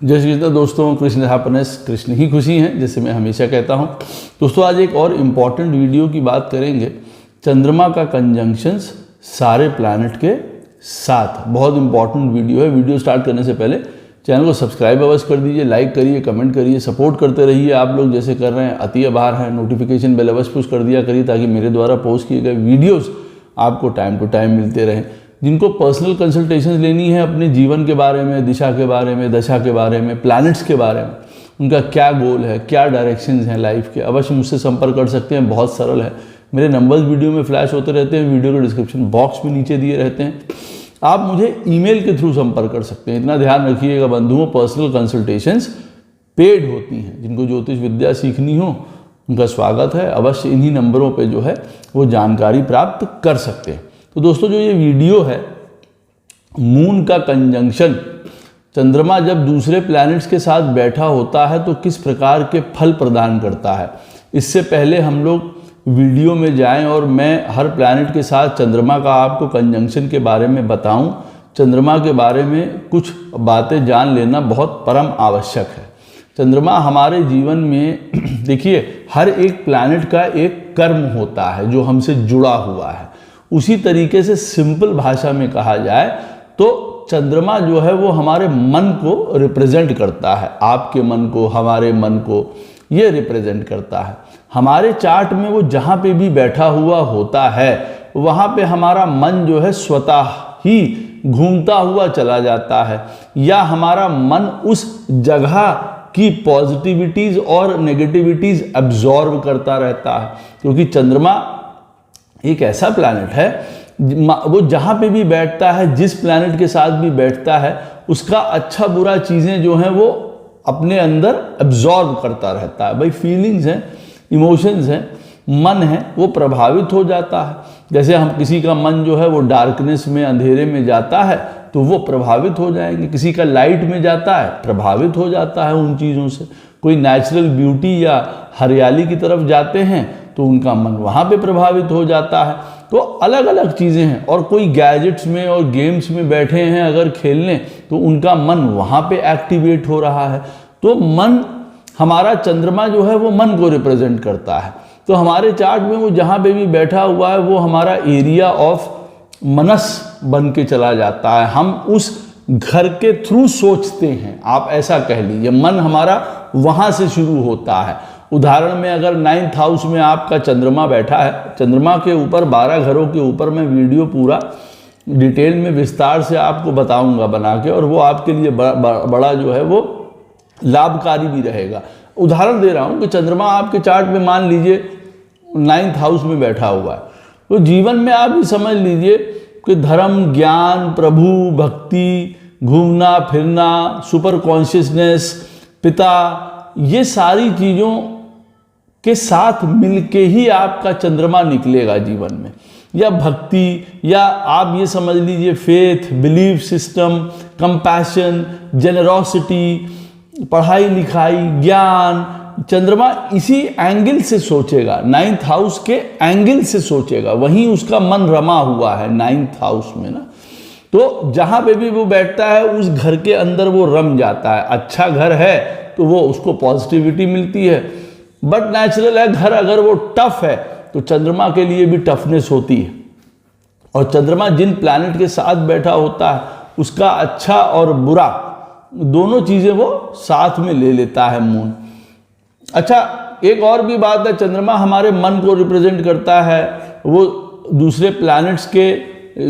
जय श्री कृष्ण दोस्तों, कृष्ण हैप्पीनेस, कृष्ण ही खुशी हैं, जैसे मैं हमेशा कहता हूं। दोस्तों आज एक और इम्पॉर्टेंट वीडियो की बात करेंगे, चंद्रमा का कंजंक्शंस सारे प्लैनेट के साथ। बहुत इंपॉर्टेंट वीडियो है। वीडियो स्टार्ट करने से पहले चैनल को सब्सक्राइब अवश्य कर दीजिए, लाइक करिए, कमेंट करिए, सपोर्ट करते रहिए। आप लोग जैसे कर रहे हैं, अति आभार है। नोटिफिकेशन बेल अवश्य पुश कर दिया करिए ताकि मेरे द्वारा पोस्ट किए गए वीडियोज़ आपको टाइम टू टाइम मिलते रहें। जिनको पर्सनल कंसल्टेशन लेनी है अपने जीवन के बारे में, दिशा के बारे में, दशा के बारे में, प्लैनेट्स के बारे में, उनका क्या गोल है, क्या डायरेक्शंस हैं लाइफ के, अवश्य मुझसे संपर्क कर सकते हैं। बहुत सरल है, मेरे नंबर्स वीडियो में फ्लैश होते रहते हैं, वीडियो के डिस्क्रिप्शन बॉक्स में नीचे दिए रहते हैं। आप मुझे ईमेल के थ्रू संपर्क कर सकते हैं। इतना ध्यान रखिएगा बंधुओं, पर्सनल कंसल्टेशंस पेड होती हैं। जिनको ज्योतिष विद्या सीखनी हो उनका स्वागत है। अवश्य इन्हीं नंबरों पे जो है वो जानकारी प्राप्त कर सकते हैं। तो दोस्तों जो ये वीडियो है, मून का कंजंक्शन, चंद्रमा जब दूसरे प्लैनेट्स के साथ बैठा होता है तो किस प्रकार के फल प्रदान करता है, इससे पहले हम लोग वीडियो में जाएं और मैं हर प्लैनेट के साथ चंद्रमा का आपको कंजंक्शन के बारे में बताऊं। चंद्रमा के बारे में कुछ बातें जान लेना बहुत परम आवश्यक है। चंद्रमा हमारे जीवन में देखिए, हर एक प्लैनेट का एक कर्म होता है जो हमसे जुड़ा हुआ है। उसी तरीके से सिंपल भाषा में कहा जाए तो चंद्रमा जो है वो हमारे मन को रिप्रेजेंट करता है। आपके मन को, हमारे मन को ये रिप्रेजेंट करता है। हमारे चार्ट में वो जहाँ पे भी बैठा हुआ होता है वहाँ पे हमारा मन जो है स्वतः ही घूमता हुआ चला जाता है, या हमारा मन उस जगह की पॉजिटिविटीज़ और नेगेटिविटीज़ एब्जॉर्ब करता रहता है। क्योंकि चंद्रमा एक ऐसा प्लैनेट है, वो जहाँ पे भी बैठता है, जिस प्लैनेट के साथ भी बैठता है, उसका अच्छा बुरा चीज़ें जो हैं वो अपने अंदर एब्जॉर्ब करता रहता है। भाई फीलिंग्स हैं, इमोशंस हैं, मन है, वो प्रभावित हो जाता है। जैसे हम किसी का मन जो है वो डार्कनेस में, अंधेरे में जाता है तो वो प्रभावित हो जाएंगे। किसी का लाइट में जाता है, प्रभावित हो जाता है उन चीज़ों से। कोई नेचुरल ब्यूटी या हरियाली की तरफ जाते हैं तो उनका मन वहाँ पे प्रभावित हो जाता है। तो अलग अलग चीज़ें हैं। और कोई गैजेट्स में और गेम्स में बैठे हैं अगर खेलने, तो उनका मन वहाँ पे एक्टिवेट हो रहा है। तो मन, हमारा चंद्रमा जो है वो मन को रिप्रेजेंट करता है। तो हमारे चार्ट में वो जहाँ पे भी बैठा हुआ है वो हमारा एरिया ऑफ मनस बन के चला जाता है। हम उस घर के थ्रू सोचते हैं, आप ऐसा कह लीजिए। मन हमारा वहाँ से शुरू होता है। उदाहरण में अगर 9th हाउस में आपका चंद्रमा बैठा है, चंद्रमा के ऊपर 12 घरों के ऊपर मैं वीडियो पूरा डिटेल में विस्तार से आपको बताऊंगा बना के, और वो आपके लिए बड़ा जो है वो लाभकारी भी रहेगा। उदाहरण दे रहा हूँ कि चंद्रमा आपके चार्ट में मान लीजिए 9th हाउस में बैठा हुआ है, तो जीवन में आप ये समझ लीजिए कि धर्म, ज्ञान, प्रभु, भक्ति, घूमना फिरना, सुपर कॉन्शियसनेस, पिता, ये सारी चीज़ों के साथ मिलके ही आपका चंद्रमा निकलेगा जीवन में। या भक्ति, या आप ये समझ लीजिए faith, belief system, compassion, generosity, पढ़ाई लिखाई, ज्ञान। चंद्रमा इसी एंगल से सोचेगा, 9th हाउस के एंगल से सोचेगा, वहीं उसका मन रमा हुआ है 9th हाउस में ना। तो जहाँ पे भी वो बैठता है उस घर के अंदर वो रम जाता है। अच्छा घर है तो वो उसको पॉजिटिविटी मिलती है। बट नेचुरल है घर, अगर वो टफ है तो चंद्रमा के लिए भी टफनेस होती है। और चंद्रमा जिन प्लैनेट के साथ बैठा होता है उसका अच्छा और बुरा दोनों चीज़ें वो साथ में ले लेता है मून। अच्छा, एक और भी बात है, चंद्रमा हमारे मन को रिप्रेजेंट करता है। वो दूसरे प्लैनेट्स के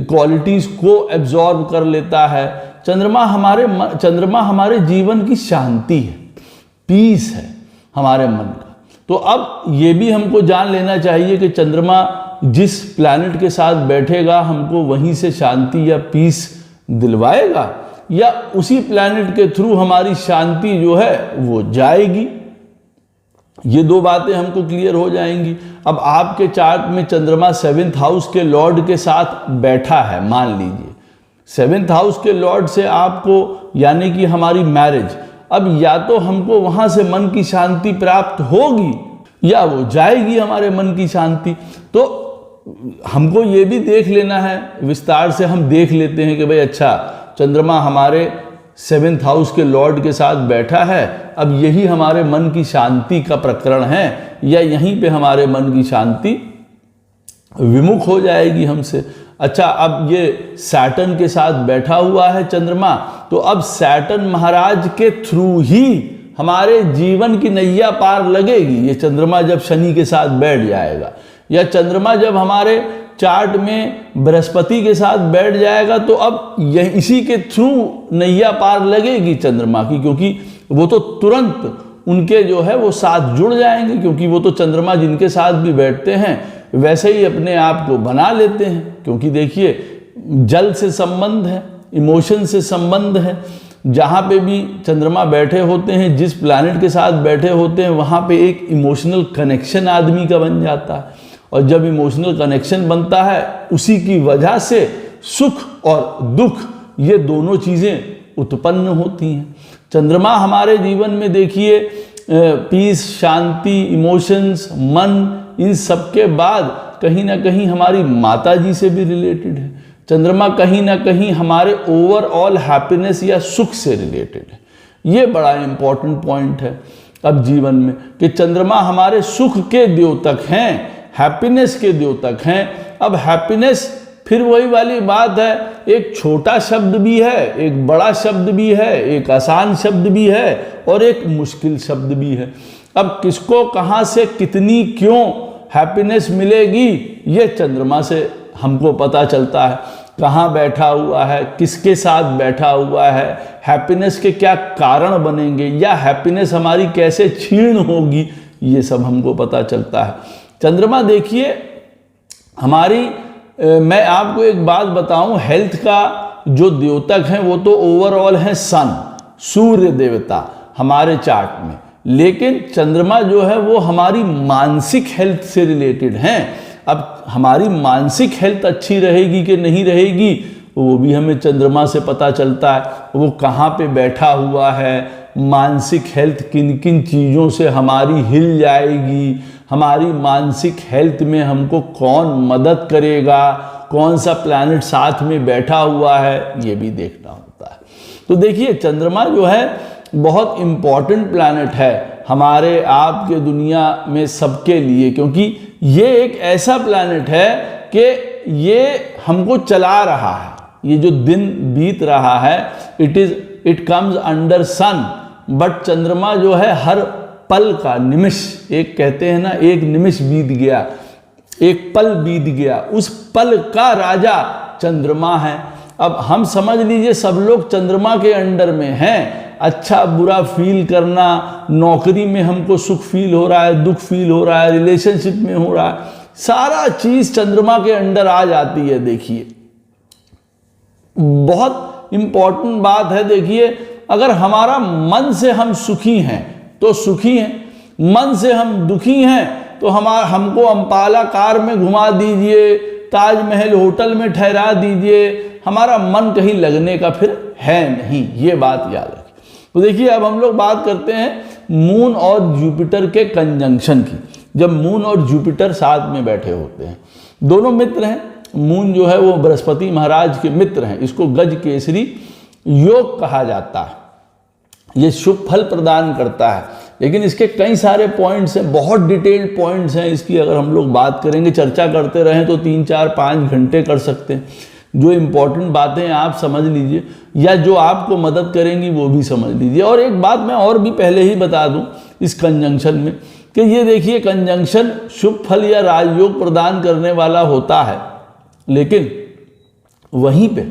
क्वालिटीज़ को एब्जॉर्ब कर लेता है। चंद्रमा हमारे जीवन की शांति है, पीस है हमारे मन का। तो अब ये भी हमको जान लेना चाहिए कि चंद्रमा जिस प्लैनेट के साथ बैठेगा हमको वहीं से शांति या पीस दिलवाएगा, या उसी प्लैनेट के थ्रू हमारी शांति जो है वो जाएगी। ये दो बातें हमको क्लियर हो जाएंगी। अब आपके चार्ट में चंद्रमा 7th हाउस के लॉर्ड के साथ बैठा है, मान लीजिए 7th हाउस के लॉर्ड से आपको, यानी कि हमारी मैरिज, अब या तो हमको वहां से मन की शांति प्राप्त होगी या वो जाएगी हमारे मन की शांति। तो हमको ये भी देख लेना है, विस्तार से हम देख लेते हैं कि भाई अच्छा, चंद्रमा हमारे 7th हाउस के लॉर्ड के साथ बैठा है। अब यही हमारे मन की शांति का प्रकरण है, या यहीं पे हमारे मन की शांति विमुख हो जाएगी हमसे। अच्छा, अब ये सैटर्न के साथ बैठा हुआ है चंद्रमा, तो अब सैटर्न महाराज के थ्रू ही हमारे जीवन की नैया पार लगेगी। ये चंद्रमा जब शनि के साथ बैठ जाएगा, या चंद्रमा जब हमारे चार्ट में बृहस्पति के साथ बैठ जाएगा, तो अब यह इसी के थ्रू नैया पार लगेगी चंद्रमा की, क्योंकि वो तो तुरंत उनके जो है वो साथ जुड़ जाएंगे, क्योंकि वो तो चंद्रमा जिनके साथ भी बैठते हैं वैसे ही अपने आप को बना लेते हैं। क्योंकि देखिए, जल से संबंध है, इमोशन से संबंध है। जहाँ पे भी चंद्रमा बैठे होते हैं, जिस प्लैनेट के साथ बैठे होते हैं, वहाँ पे एक इमोशनल कनेक्शन आदमी का बन जाता है, और जब इमोशनल कनेक्शन बनता है, उसी की वजह से सुख और दुख ये दोनों चीज़ें उत्पन्न होती हैं। चंद्रमा हमारे जीवन में देखिए पीस, शांति, इमोशंस, मन, इन सब के बाद कहीं ना कहीं हमारी माता जी से भी रिलेटेड है। चंद्रमा कहीं ना कहीं हमारे ओवरऑल हैप्पीनेस या सुख से रिलेटेड है। ये बड़ा इंपॉर्टेंट पॉइंट है अब जीवन में, कि चंद्रमा हमारे सुख के द्योतक हैं, हैप्पीनेस के द्योतक हैं। अब हैप्पीनेस फिर वही वाली बात है, एक छोटा शब्द भी है, एक बड़ा शब्द भी है, एक आसान शब्द भी है और एक मुश्किल शब्द भी है। अब किसको कहाँ से कितनी क्यों हैप्पीनेस मिलेगी, ये चंद्रमा से हमको पता चलता है। कहाँ बैठा हुआ है, किसके साथ बैठा हुआ है, हैप्पीनेस के क्या कारण बनेंगे, या हैप्पीनेस हमारी कैसे क्षीण होगी, ये सब हमको पता चलता है। चंद्रमा देखिए हमारी, मैं आपको एक बात बताऊं, हेल्थ का जो द्योतक है वो तो ओवरऑल है सन, सूर्य देवता हमारे चार्ट में, लेकिन चंद्रमा जो है वो हमारी मानसिक हेल्थ से रिलेटेड हैं। अब हमारी मानसिक हेल्थ अच्छी रहेगी कि नहीं रहेगी, वो भी हमें चंद्रमा से पता चलता है। वो कहाँ पे बैठा हुआ है, मानसिक हेल्थ किन किन चीज़ों से हमारी हिल जाएगी, हमारी मानसिक हेल्थ में हमको कौन मदद करेगा, कौन सा प्लैनेट साथ में बैठा हुआ है, ये भी देखना होता है। तो देखिए, चंद्रमा जो है बहुत इम्पॉर्टेंट प्लैनेट है हमारे आपके दुनिया में सबके लिए, क्योंकि ये एक ऐसा प्लैनेट है कि ये हमको चला रहा है। ये जो दिन बीत रहा है, it comes under sun, but चंद्रमा जो है हर पल का निमिष, एक कहते हैं ना, एक निमिष बीत गया, एक पल बीत गया, उस पल का राजा चंद्रमा है। अब हम समझ लीजिए सब लोग चंद्रमा के अंडर में हैं। अच्छा बुरा फील करना, नौकरी में हमको सुख फील हो रहा है, दुख फील हो रहा है, रिलेशनशिप में हो रहा है, सारा चीज चंद्रमा के अंडर आ जाती है। देखिए, बहुत इंपॉर्टेंट बात है। देखिए, अगर हमारा मन से हम सुखी हैं तो सुखी हैं, मन से हम दुखी हैं तो हमको अम्पाला कार में घुमा दीजिए, ताजमहल होटल में ठहरा दीजिए, हमारा मन कहीं लगने का फिर है नहीं। ये बात याद रखिए। तो देखिए, अब हम लोग बात करते हैं मून और जुपिटर के कंजंक्शन की। जब मून और जुपिटर साथ में बैठे होते हैं, दोनों मित्र हैं। मून जो है वो बृहस्पति महाराज के मित्र हैं, इसको गज केसरी योग कहा जाता है। ये शुभ फल प्रदान करता है, लेकिन इसके कई सारे पॉइंट्स हैं, बहुत डिटेल्ड पॉइंट्स हैं इसकी। अगर हम लोग बात करेंगे, चर्चा करते रहें तो 3, 4, 5 घंटे कर सकते हैं। जो इम्पोर्टेंट बातें आप समझ लीजिए, या जो आपको मदद करेंगी वो भी समझ लीजिए। और एक बात मैं और भी पहले ही बता दूं इस कंजंक्शन में, कि ये देखिए, कंजंक्शन शुभ फल या राजयोग प्रदान करने वाला होता है, लेकिन वहीं पे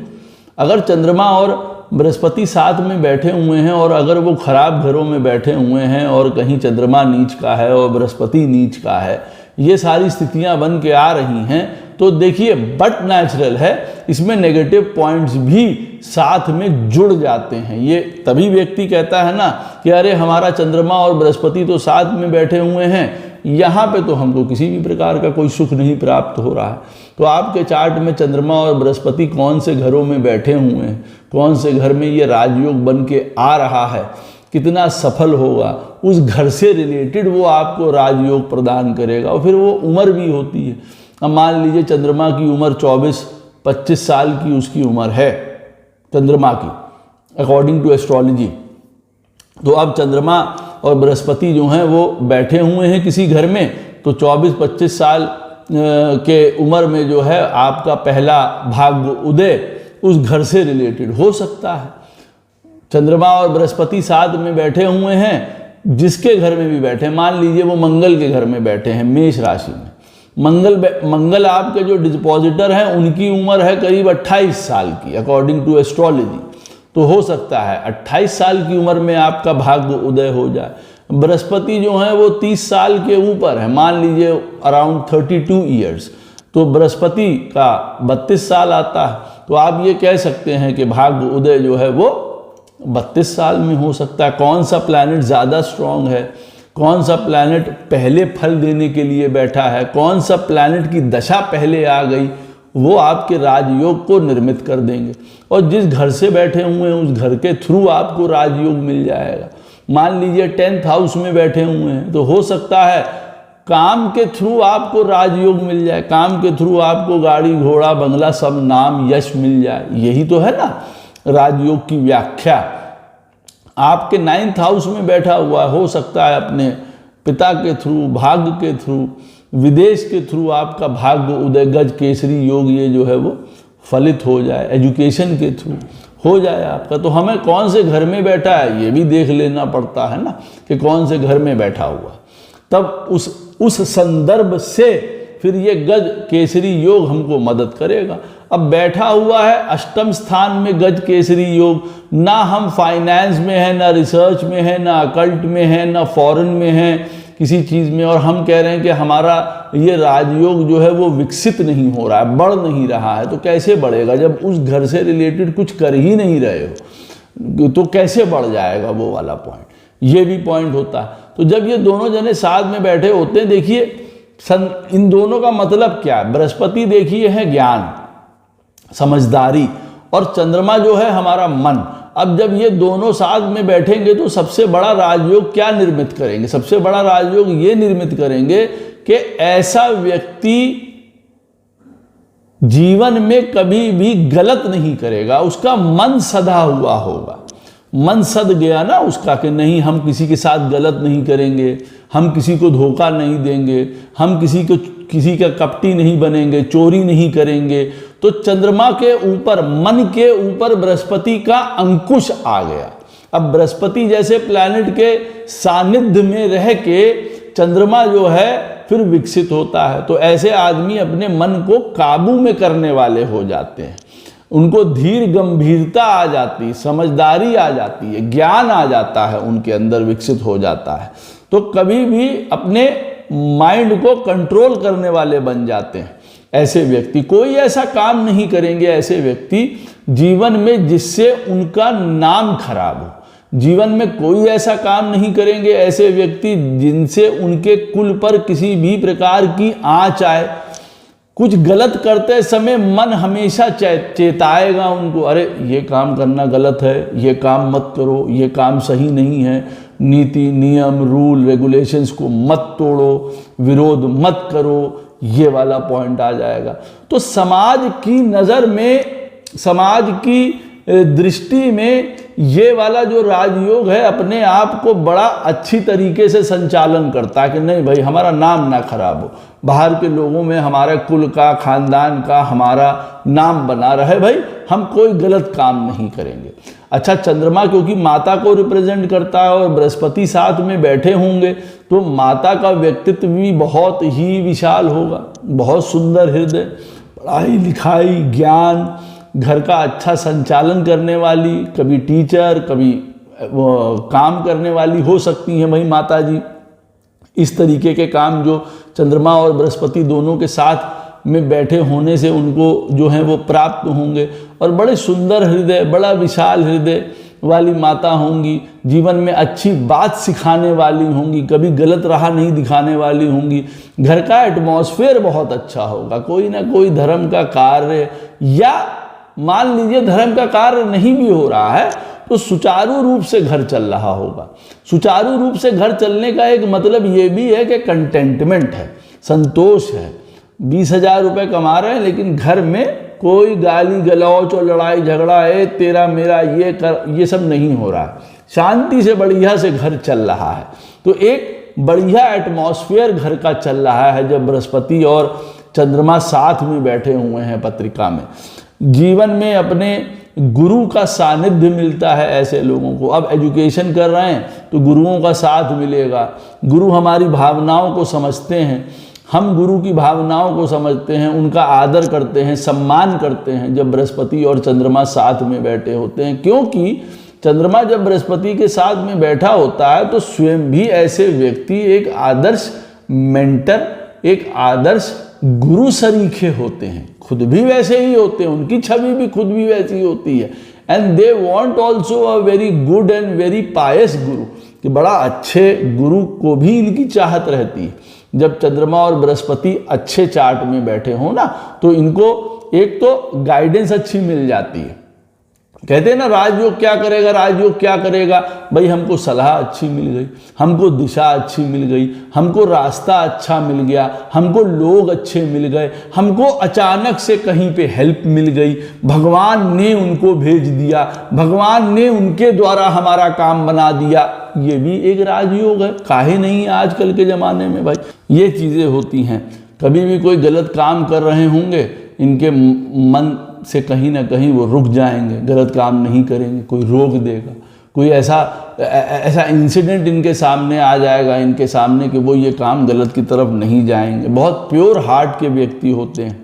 अगर चंद्रमा और बृहस्पति साथ में बैठे हुए हैं, और अगर वो खराब घरों में बैठे हुए हैं, और कहीं चंद्रमा नीच का है और बृहस्पति नीच का है, ये सारी स्थितियां बन के आ रही हैं, तो देखिए बट नेचुरल है, इसमें नेगेटिव पॉइंट्स भी साथ में जुड़ जाते हैं। ये तभी व्यक्ति कहता है ना कि अरे हमारा चंद्रमा और बृहस्पति तो साथ में बैठे हुए हैं, यहाँ पे तो हमको किसी भी प्रकार का कोई सुख नहीं प्राप्त हो रहा है। तो आपके चार्ट में चंद्रमा और बृहस्पति कौन से घरों में बैठे हुए हैं, कौन से घर में ये राजयोग बन के आ रहा है, कितना सफल होगा, उस घर से रिलेटेड वो आपको राजयोग प्रदान करेगा। और फिर वो उम्र भी होती है। अब मान लीजिए चंद्रमा की उम्र 24-25 साल की उसकी उम्र है चंद्रमा की, अकॉर्डिंग टू एस्ट्रोलॉजी। तो अब चंद्रमा और बृहस्पति जो हैं वो बैठे हुए हैं किसी घर में, तो 24-25 साल के उम्र में जो है आपका पहला भाग्य उदय उस घर से रिलेटेड हो सकता है। चंद्रमा और बृहस्पति साथ में बैठे हुए हैं, जिसके घर में भी बैठे, मान लीजिए वो मंगल के घर में बैठे हैं मेष राशि में, मंगल आपके जो डिस्पोजिटर हैं उनकी उम्र है करीब 28 साल की अकॉर्डिंग टू एस्ट्रोलॉजी। तो हो सकता है 28 साल की उम्र में आपका भाग्य उदय हो जाए। बृहस्पति जो है वो 30 साल के ऊपर है, मान लीजिए अराउंड 32 ईयर्स, तो बृहस्पति का 32 साल आता है। तो आप ये कह सकते हैं कि भाग्य उदय जो है वो 32 साल में हो सकता है। कौन सा प्लैनेट ज़्यादा स्ट्रांग है, कौन सा प्लैनेट पहले फल देने के लिए बैठा है, कौन सा प्लैनेट की दशा पहले आ गई, वो आपके राजयोग को निर्मित कर देंगे। और जिस घर से बैठे हुए हैं उस घर के थ्रू आपको राजयोग मिल जाएगा। मान लीजिए 10th हाउस में बैठे हुए हैं, तो हो सकता है काम के थ्रू आपको राजयोग मिल जाए, काम के थ्रू आपको गाड़ी घोड़ा बंगला सब नाम यश मिल जाए। यही तो है ना राजयोग की व्याख्या। आपके 9th हाउस में बैठा हुआ हो सकता है अपने पिता के थ्रू, भाग्य के थ्रू, विदेश के थ्रू आपका भाग्य उदय गज केसरी योग ये जो है वो फलित हो जाए, एजुकेशन के थ्रू हो जाए आपका। तो हमें कौन से घर में बैठा है ये भी देख लेना पड़ता है ना, कि कौन से घर में बैठा हुआ, तब उस संदर्भ से फिर ये गज केसरी योग हमको मदद करेगा। अब बैठा हुआ है अष्टम स्थान में गज केसरी योग, ना हम फाइनेंस में है, ना रिसर्च में है, ना अकल्ट में है, ना फॉरेन में है किसी चीज़ में, और हम कह रहे हैं कि हमारा ये राजयोग जो है वो विकसित नहीं हो रहा है, बढ़ नहीं रहा है। तो कैसे बढ़ेगा जब उस घर से रिलेटेड कुछ कर ही नहीं रहे हो, तो कैसे बढ़ जाएगा वो वाला पॉइंट, ये भी पॉइंट होता है। तो जब ये दोनों जने साथ में बैठे होते हैं, देखिए इन दोनों का मतलब क्या है। बृहस्पति देखिए है ज्ञान समझदारी, और चंद्रमा जो है हमारा मन। अब जब ये दोनों साथ में बैठेंगे तो सबसे बड़ा राजयोग क्या निर्मित करेंगे, सबसे बड़ा राजयोग ये निर्मित करेंगे कि ऐसा व्यक्ति जीवन में कभी भी गलत नहीं करेगा, उसका मन सधा हुआ होगा। मन सद गया ना उसका कि नहीं हम किसी के साथ गलत नहीं करेंगे, हम किसी को धोखा नहीं देंगे, हम किसी का कपटी नहीं बनेंगे, चोरी नहीं करेंगे। तो चंद्रमा के ऊपर, मन के ऊपर बृहस्पति का अंकुश आ गया। अब बृहस्पति जैसे प्लैनेट के सानिध्य में रह के चंद्रमा जो है फिर विकसित होता है। तो ऐसे आदमी अपने मन को काबू में करने वाले हो जाते हैं, उनको धीर गंभीरता आ जाती है, समझदारी आ जाती है, ज्ञान आ जाता है, उनके अंदर विकसित हो जाता है। तो कभी भी अपने माइंड को कंट्रोल करने वाले बन जाते हैं ऐसे व्यक्ति। कोई ऐसा काम नहीं करेंगे ऐसे व्यक्ति जीवन में जिससे उनका नाम खराब हो। जीवन में कोई ऐसा काम नहीं करेंगे ऐसे व्यक्ति जिनसे उनके कुल पर किसी भी प्रकार की आँच आए। कुछ गलत करते समय मन हमेशा चेताएगा उनको, अरे ये काम करना गलत है, ये काम मत करो, ये काम सही नहीं है, नीति नियम रूल रेगुलेशंस को मत तोड़ो, विरोध मत करो, ये वाला पॉइंट आ जाएगा। तो समाज की नज़र में, समाज की दृष्टि में ये वाला जो राजयोग है अपने आप को बड़ा अच्छी तरीके से संचालन करता है कि नहीं भाई हमारा नाम ना खराब हो, बाहर के लोगों में हमारे कुल का, खानदान का हमारा नाम बना रहे, भाई हम कोई गलत काम नहीं करेंगे। अच्छा, चंद्रमा क्योंकि माता को रिप्रेजेंट करता है और बृहस्पति साथ में बैठे होंगे तो माता का व्यक्तित्व भी बहुत ही विशाल होगा, बहुत सुंदर हृदय, पढ़ाई लिखाई ज्ञान, घर का अच्छा संचालन करने वाली, कभी टीचर कभी काम करने वाली हो सकती हैं भाई माता जी। इस तरीके के काम जो चंद्रमा और बृहस्पति दोनों के साथ में बैठे होने से उनको जो है वो प्राप्त होंगे। और बड़े सुंदर हृदय, बड़ा विशाल हृदय वाली माता होंगी, जीवन में अच्छी बात सिखाने वाली होंगी, कभी गलत राह नहीं दिखाने वाली होंगी। घर का एटमॉस्फेयर बहुत अच्छा होगा, कोई ना कोई धर्म का कार्य, या मान लीजिए धर्म का कार्य नहीं भी हो रहा है तो सुचारू रूप से घर चल रहा होगा। सुचारू रूप से घर चलने का एक मतलब ये भी है कि कंटेंटमेंट है, संतोष है। 20,000 रुपये कमा रहे हैं लेकिन घर में कोई गाली गलौच और लड़ाई झगड़ा है तेरा मेरा ये कर, ये सब नहीं हो रहा है। शांति से बढ़िया से घर चल रहा है। तो एक बढ़िया एटमॉस्फेयर घर का चल रहा है जब बृहस्पति और चंद्रमा साथ में बैठे हुए हैं पत्रिका में। जीवन में अपने गुरु का सानिध्य मिलता है ऐसे लोगों को। अब एजुकेशन कर रहे हैं तो गुरुओं का साथ मिलेगा। गुरु हमारी भावनाओं को समझते हैं, हम गुरु की भावनाओं को समझते हैं, उनका आदर करते हैं, सम्मान करते हैं जब बृहस्पति और चंद्रमा साथ में बैठे होते हैं। क्योंकि चंद्रमा जब बृहस्पति के साथ में बैठा होता है तो स्वयं भी ऐसे व्यक्ति एक आदर्श मेंटर, एक आदर्श गुरु सरीखे होते हैं, खुद भी वैसे ही होते हैं, उनकी छवि भी खुद भी वैसी होती है। And they want also a very good and very पायस गुरु, कि बड़ा अच्छे गुरु को भी इनकी चाहत रहती है। जब चंद्रमा और बृहस्पति अच्छे चार्ट में बैठे हो ना तो इनको एक तो गाइडेंस अच्छी मिल जाती है। कहते हैं ना राजयोग क्या करेगा, राजयोग क्या करेगा, भाई हमको सलाह अच्छी मिल गई, हमको दिशा अच्छी मिल गई, हमको रास्ता अच्छा मिल गया, हमको लोग अच्छे मिल गए, हमको अचानक से कहीं पे हेल्प मिल गई, भगवान ने उनको भेज दिया, भगवान ने उनके द्वारा हमारा काम बना दिया। ये भी एक राजयोग है, काहे नहीं आजकल के ज़माने में भाई ये चीज़ें होती हैं। कभी भी कोई गलत काम कर रहे होंगे, इनके मन से कहीं ना कहीं वो रुक जाएंगे, गलत काम नहीं करेंगे, कोई रोक देगा, कोई ऐसा इंसिडेंट इनके सामने आ जाएगा, इनके सामने कि वो ये काम गलत की तरफ नहीं जाएंगे। बहुत प्योर हार्ट के व्यक्ति होते हैं,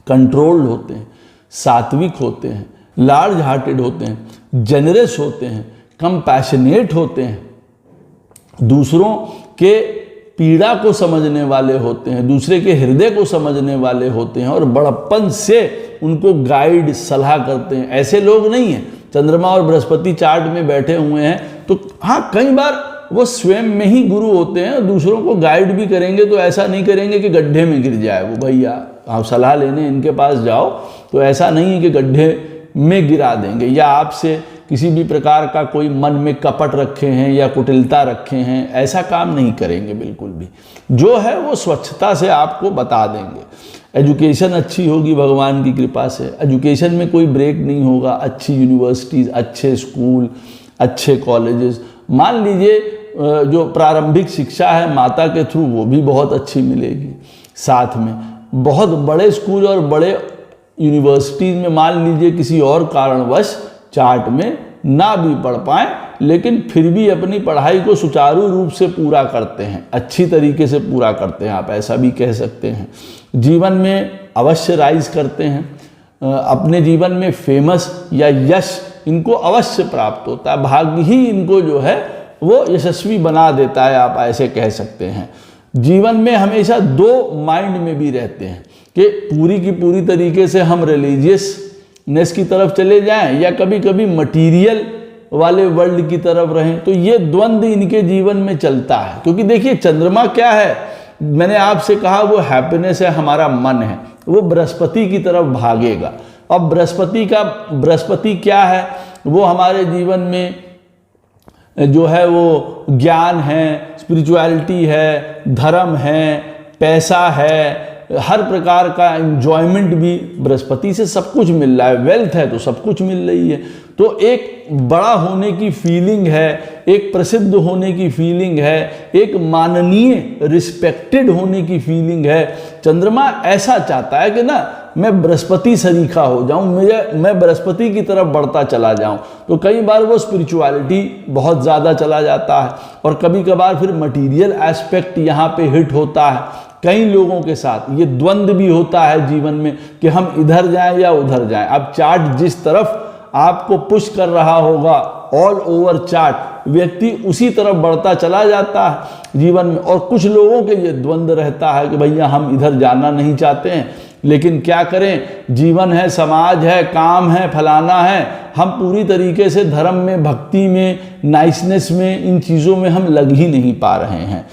कंट्रोल्ड होते हैं, सात्विक होते हैं, लार्ज हार्टेड होते हैं, जेनरस होते हैं, कंपैशनेट होते हैं, दूसरों के पीड़ा को समझने वाले होते हैं, दूसरे के हृदय को समझने वाले होते हैं और बड़प्पन से उनको गाइड सलाह करते हैं। ऐसे लोग नहीं हैं। चंद्रमा और बृहस्पति चार्ट में बैठे हुए हैं तो हाँ कई बार वो स्वयं में ही गुरु होते हैं और दूसरों को गाइड भी करेंगे। तो ऐसा नहीं करेंगे कि गड्ढे में गिर जाए वो, भैया आप सलाह लेने इनके पास जाओ तो ऐसा नहीं है कि गड्ढे में गिरा देंगे या आपसे किसी भी प्रकार का कोई मन में कपट रखे हैं या कुटिलता रखे हैं, ऐसा काम नहीं करेंगे बिल्कुल भी। जो है वो स्वच्छता से आपको बता देंगे। एजुकेशन अच्छी होगी भगवान की कृपा से, एजुकेशन में कोई ब्रेक नहीं होगा। अच्छी यूनिवर्सिटीज़, अच्छे स्कूल, अच्छे कॉलेजेस, मान लीजिए जो प्रारंभिक शिक्षा है माता के थ्रू वो भी बहुत अच्छी मिलेगी। साथ में बहुत बड़े स्कूल और बड़े यूनिवर्सिटीज़ में मान लीजिए किसी और कारणवश चार्ट में ना भी पढ़ पाएँ लेकिन फिर भी अपनी पढ़ाई को सुचारू रूप से पूरा करते हैं, अच्छी तरीके से पूरा करते हैं, आप ऐसा भी कह सकते हैं। जीवन में अवश्य राइज करते हैं, अपने जीवन में फेमस या यश इनको अवश्य प्राप्त होता है। भाग्य ही इनको जो है वो यशस्वी बना देता है, आप ऐसे कह सकते हैं। जीवन में हमेशा दो माइंड में भी रहते हैं कि पूरी की पूरी तरीके से हम रिलीजियसनेस की तरफ चले जाएं या कभी कभी मटीरियल वाले वर्ल्ड की तरफ रहें। तो ये द्वंद्व इनके जीवन में चलता है। क्योंकि देखिए चंद्रमा क्या है, मैंने आपसे कहा वो हैप्पीनेस है, हमारा मन है, वो बृहस्पति की तरफ भागेगा। अब बृहस्पति क्या है, वो हमारे जीवन में जो है वो ज्ञान है, स्पिरिचुअलिटी है, धर्म है, पैसा है, हर प्रकार का एंजॉयमेंट भी बृहस्पति से सब कुछ मिल रहा है। वेल्थ है तो सब कुछ मिल रही है। तो एक बड़ा होने की फीलिंग है, एक प्रसिद्ध होने की फीलिंग है, एक माननीय रिस्पेक्टेड होने की फीलिंग है। चंद्रमा ऐसा चाहता है कि ना मैं बृहस्पति सरीखा हो जाऊं, मैं बृहस्पति की तरफ बढ़ता चला जाऊं। तो कई बार वो स्पिरिचुअलिटी बहुत ज़्यादा चला जाता है और कभी कभार फिर मटीरियल एस्पेक्ट यहाँ पे हिट होता है। कई लोगों के साथ ये द्वंद्व भी होता है जीवन में कि हम इधर जाएं या उधर जाएं। अब चार्ट जिस तरफ आपको पुश कर रहा होगा, ऑल ओवर चार्ट व्यक्ति उसी तरफ बढ़ता चला जाता है जीवन में। और कुछ लोगों के ये द्वंद्व रहता है कि भैया हम इधर जाना नहीं चाहते हैं, लेकिन क्या करें, जीवन है, समाज है, काम है, फलाना है, हम पूरी तरीके से धर्म में, भक्ति में, नाइसनेस में, इन चीज़ों में हम लग ही नहीं पा रहे हैं।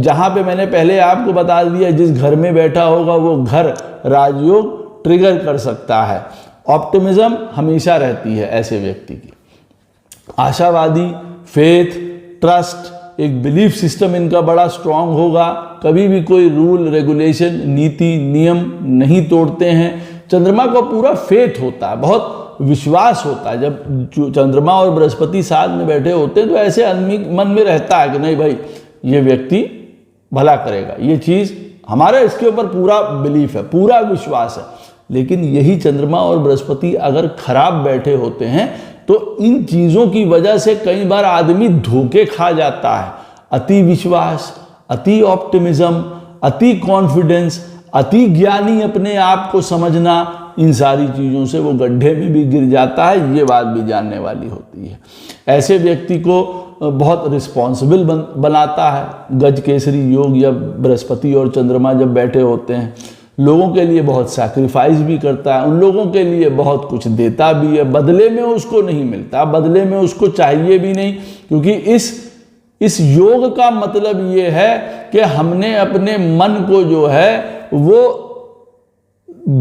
जहाँ पे मैंने पहले आपको बता दिया जिस घर में बैठा होगा वो घर राजयोग ट्रिगर कर सकता है। ऑप्टिमिज्म हमेशा रहती है ऐसे व्यक्ति की, आशावादी, फेथ, ट्रस्ट, एक बिलीफ सिस्टम इनका बड़ा स्ट्रांग होगा। कभी भी कोई रूल रेगुलेशन, नीति नियम नहीं तोड़ते हैं। चंद्रमा का पूरा फेथ होता है, बहुत विश्वास होता है। जब चंद्रमा और बृहस्पति साथ में बैठे होते हैं तो ऐसे आदमी मन में रहता है कि नहीं भाई ये व्यक्ति भला करेगा, ये चीज़ हमारा इसके ऊपर पूरा बिलीफ है, पूरा विश्वास है। लेकिन यही चंद्रमा और बृहस्पति अगर खराब बैठे होते हैं तो इन चीज़ों की वजह से कई बार आदमी धोखे खा जाता है। अति विश्वास, अति ऑप्टिमिज्म, अति कॉन्फिडेंस, अति ज्ञानी अपने आप को समझना, इन सारी चीज़ों से वो गड्ढे में भी गिर जाता है। ये बात भी जानने वाली होती है। ऐसे व्यक्ति को बहुत रिस्पॉन्सिबल बनाता है गज केसरी योग या बृहस्पति और चंद्रमा जब बैठे होते हैं। लोगों के लिए बहुत सैक्रिफाइस भी करता है, उन लोगों के लिए बहुत कुछ देता भी है, बदले में उसको नहीं मिलता, बदले में उसको चाहिए भी नहीं, क्योंकि इस योग का मतलब ये है कि हमने अपने मन को जो है वो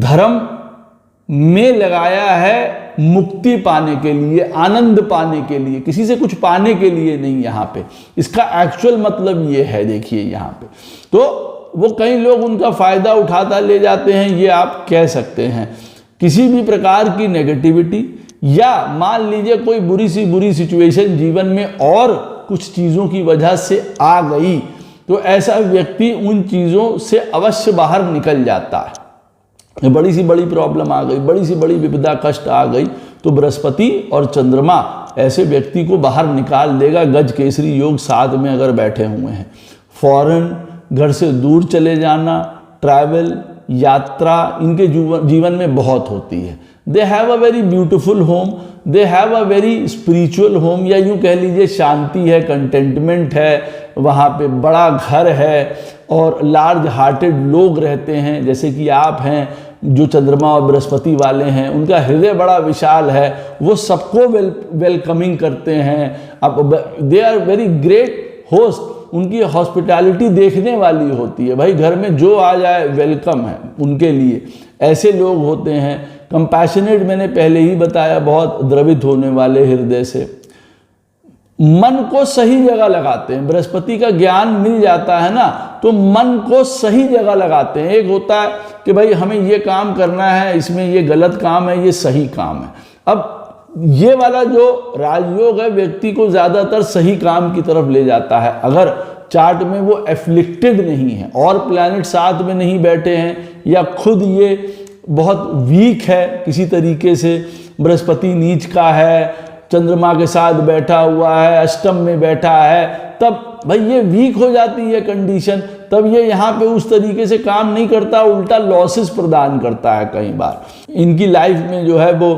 धर्म में लगाया है मुक्ति पाने के लिए, आनंद पाने के लिए, किसी से कुछ पाने के लिए नहीं। यहाँ पे इसका एक्चुअल मतलब ये है, देखिए यहाँ पे तो वो कई लोग उनका फायदा उठाता ले जाते हैं, ये आप कह सकते हैं। किसी भी प्रकार की नेगेटिविटी या मान लीजिए कोई बुरी सिचुएशन जीवन में और कुछ चीज़ों की वजह से आ गई तो ऐसा व्यक्ति उन चीज़ों से अवश्य बाहर निकल जाता है। बड़ी सी बड़ी प्रॉब्लम आ गई, बड़ी सी बड़ी विपदा कष्ट आ गई तो बृहस्पति और चंद्रमा ऐसे व्यक्ति को बाहर निकाल देगा। गज केसरी योग साथ में अगर बैठे हुए हैं, फॉरेन, घर से दूर चले जाना, ट्रैवल, यात्रा, इनके जीवन में बहुत होती है। They have a very beautiful home, they have a very spiritual home, या यूँ कह लीजिए शांति है, कंटेंटमेंट है, वहाँ पे बड़ा घर है और लार्ज हार्टेड लोग रहते हैं, जैसे कि आप हैं जो चंद्रमा और बृहस्पति वाले हैं, उनका हृदय बड़ा विशाल है, वो सबको वेलकमिंग करते हैं। अब they are very great host, उनकी हॉस्पिटैलिटी देखने वाली होती है, भाई घर में जो आ जाए वेलकम है उनके लिए। ऐसे लोग होते हैं। कंपैशनेट, मैंने पहले ही बताया, बहुत द्रवित होने वाले हृदय से, मन को सही जगह लगाते हैं। बृहस्पति का ज्ञान मिल जाता है ना तो मन को सही जगह लगाते हैं। एक होता है कि भाई हमें ये काम करना है, इसमें ये गलत काम है, ये सही काम है। अब ये वाला जो राजयोग है व्यक्ति को ज़्यादातर सही काम की तरफ ले जाता है। अगर चार्ट में वो एफ्लिक्टेड नहीं है और प्लैनेट साथ में नहीं बैठे हैं या खुद ये बहुत वीक है किसी तरीके से, बृहस्पति नीच का है, चंद्रमा के साथ बैठा हुआ है, अष्टम में बैठा है, तब भाई ये वीक हो जाती है कंडीशन, तब ये यहाँ पे उस तरीके से काम नहीं करता, उल्टा लॉसेस प्रदान करता है कई बार। इनकी लाइफ में जो है वो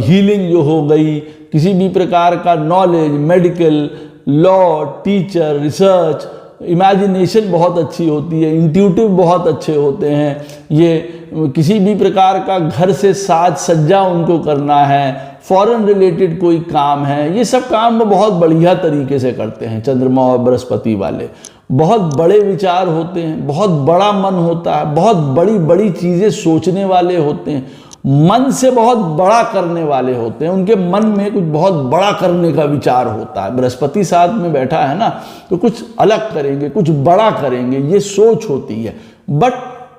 हीलिंग जो हो गई, किसी भी प्रकार का knowledge, medical, law, teacher, research, imagination बहुत अच्छी होती है, इंट्यूटिव बहुत अच्छे होते हैं। ये किसी भी प्रकार का घर से साज सज्जा उनको करना है, फॉरेन रिलेटेड कोई काम है, ये सब काम वो बहुत बढ़िया तरीके से करते हैं। चंद्रमा और बृहस्पति वाले बहुत बड़े विचार होते हैं, बहुत बड़ा मन होता है, बहुत बड़ी बड़ी चीज़ें सोचने वाले होते हैं, मन से बहुत बड़ा करने वाले होते हैं। उनके मन में कुछ बहुत बड़ा करने का विचार होता है। बृहस्पति साथ में बैठा है ना तो कुछ अलग करेंगे, कुछ बड़ा करेंगे, ये सोच होती है। बट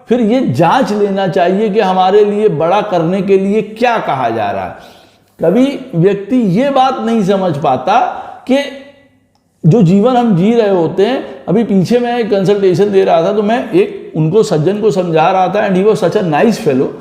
फिर ये जांच लेना चाहिए कि हमारे लिए बड़ा करने के लिए क्या कहा जा रहा है। कभी व्यक्ति ये बात नहीं समझ पाता कि जो जीवन हम जी रहे होते हैं, अभी पीछे मैं एक कंसल्टेशन दे रहा था तो मैं एक उनको सज्जन को समझा रहा था, and he was such a nice fellow.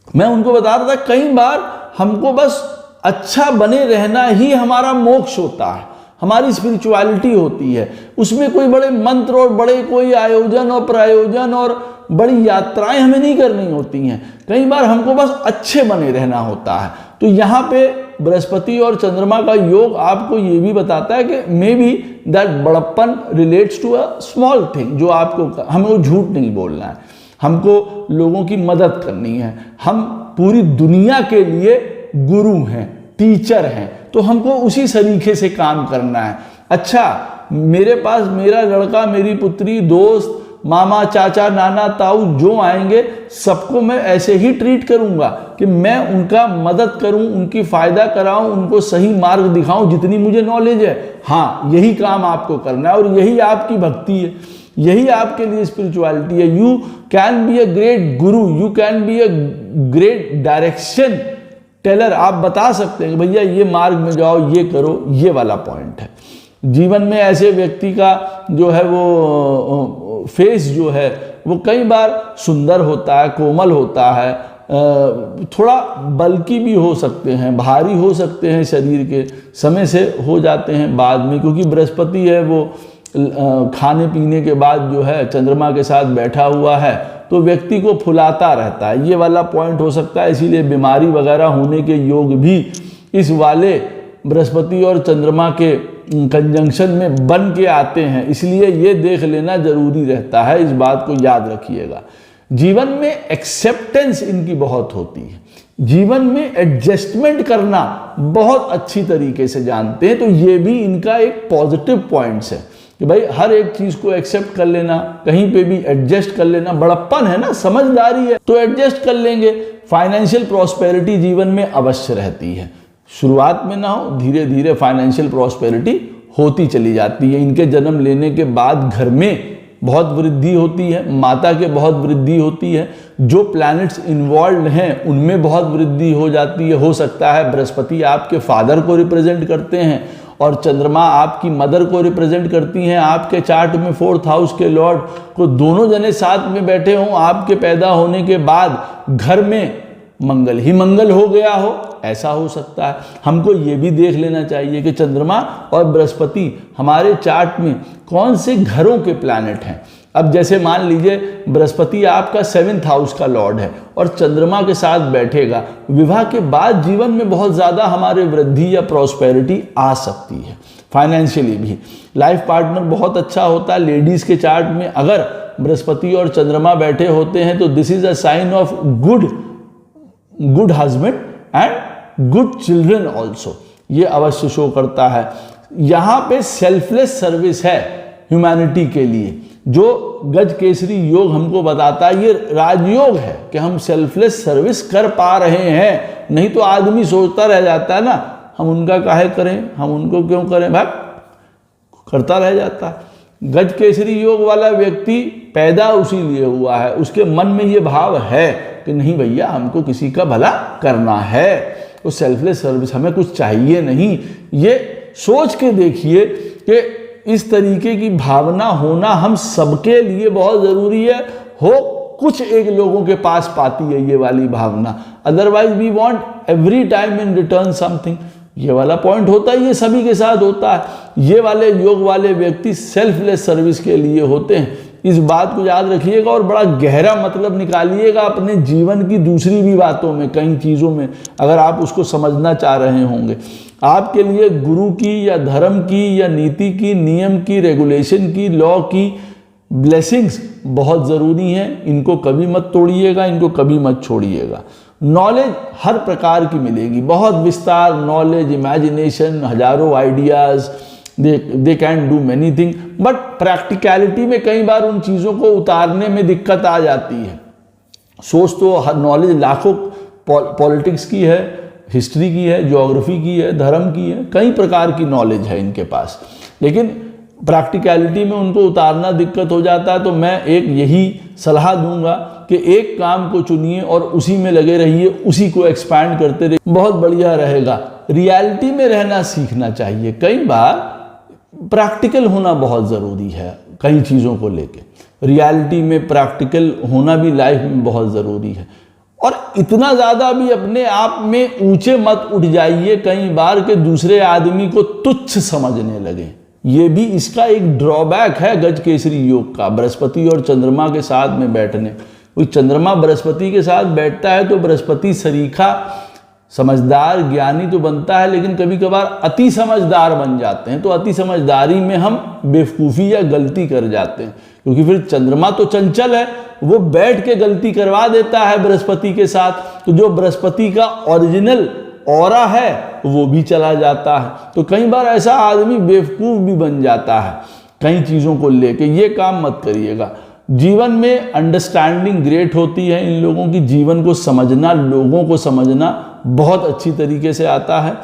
मैं उनको बता रहा था कई बार हमको बस अच्छा बने रहना ही हमारा मोक्ष होता है, हमारी स्पिरिचुअलिटी होती है। उसमें कोई बड़े मंत्र और बड़े कोई आयोजन और प्रायोजन और बड़ी यात्राएं हमें नहीं करनी होती हैं। कई बार हमको बस अच्छे बने रहना होता है। तो यहाँ पे बृहस्पति और चंद्रमा का योग आपको ये भी बताता है कि मे बी दैट बड़प्पन relates to a small thing, जो आपको, हमको झूठ नहीं बोलना है, हमको लोगों की मदद करनी है। हम पूरी दुनिया के लिए गुरु हैं, टीचर हैं, तो हमको उसी तरीके से काम करना है। अच्छा, मेरे पास मेरा लड़का, मेरी पुत्री, दोस्त, मामा, चाचा, नाना, ताऊ जो आएंगे सबको मैं ऐसे ही ट्रीट करूंगा कि मैं उनका मदद करूं, उनकी फ़ायदा कराऊं, उनको सही मार्ग दिखाऊं जितनी मुझे नॉलेज है। हाँ, यही काम आपको करना है और यही आपकी भक्ति है। यही आपके लिए स्पिरिचुअलिटी है। You can be a great guru, you can be a great direction teller. आप बता सकते हैं कि भैया ये मार्ग में जाओ, ये करो, ये वाला पॉइंट है। जीवन में ऐसे व्यक्ति का जो है वो फेस जो है वो कई बार सुंदर होता है, कोमल होता है, थोड़ा बल्कि भी हो सकते हैं, भारी हो सकते हैं, शरीर के समय से हो जाते हैं बाद में, क्योंकि बृहस्पति है वो खाने पीने के बाद जो है चंद्रमा के साथ बैठा हुआ है तो व्यक्ति को फुलाता रहता है, ये वाला पॉइंट हो सकता है। इसीलिए बीमारी वगैरह होने के योग भी इस वाले बृहस्पति और चंद्रमा के कंजंक्शन में बन के आते हैं, इसलिए ये देख लेना जरूरी रहता है, इस बात को याद रखिएगा। जीवन में एक्सेप्टेंस इनकी बहुत होती है, जीवन में एडजस्टमेंट करना बहुत अच्छी तरीके से जानते हैं, तो ये भी इनका एक पॉजिटिव पॉइंट्स है कि भाई हर एक चीज को एक्सेप्ट कर लेना, कहीं पे भी एडजस्ट कर लेना, बड़प्पन है ना, समझदारी है, तो एडजस्ट कर लेंगे। फाइनेंशियल प्रॉस्पेरिटी जीवन में अवश्य रहती है, शुरुआत में ना हो, धीरे धीरे फाइनेंशियल प्रॉस्पेरिटी होती चली जाती है। इनके जन्म लेने के बाद घर में बहुत वृद्धि होती है, माता के बहुत वृद्धि होती है, जो प्लैनेट्स इन्वॉल्व हैं उनमें बहुत वृद्धि हो जाती है। हो सकता है बृहस्पति आपके फादर को रिप्रेजेंट करते हैं और चंद्रमा आपकी मदर को रिप्रेजेंट करती हैं। आपके चार्ट में 4th हाउस के लॉर्ड को दोनों जने साथ में बैठे हों, आपके पैदा होने के बाद घर में मंगल ही मंगल हो गया हो, ऐसा हो सकता है। हमको ये भी देख लेना चाहिए कि चंद्रमा और बृहस्पति हमारे चार्ट में कौन से घरों के प्लैनेट हैं। अब जैसे मान लीजिए बृहस्पति आपका 7th हाउस का लॉर्ड है और चंद्रमा के साथ बैठेगा, विवाह के बाद जीवन में बहुत ज़्यादा हमारे वृद्धि या प्रॉस्पेरिटी आ सकती है, फाइनेंशियली भी। लाइफ पार्टनर बहुत अच्छा होता है। लेडीज़ के चार्ट में अगर बृहस्पति और चंद्रमा बैठे होते हैं तो this is a sign of good husband and good children also, ये अवश्य शो करता है। यहाँ पे सेल्फलेस सर्विस है ह्यूमैनिटी के लिए, जो गज केसरी योग हमको बताता है, ये राजयोग है कि हम सेल्फलेस सर्विस कर पा रहे हैं। नहीं तो आदमी सोचता रह जाता है ना, हम उनका काहे करें, हम उनको क्यों करें, भाई करता रह जाता है। गज केसरी योग वाला व्यक्ति पैदा उसी लिए हुआ है, उसके मन में ये भाव है कि नहीं भैया हमको किसी का भला करना है, तो सेल्फलेस सर्विस, हमें कुछ चाहिए नहीं। ये सोच के देखिए कि इस तरीके की भावना होना हम सबके लिए बहुत ज़रूरी है। हो कुछ एक लोगों के पास पाती है ये वाली भावना, otherwise we want every time in return something, ये वाला पॉइंट होता है, ये सभी के साथ होता है। ये वाले योग वाले व्यक्ति सेल्फलेस सर्विस के लिए होते हैं, इस बात को याद रखिएगा और बड़ा गहरा मतलब निकालिएगा अपने जीवन की दूसरी भी बातों में, कई चीज़ों में, अगर आप उसको समझना चाह रहे होंगे। आपके लिए गुरु की या धर्म की या नीति की, नियम की, रेगुलेशन की, लॉ की ब्लेसिंग्स बहुत ज़रूरी हैं। इनको कभी मत तोड़िएगा, इनको कभी मत छोड़िएगा। नॉलेज हर प्रकार की मिलेगी, बहुत विस्तार नॉलेज, इमेजिनेशन, हजारों ideas, they can do many thing, but practicality में कई बार उन चीज़ों को उतारने में दिक्कत आ जाती है। सोच तो हर नॉलेज लाखों, पॉलिटिक्स की है, हिस्ट्री की है, ज्योग्राफी की है, धर्म की है, कई प्रकार की नॉलेज है इनके पास, लेकिन प्रैक्टिकलिटी में उनको उतारना दिक्कत हो जाता है। तो मैं एक यही सलाह दूंगा कि एक काम को चुनिए और उसी में लगे रहिए, उसी को एक्सपैंड करते रहिए, बहुत बढ़िया रहेगा। रियलिटी में रहना सीखना चाहिए, कई बार प्रैक्टिकल होना बहुत ज़रूरी है कई चीज़ों को लेके। रियलिटी में प्रैक्टिकल होना भी लाइफ में बहुत ज़रूरी है, और इतना ज़्यादा भी अपने आप में ऊंचे मत उठ जाइए कई बार कि दूसरे आदमी को तुच्छ समझने लगे। ये भी इसका एक ड्रॉबैक है गज केसरी योग का, बृहस्पति और चंद्रमा के साथ में बैठने। कोई चंद्रमा बृहस्पति के साथ बैठता है तो बृहस्पति सरीखा समझदार ज्ञानी तो बनता है, लेकिन कभी कभार अति समझदार बन जाते हैं, तो अति समझदारी में हम बेवकूफ़ी या गलती कर जाते हैं, क्योंकि फिर चंद्रमा तो चंचल है, वो बैठ के गलती करवा देता है बृहस्पति के साथ, तो जो बृहस्पति का ओरिजिनल ऑरा है वो भी चला जाता है। तो कई बार ऐसा आदमी बेवकूफ़ भी बन जाता है कई चीज़ों को लेके, ये काम मत करिएगा। जीवन में अंडरस्टैंडिंग ग्रेट होती है इन लोगों की, जीवन को समझना, लोगों को समझना बहुत अच्छी तरीके से आता है।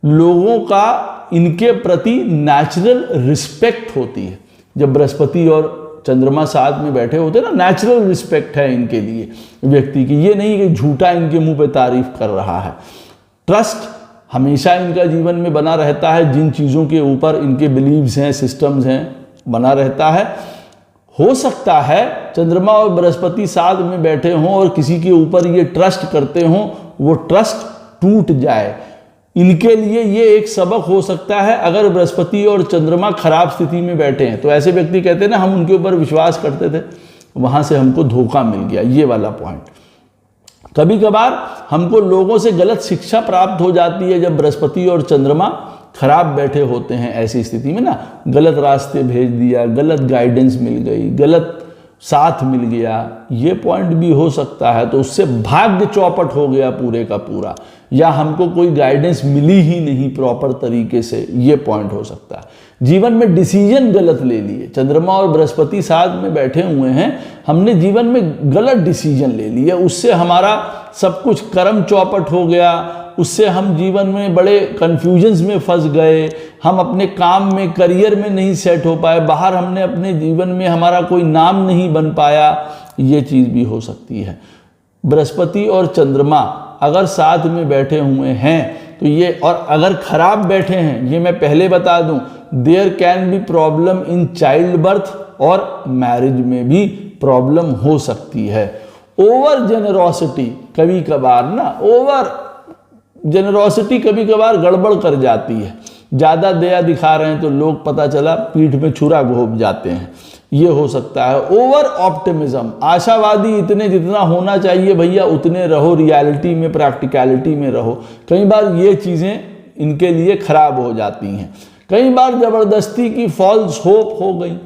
लोगों का इनके प्रति नेचुरल रिस्पेक्ट होती है। जब बृहस्पति और चंद्रमा साथ में बैठे होते ना, नेचुरल रिस्पेक्ट है इनके लिए व्यक्ति की, ये नहीं कि झूठा इनके मुंह पे तारीफ कर रहा है। ट्रस्ट हमेशा इनका जीवन में बना रहता है, जिन चीज़ों के ऊपर इनके बिलीव्स हैं, सिस्टम्स हैं, बना रहता है। हो सकता है चंद्रमा और बृहस्पति साथ में बैठे हों और किसी के ऊपर ये ट्रस्ट करते हों, वो ट्रस्ट टूट जाए। इनके लिए ये एक सबक हो सकता है। अगर बृहस्पति और चंद्रमा खराब स्थिति में बैठे हैं तो ऐसे व्यक्ति कहते हैं ना, हम उनके ऊपर विश्वास करते थे, वहां से हमको धोखा मिल गया, ये वाला पॉइंट। कभी कभार हमको लोगों से गलत शिक्षा प्राप्त हो जाती है जब बृहस्पति और चंद्रमा खराब बैठे होते हैं। ऐसी स्थिति में ना गलत रास्ते भेज दिया, गलत गाइडेंस मिल गई, गलत साथ मिल गया, ये पॉइंट भी हो सकता है। तो उससे भाग्य चौपट हो गया पूरे का पूरा, या हमको कोई गाइडेंस मिली ही नहीं प्रॉपर तरीके से, ये पॉइंट हो सकता है। जीवन में डिसीजन गलत ले लिए, चंद्रमा और बृहस्पति साथ में बैठे हुए हैं, हमने जीवन में गलत डिसीजन ले लिया, उससे हमारा सब कुछ कर्म चौपट हो गया, उससे हम जीवन में बड़े कन्फ्यूजन्स में फंस गए, हम अपने काम में, करियर में नहीं सेट हो पाए, बाहर हमने अपने जीवन में हमारा कोई नाम नहीं बन पाया, ये चीज़ भी हो सकती है। बृहस्पति और चंद्रमा अगर साथ में बैठे हुए हैं तो ये, और अगर खराब बैठे हैं, ये मैं पहले बता दूं, there can be problem in child birth, और मैरिज में भी प्रॉब्लम हो सकती है। ओवर जेनरोसिटी कभी कभार ना, ओवर जेनरोसिटी कभी कभार गड़बड़ कर जाती है। ज़्यादा दया दिखा रहे हैं तो लोग पता चला पीठ में छुरा घोंप जाते हैं, ये हो सकता है। ओवर ऑप्टिमिज्म, आशावादी इतने जितना होना चाहिए भैया उतने रहो, रियलिटी में, प्रैक्टिकलिटी में रहो। कई बार ये चीज़ें इनके लिए खराब हो जाती हैं। कई बार ज़बरदस्ती की फॉल्स होप हो गई,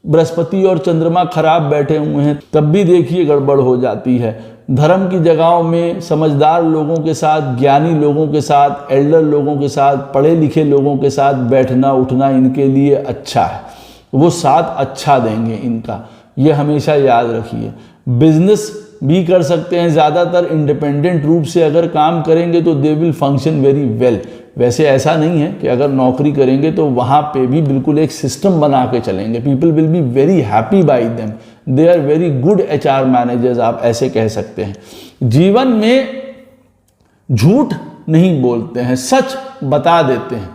बृहस्पति और चंद्रमा खराब बैठे हुए हैं तब भी देखिए गड़बड़ हो जाती है। धर्म की जगहों में समझदार लोगों के साथ, ज्ञानी लोगों के साथ, एल्डर लोगों के साथ, पढ़े लिखे लोगों के साथ बैठना उठना इनके लिए अच्छा है, वो साथ अच्छा देंगे इनका, ये हमेशा याद रखिए। बिजनेस भी कर सकते हैं, ज़्यादातर इंडिपेंडेंट रूप से अगर काम करेंगे तो they will function very well. वैसे ऐसा नहीं है कि अगर नौकरी करेंगे तो वहाँ पे भी बिल्कुल एक सिस्टम बना के चलेंगे, people will be very happy by them, they are very good HR managers, आप ऐसे कह सकते हैं। जीवन में झूठ नहीं बोलते हैं, सच बता देते हैं।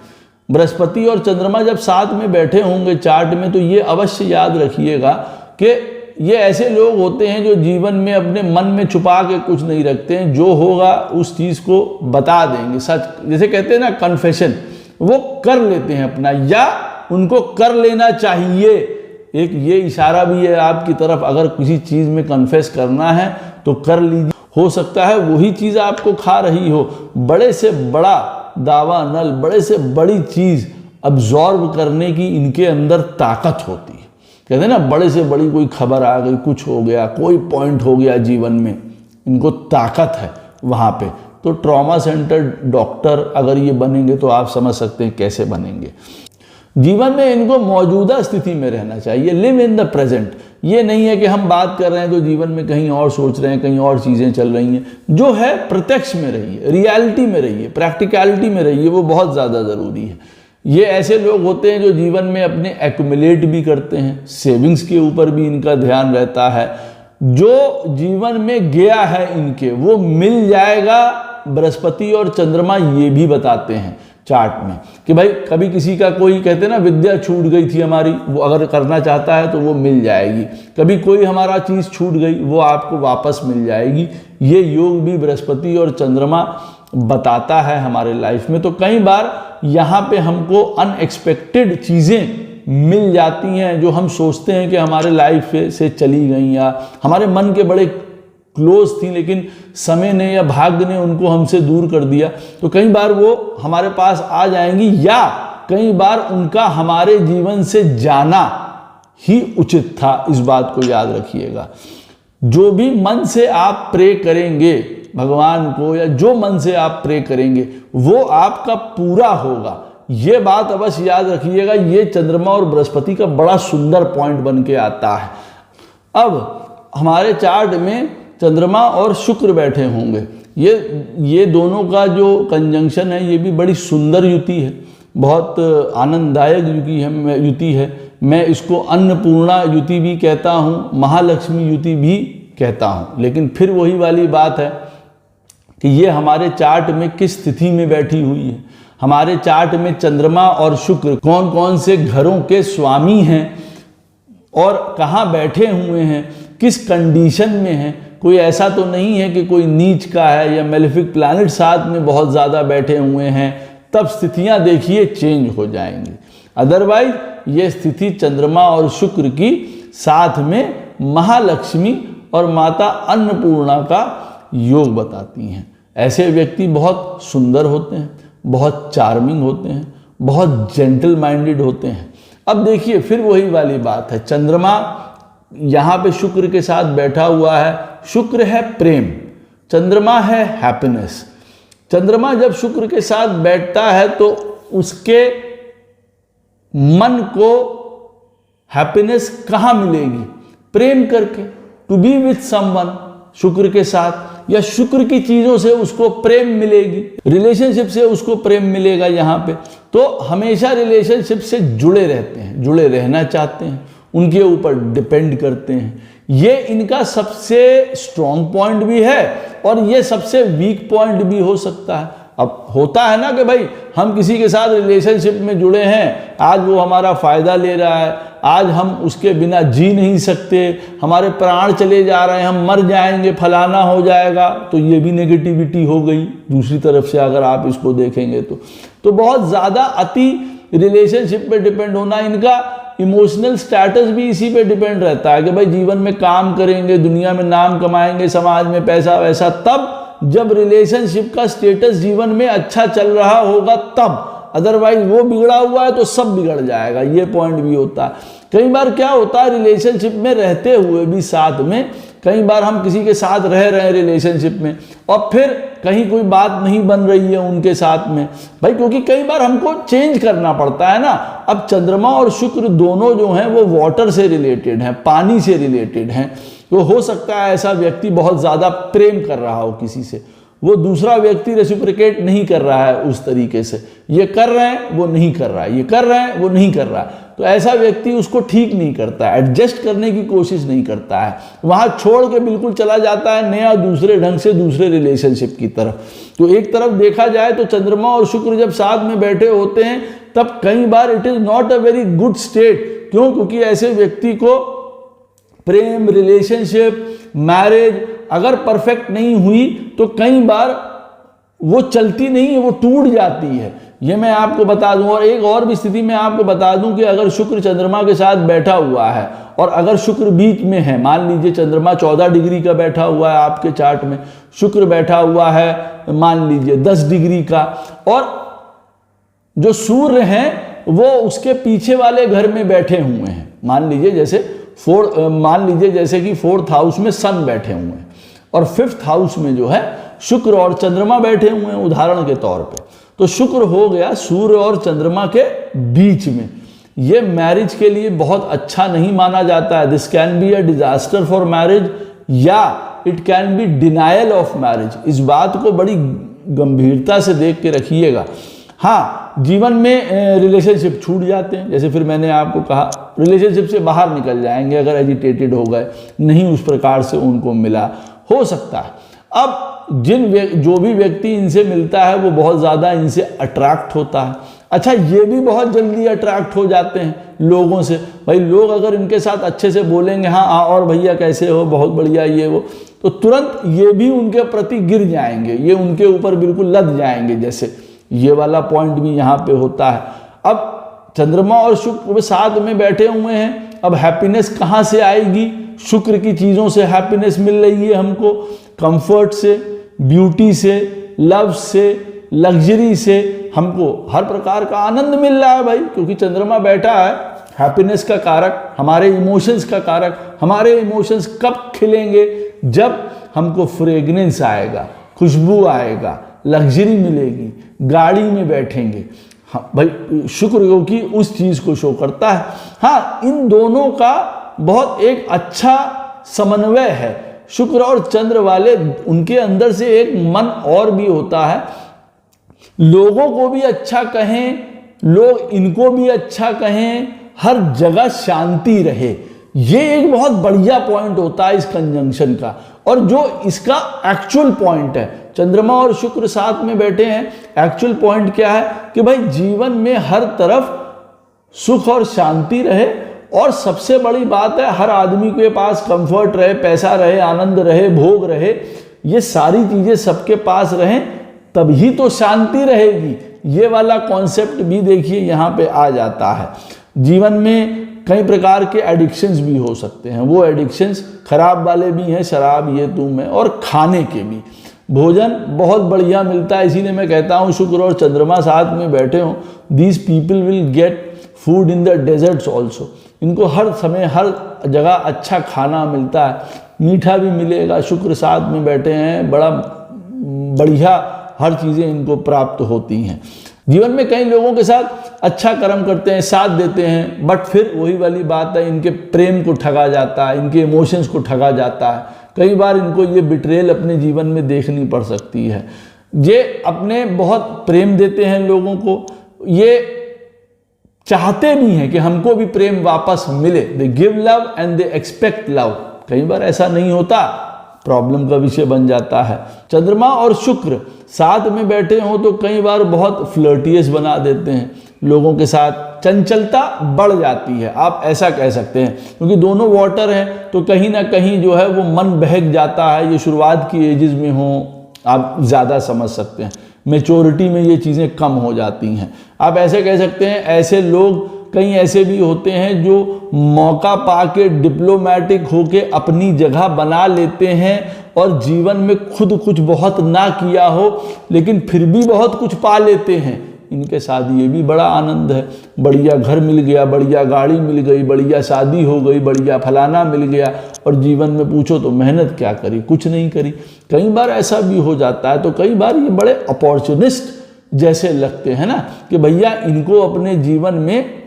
बृहस्पति और चंद्रमा जब साथ में बैठे होंगे चार्ट में तो ये अवश्य याद रखिएगा कि ये ऐसे लोग होते हैं जो जीवन में अपने मन में छुपा के कुछ नहीं रखते हैं, जो होगा उस चीज़ को बता देंगे, सच, जैसे कहते हैं ना कन्फेशन, वो कर लेते हैं अपना, या उनको कर लेना चाहिए। एक ये इशारा भी है आपकी तरफ, अगर किसी चीज़ में कन्फेस करना है तो कर लीजिए। हो सकता है वही चीज़ आपको खा रही हो। बड़े से बड़ा दावा नल, बड़े से बड़ी चीज़ अब्जॉर्ब करने की इनके अंदर ताकत होती है। कहते हैं ना, बड़े से बड़ी कोई खबर आ गई, कुछ हो गया, कोई पॉइंट हो गया जीवन में, इनको ताकत है वहाँ पे। तो ट्रॉमा सेंटर डॉक्टर अगर ये बनेंगे तो आप समझ सकते हैं कैसे बनेंगे। जीवन में इनको मौजूदा स्थिति में रहना चाहिए, लिव इन द प्रेजेंट। ये नहीं है कि हम बात कर रहे हैं तो जीवन में कहीं और सोच रहे हैं, कहीं और चीज़ें चल रही हैं। जो है प्रत्यक्ष में रहिए, रियलिटी में रहिए, प्रैक्टिकलिटी में रहिए, वो बहुत ज़्यादा ज़रूरी है। ये ऐसे लोग होते हैं जो जीवन में अपने एक्यूमुलेट भी करते हैं, सेविंग्स के ऊपर भी इनका ध्यान रहता है। जो जीवन में गया है इनके वो मिल जाएगा। बृहस्पति और चंद्रमा ये भी बताते हैं चार्ट में कि भाई कभी किसी का कोई, कहते हैं ना, विद्या छूट गई थी हमारी, वो अगर करना चाहता है तो वो मिल जाएगी। कभी कोई हमारा चीज़ छूट गई, वो आपको वापस मिल जाएगी। ये योग भी बृहस्पति और चंद्रमा बताता है हमारे लाइफ में। तो कई बार यहाँ पे हमको अनएक्सपेक्टेड चीज़ें मिल जाती हैं जो हम सोचते हैं कि हमारे लाइफ से चली गई, या हमारे मन के बड़े क्लोज थी लेकिन समय ने या भाग्य ने उनको हमसे दूर कर दिया। तो कई बार वो हमारे पास आ जाएंगी, या कई बार उनका हमारे जीवन से जाना ही उचित था। इस बात को याद रखिएगा। जो भी मन से आप प्रे करेंगे भगवान को, या जो मन से आप प्रे करेंगे वो आपका पूरा होगा। ये बात अवश्य याद रखिएगा। ये चंद्रमा और बृहस्पति का बड़ा सुंदर पॉइंट बन के आता है। अब हमारे चार्ट में चंद्रमा और शुक्र बैठे होंगे। ये दोनों का जो कंजंक्शन है ये भी बड़ी सुंदर युति है, बहुत आनंददायक युति है। मैं इसको अन्नपूर्णा युति भी कहता हूँ, महालक्ष्मी युति भी कहता हूँ। लेकिन फिर वही वाली बात है कि ये हमारे चार्ट में किस स्थिति में बैठी हुई है। हमारे चार्ट में चंद्रमा और शुक्र कौन कौन से घरों के स्वामी हैं और कहाँ बैठे हुए हैं, किस कंडीशन में हैं। कोई ऐसा तो नहीं है कि कोई नीच का है या मेलेफिक प्लैनेट साथ में बहुत ज़्यादा बैठे हुए हैं, तब स्थितियां देखिए चेंज हो जाएंगी। अदरवाइज ये स्थिति चंद्रमा और शुक्र की साथ में महालक्ष्मी और माता अन्नपूर्णा का योग बताती हैं। ऐसे व्यक्ति बहुत सुंदर होते हैं, बहुत चार्मिंग होते हैं, बहुत जेंटल माइंडेड होते हैं। अब देखिए फिर वही वाली बात है, चंद्रमा यहाँ पे शुक्र के साथ बैठा हुआ है। शुक्र है प्रेम, चंद्रमा है हैप्पीनेस। चंद्रमा जब शुक्र के साथ बैठता है तो उसके मन को हैप्पीनेस कहाँ मिलेगी? प्रेम करके, टू बी विथ समवन, शुक्र के साथ, या शुक्र की चीजों से उसको प्रेम मिलेगी, रिलेशनशिप से उसको प्रेम मिलेगा। यहाँ पे तो हमेशा रिलेशनशिप से जुड़े रहते हैं, जुड़े रहना चाहते हैं, उनके ऊपर डिपेंड करते हैं। ये इनका सबसे स्ट्रॉन्ग पॉइंट भी है और ये सबसे वीक पॉइंट भी हो सकता है। अब होता है ना कि भाई हम किसी के साथ रिलेशनशिप में जुड़े हैं, आज वो हमारा फायदा ले रहा है, आज हम उसके बिना जी नहीं सकते, हमारे प्राण चले जा रहे हैं, हम मर जाएंगे, फलाना हो जाएगा, तो ये भी नेगेटिविटी हो गई। दूसरी तरफ से अगर आप इसको देखेंगे तो बहुत ज़्यादा अति रिलेशनशिप पे डिपेंड होना, इनका इमोशनल स्टेटस भी इसी पे डिपेंड रहता है कि भाई जीवन में काम करेंगे, दुनिया में नाम कमाएंगे, समाज में पैसा वैसा, तब जब रिलेशनशिप का स्टेटस जीवन में अच्छा चल रहा होगा तब। अदरवाइज वो बिगड़ा हुआ है तो सब बिगड़ जाएगा, ये पॉइंट भी होता है। कई बार क्या होता है, रिलेशनशिप में रहते हुए भी साथ में, कई बार हम किसी के साथ रह रहे हैं रिलेशनशिप में और फिर कहीं कोई बात नहीं बन रही है उनके साथ में, भाई क्योंकि कई बार हमको चेंज करना पड़ता है ना। अब चंद्रमा और शुक्र दोनों जो हैं वो वाटर से रिलेटेड हैं, पानी से रिलेटेड हैं। तो हो सकता है ऐसा व्यक्ति बहुत ज़्यादा प्रेम कर रहा हो किसी से, वो दूसरा व्यक्ति रेसिप्रोकेट नहीं कर रहा है उस तरीके से, ये कर रहे हैं वो नहीं कर रहा है, ये कर रहे हैं वो नहीं कर रहा है, तो ऐसा व्यक्ति उसको ठीक नहीं करता है, एडजस्ट करने की कोशिश नहीं करता है, वहाँ छोड़ के बिल्कुल चला जाता है नया दूसरे ढंग से दूसरे रिलेशनशिप की तरफ। तो एक तरफ देखा जाए तो चंद्रमा और शुक्र जब साथ में बैठे होते हैं तब कई बार it is not a very good state. क्यों? क्योंकि ऐसे व्यक्ति को प्रेम, रिलेशनशिप, मैरिज अगर परफेक्ट नहीं हुई तो कई बार वो चलती नहीं है, वो टूट जाती है। ये मैं आपको बता दूं। और एक और भी स्थिति में आपको बता दूं कि अगर शुक्र चंद्रमा के साथ बैठा हुआ है और अगर शुक्र बीच में है, मान लीजिए चंद्रमा 14 डिग्री का बैठा हुआ है आपके चार्ट में, शुक्र बैठा हुआ है मान लीजिए 10 डिग्री का, और जो सूर्य हैं वो उसके पीछे वाले घर में बैठे हुए हैं, मान लीजिए जैसे कि 4th हाउस में सन बैठे हुए हैं और 5th हाउस में जो है शुक्र और चंद्रमा बैठे हुए हैं उदाहरण के तौर पे, तो शुक्र हो गया सूर्य और चंद्रमा के बीच में। ये मैरिज के लिए बहुत अच्छा नहीं माना जाता है। This can be a disaster for marriage या it can be denial of marriage. इस बात को बड़ी गंभीरता से देख के रखिएगा। हाँ, जीवन में रिलेशनशिप छूट जाते हैं, जैसे फिर मैंने आपको कहा रिलेशनशिप से बाहर निकल जाएंगे अगर एजिटेटेड हो गए, नहीं उस प्रकार से उनको मिला, हो सकता है। अब जो भी व्यक्ति इनसे मिलता है वो बहुत ज़्यादा इनसे अट्रैक्ट होता है। अच्छा, ये भी बहुत जल्दी अट्रैक्ट हो जाते हैं लोगों से। भाई लोग अगर इनके साथ अच्छे से बोलेंगे, हाँ और भैया कैसे हो, बहुत बढ़िया ये वो, तो तुरंत ये भी उनके प्रति गिर जाएंगे, ये उनके ऊपर बिल्कुल लद जाएंगे, जैसे ये वाला पॉइंट भी यहाँ पे होता है। अब चंद्रमा और शुक्र साथ में बैठे हुए हैं, अब हैप्पीनेस कहाँ से आएगी? शुक्र की चीज़ों से हैप्पीनेस मिल रही है हमको, कंफर्ट से, ब्यूटी से, लव से, लग्जरी से, हमको हर प्रकार का आनंद मिल रहा है भाई, क्योंकि चंद्रमा बैठा है हैप्पीनेस का कारक, हमारे इमोशंस का कारक। हमारे इमोशंस कब खिलेंगे? जब हमको फ्रेग्रेंस आएगा, खुशबू आएगा, लग्जरी मिलेगी, गाड़ी में बैठेंगे। हाँ भाई, शुक्र क्योंकि उस चीज़ को शो करता है। हाँ, इन दोनों का बहुत एक अच्छा समन्वय है। शुक्र और चंद्र वाले, उनके अंदर से एक मन और भी होता है, लोगों को भी अच्छा कहें, लोग इनको भी अच्छा कहें, हर जगह शांति रहे। ये एक बहुत बढ़िया पॉइंट होता है इस कंजंक्शन का। और जो इसका एक्चुअल पॉइंट है, चंद्रमा और शुक्र साथ में बैठे हैं, एक्चुअल पॉइंट क्या है कि भाई जीवन में हर तरफ सुख और शांति रहे, और सबसे बड़ी बात है हर आदमी के पास कंफर्ट रहे, पैसा रहे, आनंद रहे, भोग रहे, ये सारी चीजें सबके पास रहें, तभी तो शांति रहेगी। ये वाला कॉन्सेप्ट भी देखिए यहाँ पे आ जाता है। जीवन में कई प्रकार के एडिक्शंस भी हो सकते हैं, वो एडिक्शंस खराब वाले भी हैं, शराब, ये तुम है, और खाने के भी। भोजन बहुत बढ़िया मिलता है, इसीलिए मैं कहता हूँ शुक्र और चंद्रमा साथ में बैठे हों, these people will get food in the deserts also. इनको हर समय हर जगह अच्छा खाना मिलता है, मीठा भी मिलेगा। शुक्र साथ में बैठे हैं, बड़ा बढ़िया हर चीज़ें इनको प्राप्त होती हैं। जीवन में कई लोगों के साथ अच्छा कर्म करते हैं, साथ देते हैं, बट फिर वही वाली बात है, इनके प्रेम को ठगा जाता है, इनके इमोशंस को ठगा जाता है। कई बार इनको ये बिट्रेल अपने जीवन में देखनी पड़ सकती है। ये अपने बहुत प्रेम देते हैं लोगों को, ये चाहते भी हैं कि हमको भी प्रेम वापस मिले। They give love and they expect love. कई बार ऐसा नहीं होता, प्रॉब्लम का विषय बन जाता है। चंद्रमा और शुक्र साथ में बैठे हों तो कई बार बहुत फ्लर्टियस बना देते हैं लोगों के साथ, चंचलता बढ़ जाती है, आप ऐसा कह सकते हैं। क्योंकि दोनों वाटर हैं तो कहीं ना कहीं जो है वो मन बहक जाता है। ये शुरुआत की एजेस में हो, आप ज़्यादा समझ सकते हैं, मैच्योरिटी में ये चीज़ें कम हो जाती हैं। आप ऐसे कह सकते हैं, ऐसे लोग कई ऐसे भी होते हैं जो मौका पाके डिप्लोमेटिक होके अपनी जगह बना लेते हैं, और जीवन में खुद कुछ बहुत ना किया हो लेकिन फिर भी बहुत कुछ पा लेते हैं। इनके साथ ये भी बड़ा आनंद है, बढ़िया घर मिल गया, बढ़िया गाड़ी मिल गई, बढ़िया शादी हो गई, बढ़िया फलाना मिल गया, और जीवन में पूछो तो मेहनत क्या करी, कुछ नहीं करी। कई बार ऐसा भी हो जाता है। तो कई बार ये बड़े अपॉर्चुनिस्ट जैसे लगते हैं ना, कि भैया इनको अपने जीवन में,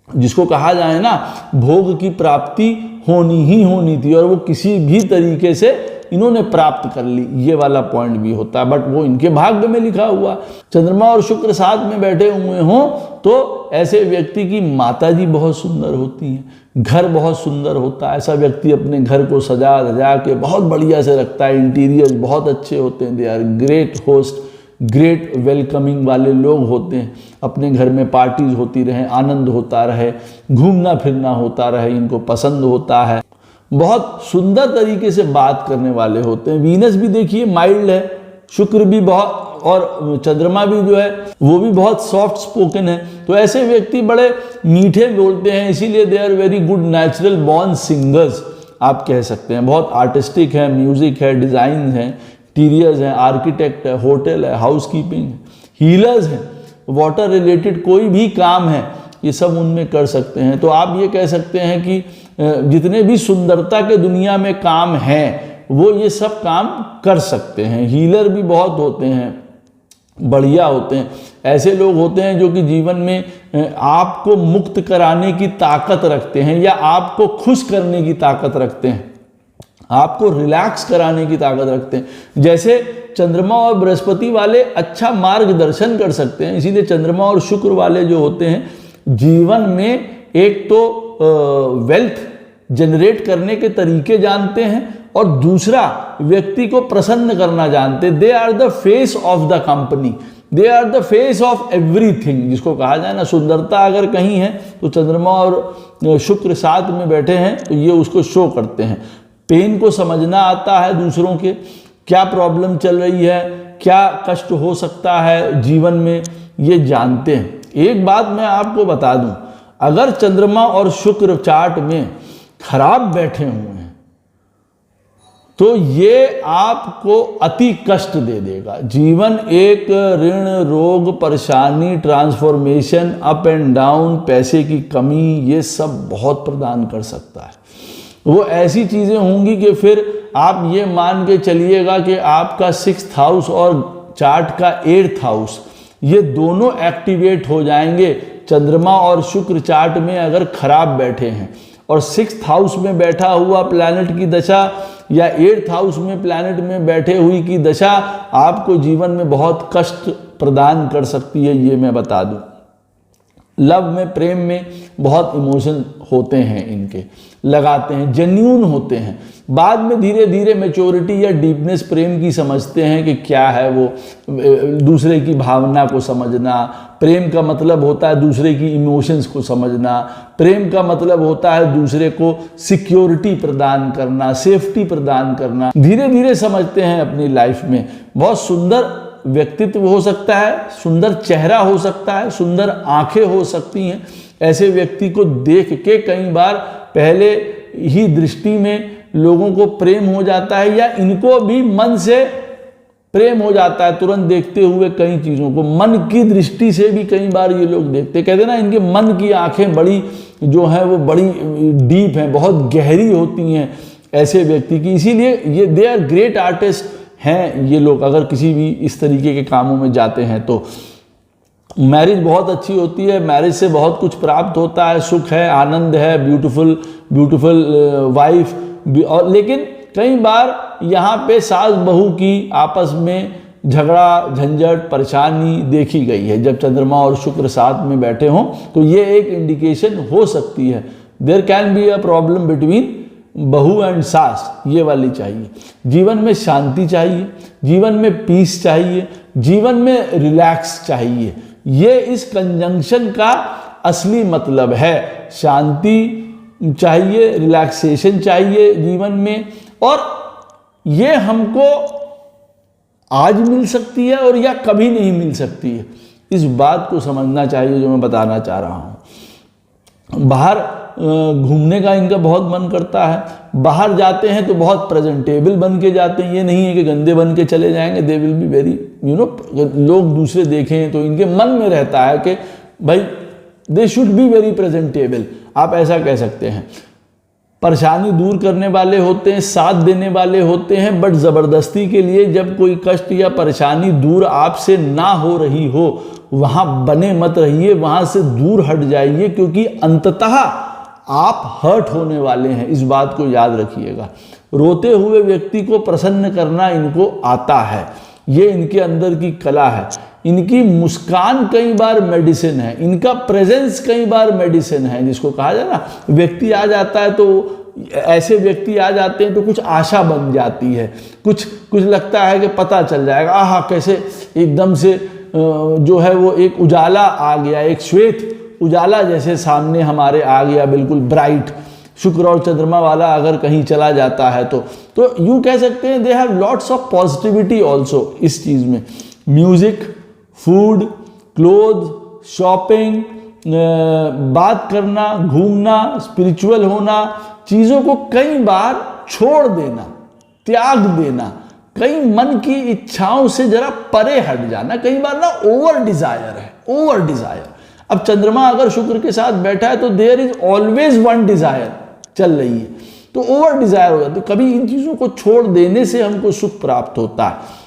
जिसको कहा जाए ना, भोग की प्राप्ति होनी ही होनी थी, और वो किसी भी तरीके से इन्होंने प्राप्त कर ली, ये वाला पॉइंट भी होता है, बट वो इनके भाग्य में लिखा हुआ। चंद्रमा और शुक्र साथ में बैठे हुए हों तो ऐसे व्यक्ति की माताजी बहुत सुंदर होती हैं, घर बहुत सुंदर होता है। ऐसा व्यक्ति अपने घर को सजा धजा के बहुत बढ़िया से रखता है, इंटीरियर्स बहुत अच्छे होते हैं, they are great host, great welcoming वाले लोग होते हैं। अपने घर में पार्टीज होती रहे, आनंद होता रहे, घूमना फिरना होता रहे, इनको पसंद होता है। बहुत सुंदर तरीके से बात करने वाले होते हैं। वीनस भी देखिए माइल्ड है, शुक्र भी बहुत, और चंद्रमा भी जो है वो भी बहुत सॉफ्ट स्पोकन है। तो ऐसे व्यक्ति बड़े मीठे बोलते हैं, इसीलिए they are very good natural born singers, आप कह सकते हैं। बहुत आर्टिस्टिक है, म्यूजिक है, डिज़ाइन है, इंटीरियर्स हैं, आर्किटेक्ट है, होटल है, हाउसकीपिंग, हीलर्स हैं, वाटर रिलेटेड कोई भी काम है ये सब उनमें कर सकते हैं। तो आप ये कह सकते हैं कि जितने भी सुंदरता के दुनिया में काम हैं वो ये सब काम कर सकते हैं। हीलर भी बहुत होते हैं, बढ़िया होते हैं। ऐसे लोग होते हैं जो कि जीवन में आपको मुक्त कराने की ताकत रखते हैं, या आपको खुश करने की ताकत रखते हैं, आपको रिलैक्स कराने की ताकत रखते हैं। जैसे चंद्रमा और बृहस्पति वाले अच्छा मार्गदर्शन कर सकते हैं, इसीलिए चंद्रमा और शुक्र वाले जो होते हैं जीवन में एक तो वेल्थ जनरेट करने के तरीके जानते हैं, और दूसरा व्यक्ति को प्रसन्न करना जानते हैं। They are the face of the company, they are the face of everything, जिसको कहा जाए ना, सुंदरता अगर कहीं है तो चंद्रमा और शुक्र साथ में बैठे हैं तो ये उसको शो करते हैं। पेन को समझना आता है, दूसरों के क्या प्रॉब्लम चल रही है, क्या कष्ट हो सकता है जीवन में, ये जानते हैं। एक बात मैं आपको बता दूं, अगर चंद्रमा और शुक्र चार्ट में खराब बैठे हुए हैं तो ये आपको अति कष्ट दे देगा। जीवन एक ऋण, रोग, परेशानी, ट्रांसफॉर्मेशन, अप एंड डाउन, पैसे की कमी, ये सब बहुत प्रदान कर सकता है। वो ऐसी चीज़ें होंगी कि फिर आप ये मान के चलिएगा कि आपका 6th हाउस और चार्ट का 8th हाउस, ये दोनों एक्टिवेट हो जाएंगे चंद्रमा और शुक्र चार्ट में अगर खराब बैठे हैं। और 6th हाउस में बैठा हुआ प्लैनेट की दशा या 8th हाउस में प्लैनेट में बैठे हुई की दशा आपको जीवन में बहुत कष्ट प्रदान कर सकती है, ये मैं बता दूं। लव में, प्रेम में बहुत इमोशन होते हैं, इनके लगाते हैं, जेन्यून होते हैं। बाद में धीरे धीरे मैच्योरिटी या डीपनेस प्रेम की समझते हैं कि क्या है वो, दूसरे की भावना को समझना। प्रेम का मतलब होता है दूसरे की इमोशंस को समझना। प्रेम का मतलब होता है दूसरे को सिक्योरिटी प्रदान करना, सेफ्टी प्रदान करना। धीरे धीरे समझते हैं अपनी लाइफ में। बहुत सुंदर व्यक्तित्व हो सकता है, सुंदर चेहरा हो सकता है, सुंदर आंखें हो सकती हैं। ऐसे व्यक्ति को देख के कई बार पहले ही दृष्टि में लोगों को प्रेम हो जाता है, या इनको भी मन से प्रेम हो जाता है तुरंत देखते हुए कई चीज़ों को। मन की दृष्टि से भी कई बार ये लोग देखते, कहते ना इनके मन की आंखें बड़ी जो है वो बड़ी डीप हैं, बहुत गहरी होती हैं ऐसे व्यक्ति की। इसीलिए ये दे आर ग्रेट आर्टिस्ट हैं ये लोग, अगर किसी भी इस तरीके के कामों में जाते हैं तो। मैरिज बहुत अच्छी होती है, मैरिज से बहुत कुछ प्राप्त होता है, सुख है, आनंद है, ब्यूटीफुल वाइफ। और लेकिन कई बार यहाँ पे सास बहू की आपस में झगड़ा, झंझट, परेशानी देखी गई है। जब चंद्रमा और शुक्र साथ में बैठे हों तो ये एक इंडिकेशन हो सकती है। There can be a problem between बहू एंड सास, ये वाली चाहिए। जीवन में शांति चाहिए, जीवन में पीस चाहिए, जीवन में रिलैक्स चाहिए। ये इस कंजंक्शन का असली मतलब है। शांति चाहिए, रिलैक्सेशन चाहिए जीवन में, और ये हमको आज मिल सकती है और या कभी नहीं मिल सकती है। इस बात को समझना चाहिए जो मैं बताना चाह रहा हूँ। बाहर घूमने का इनका बहुत मन करता है, बाहर जाते हैं तो बहुत प्रेजेंटेबल बन के जाते हैं। ये नहीं है कि गंदे बन के चले जाएंगे। दे विल बी वेरी लोग दूसरे देखें तो इनके मन में रहता है कि भाई they should be very presentable, आप ऐसा कह सकते हैं। परेशानी दूर करने वाले होते हैं, साथ देने वाले होते हैं, बट ज़बरदस्ती के लिए जब कोई कष्ट या परेशानी दूर आपसे ना हो रही हो वहाँ बने मत रहिए, वहाँ से दूर हट जाइए, क्योंकि अंततः आप हर्ट होने वाले हैं। इस बात को याद रखिएगा। रोते हुए व्यक्ति को प्रसन्न करना इनको आता है, ये इनके अंदर की कला है। इनकी मुस्कान कई बार मेडिसिन है, इनका प्रेजेंस कई बार मेडिसिन है। जिसको कहा जाए ना, व्यक्ति आ जाता है तो ऐसे व्यक्ति आ जाते हैं तो कुछ आशा बन जाती है, कुछ लगता है कि पता चल जाएगा, आहा कैसे एकदम से जो है वो एक उजाला आ गया, एक श्वेत उजाला जैसे सामने हमारे आ गया, बिल्कुल ब्राइट। शुक्र और चंद्रमा वाला अगर कहीं चला जाता है तो यूँ कह सकते हैं they have lots of positivity also इस चीज़ में। म्यूजिक, फूड, क्लोथ, शॉपिंग, बात करना, घूमना, स्पिरिचुअल होना, चीज़ों को कई बार छोड़ देना, त्याग देना, कई मन की इच्छाओं से जरा परे हट जाना, कई बार ना ओवर डिजायर है, ओवर डिजायर। अब चंद्रमा अगर शुक्र के साथ बैठा है तो there is always one desire चल रही है, तो ओवर डिजायर हो जाती है। कभी इन चीज़ों को छोड़ देने से हमको सुख प्राप्त होता है।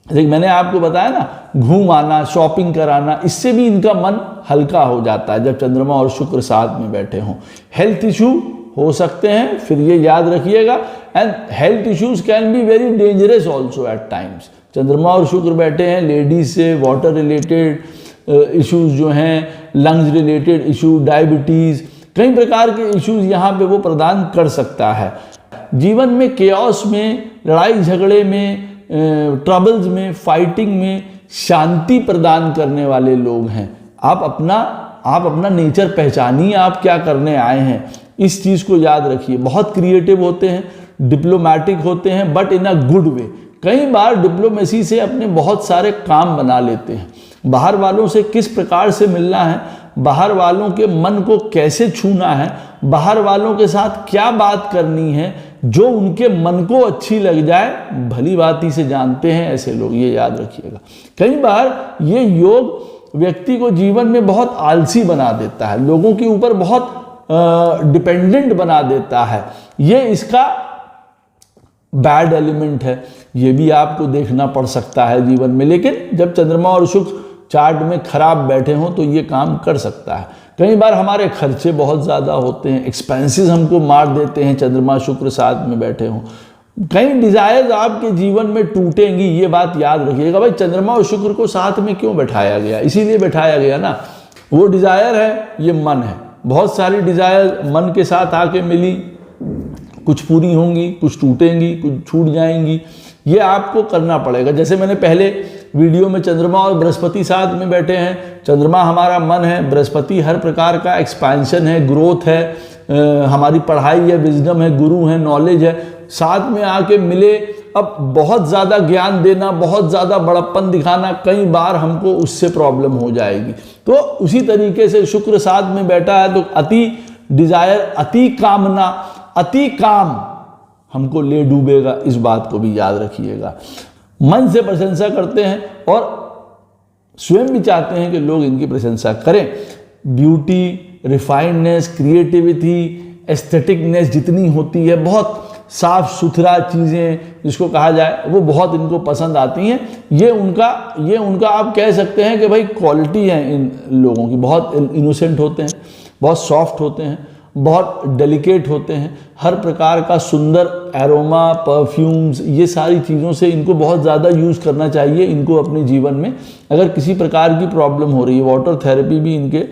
जैसे मैंने आपको बताया ना, घूम आना, शॉपिंग कराना, इससे भी इनका मन हल्का हो जाता है जब चंद्रमा और शुक्र साथ में बैठे हों। हेल्थ इशू हो सकते हैं, फिर ये याद रखिएगा, and health issues can be very dangerous also at times. चंद्रमा और शुक्र बैठे हैं, लेडीज से वाटर रिलेटेड इश्यूज जो हैं, लंग्स रिलेटेड इशू, डायबिटीज़, कई प्रकार के इश्यूज यहाँ पे वो प्रदान कर सकता है। जीवन में केओस में, लड़ाई झगड़े में, ट्रबल्स में, फाइटिंग में शांति प्रदान करने वाले लोग हैं। आप अपना नेचर पहचानिए, आप क्या करने आए हैं, इस चीज़ को याद रखिए। बहुत क्रिएटिव होते हैं, डिप्लोमेटिक होते हैं, but in a good way. कई बार डिप्लोमेसी से अपने बहुत सारे काम बना लेते हैं। बाहर वालों से किस प्रकार से मिलना है, बाहर वालों के मन को कैसे छूना है, बाहर वालों के साथ क्या बात करनी है जो उनके मन को अच्छी लग जाए, भली बाती से जानते हैं ऐसे लोग, ये याद रखिएगा। कई बार ये योग व्यक्ति को जीवन में बहुत आलसी बना देता है, लोगों के ऊपर बहुत डिपेंडेंट बना देता है। ये इसका बैड एलिमेंट है, ये भी आपको देखना पड़ सकता है जीवन में। लेकिन जब चंद्रमा और शुक्र चार्ट में खराब बैठे हों तो ये काम कर सकता है। कई बार हमारे खर्चे बहुत ज़्यादा होते हैं, एक्सपेंसेस हमको मार देते हैं चंद्रमा शुक्र साथ में बैठे हों। कई डिज़ायर्स आपके जीवन में टूटेंगी, ये बात याद रखिएगा। भाई चंद्रमा और शुक्र को साथ में क्यों बैठाया गया? इसीलिए बैठाया गया ना वो डिज़ायर है, ये मन है। बहुत सारी डिज़ायर मन के साथ आके मिली, कुछ पूरी होंगी, कुछ टूटेंगी, कुछ छूट जाएंगी। ये आपको करना पड़ेगा। जैसे मैंने पहले वीडियो में चंद्रमा और बृहस्पति साथ में बैठे हैं। चंद्रमा हमारा मन है, बृहस्पति हर प्रकार का एक्सपेंशन है, ग्रोथ है, हमारी पढ़ाई है, विजडम है, गुरु है, नॉलेज है, साथ में आके मिले। अब बहुत ज़्यादा ज्ञान देना, बहुत ज़्यादा बड़प्पन दिखाना, कई बार हमको उससे प्रॉब्लम हो जाएगी। तो उसी तरीके से शुक्र साथ में बैठा है तो अति डिजायर, अति कामना, अति काम हमको ले डूबेगा। इस बात को भी याद रखिएगा। मन से प्रशंसा करते हैं और स्वयं भी चाहते हैं कि लोग इनकी प्रशंसा करें। ब्यूटी, रिफाइंडनेस, क्रिएटिविटी, एस्थेटिकनेस जितनी होती है, बहुत साफ सुथरा चीज़ें जिसको कहा जाए, वो बहुत इनको पसंद आती हैं। ये उनका आप कह सकते हैं कि भाई क्वालिटी है इन लोगों की। बहुत इनोसेंट होते हैं, बहुत सॉफ्ट होते हैं, बहुत डेलिकेट होते हैं। हर प्रकार का सुंदर एरोमा, परफ्यूम्स, ये सारी चीज़ों से इनको बहुत ज़्यादा यूज़ करना चाहिए इनको अपने जीवन में। अगर किसी प्रकार की प्रॉब्लम हो रही है, वाटर थेरेपी भी इनके